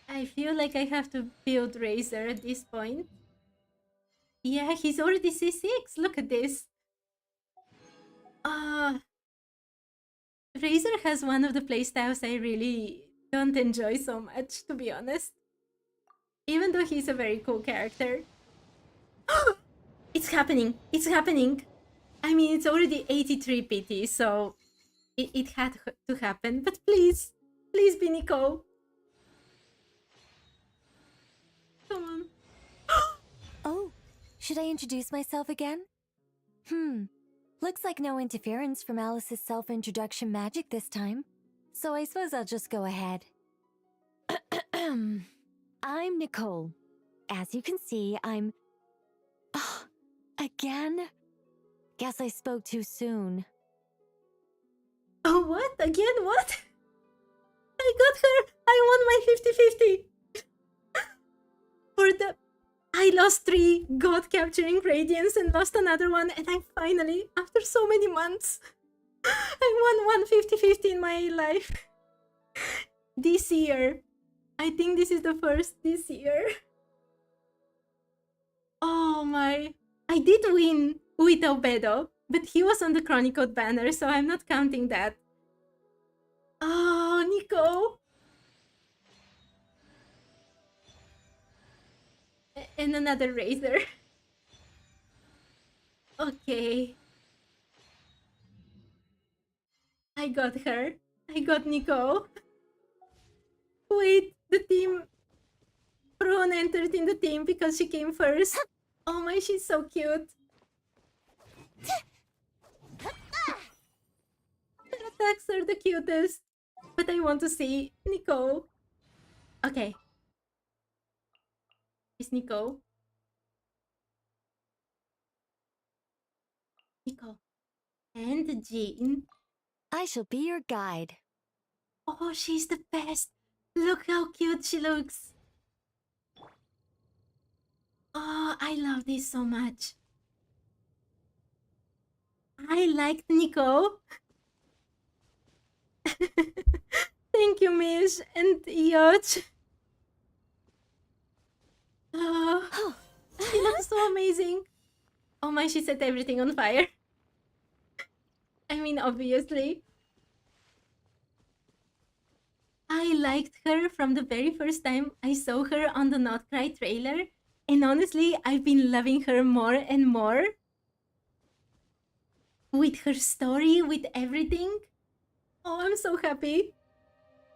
I feel like I have to build Razor at this point. Yeah, he's already C6. Look at this. Razor has one of the playstyles I really don't enjoy so much, to be honest. Even though he's a very cool character. It's happening! It's happening! I mean, it's already 83 PT, so it had to happen. But please, please be Nico. Come on. Oh, should I introduce myself again? Looks like no interference from Alice's self-introduction magic this time. So I suppose I'll just go ahead. I'm Nicole. As you can see, I'm... Oh, again? Guess I spoke too soon. Oh, what? Again, what? I got her! I won my 50-50! For the... I lost 3 God Capturing Radiance and lost another one, and I finally, after so many months, I won one 50-50 in my life. This year. I think this is the first this year. Oh my... I did win with Albedo, but he was on the Chronicled banner, so I'm not counting that. Oh, Nico! And another Razor. Okay. I got her. I got Nico. Wait, the team... Prune entered in the team because she came first. Oh my, she's so cute. Her attacks are the cutest. But I want to see Nico. Okay. Is Nico? Nico. And Jean. I shall be your guide. Oh, she's the best. Look how cute she looks. Oh, I love this so much. I liked Nico. Thank you, Mish and Yoch. Oh, she looks so amazing. Oh my, she set everything on fire. I mean, obviously. I liked her from the very first time I saw her on the Not Cry trailer. And honestly, I've been loving her more and more. With her story, with everything. Oh, I'm so happy.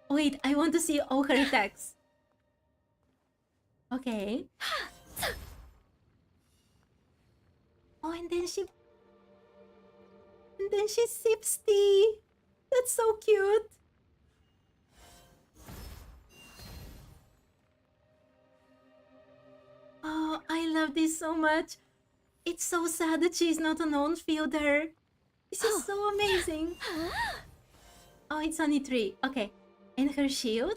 Wait, I want to see all her attacks. Okay. Oh, and then she sips tea. That's so cute. Oh, I love this so much. It's so sad that she's not an on-fielder. This is so amazing. Oh, it's only 3. Okay. And her shield?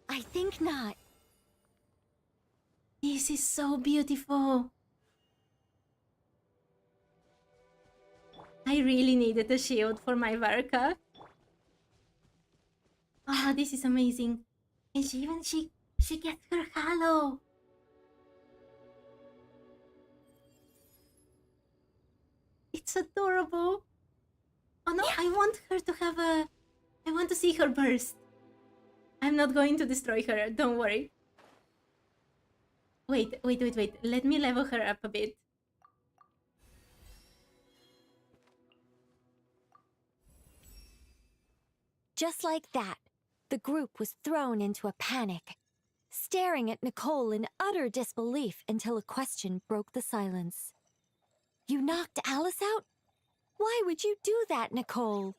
I think not. This is so beautiful. I really needed a shield for my Varka. Oh, this is amazing. And she gets her halo. It's adorable. Oh no, I want her to have a... I want to see her burst. I'm not going to destroy her, don't worry. Wait. Let me level her up a bit. Just like that, the group was thrown into a panic, staring at Nicole in utter disbelief until a question broke the silence. You knocked Alice out? Why would you do that, Nicole?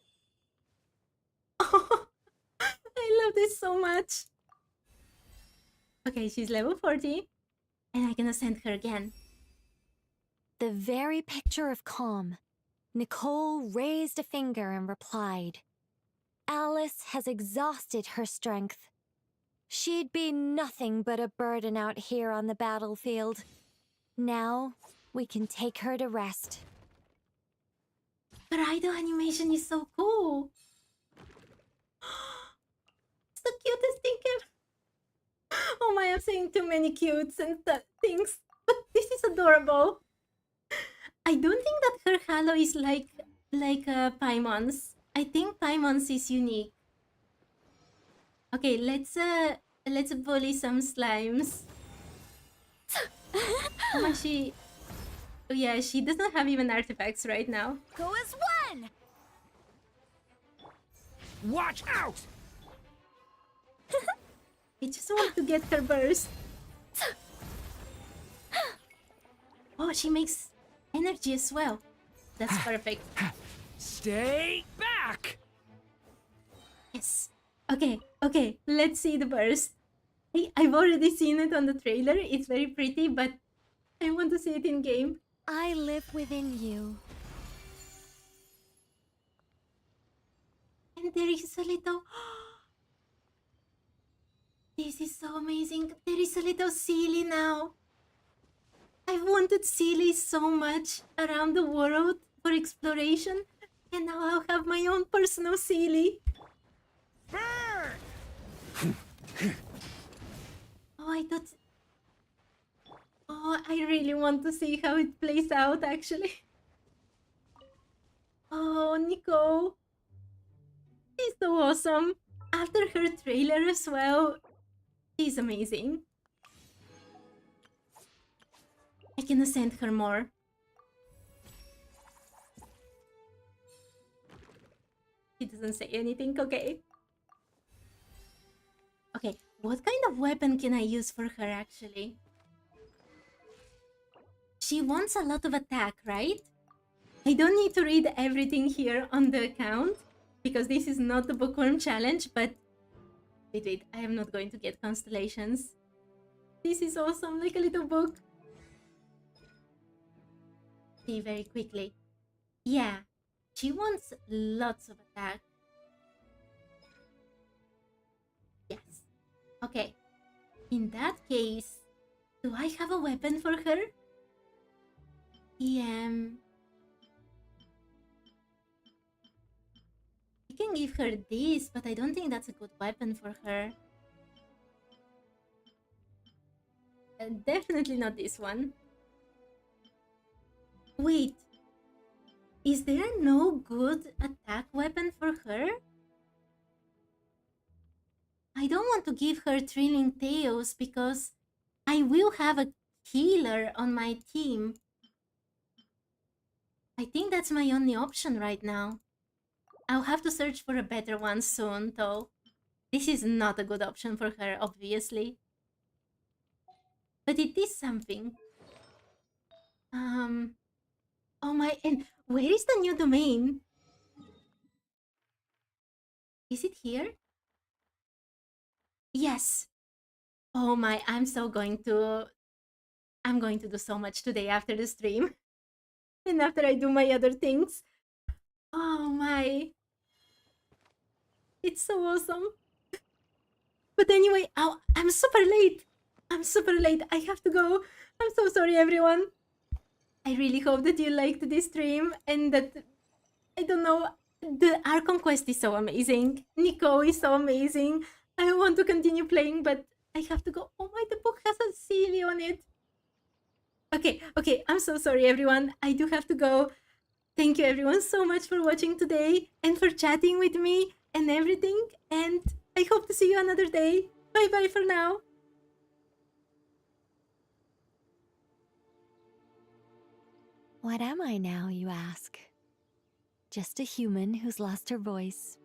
I love this so much. Okay, she's level 40, and I'm gonna send her again. The very picture of calm. Nicole raised a finger and replied, Alice has exhausted her strength. She'd be nothing but a burden out here on the battlefield. Now, we can take her to rest. Her idol animation is so cool. It's the cutest thing ever. Oh my, I'm saying too many cutes and things, but this is adorable. I don't think that her halo is like Paimon's. I think Paimon's is unique. Okay, let's bully some slimes. How much she? Oh yeah, she doesn't have even artifacts right now. Go as one! Watch out! I just want to get her burst. Oh, she makes energy as well. That's perfect. Stay back! Yes. Okay, let's see the burst. I've already seen it on the trailer. It's very pretty, but I want to see it in game. I live within you. And there is a little... This is so amazing. There is a little Sealy now. I've wanted Sealy so much around the world for exploration, and now I'll have my own personal Sealy. Oh, I thought... Oh, I really want to see how it plays out, actually. Oh, Nico. She's so awesome. After her trailer as well, she's amazing. I can send her more. She doesn't say anything, okay. Okay, what kind of weapon can I use for her, actually? She wants a lot of attack, right? I don't need to read everything here on the account, because this is not the Bookworm challenge, but... Wait, I am not going to get constellations. This is awesome, like a little book. See very quickly. Yeah, she wants lots of attack. Yes. Okay. In that case, do I have a weapon for her? I can give her this, but I don't think that's a good weapon for her. Definitely not this one. Wait, is there no good attack weapon for her? I don't want to give her Thrilling Tales because I will have a healer on my team. I think that's my only option right now. I'll have to search for a better one soon, though. This is not a good option for her, obviously. But it is something. Oh my, and where is the new domain? Is it here? Yes. Oh my, I'm going to do so much today after the stream. And after I do my other things. Oh my. It's so awesome. But anyway, I'm super late. I have to go. I'm so sorry, everyone. I really hope that you liked this stream and that, I don't know, the Archon quest is so amazing. Nico is so amazing. I want to continue playing, but I have to go. Oh my, the book has a Sealy on it. Okay, I'm so sorry, everyone. I do have to go. Thank you, everyone, so much for watching today and for chatting with me and everything. And I hope to see you another day. Bye-bye for now. What am I now, you ask? Just a human who's lost her voice,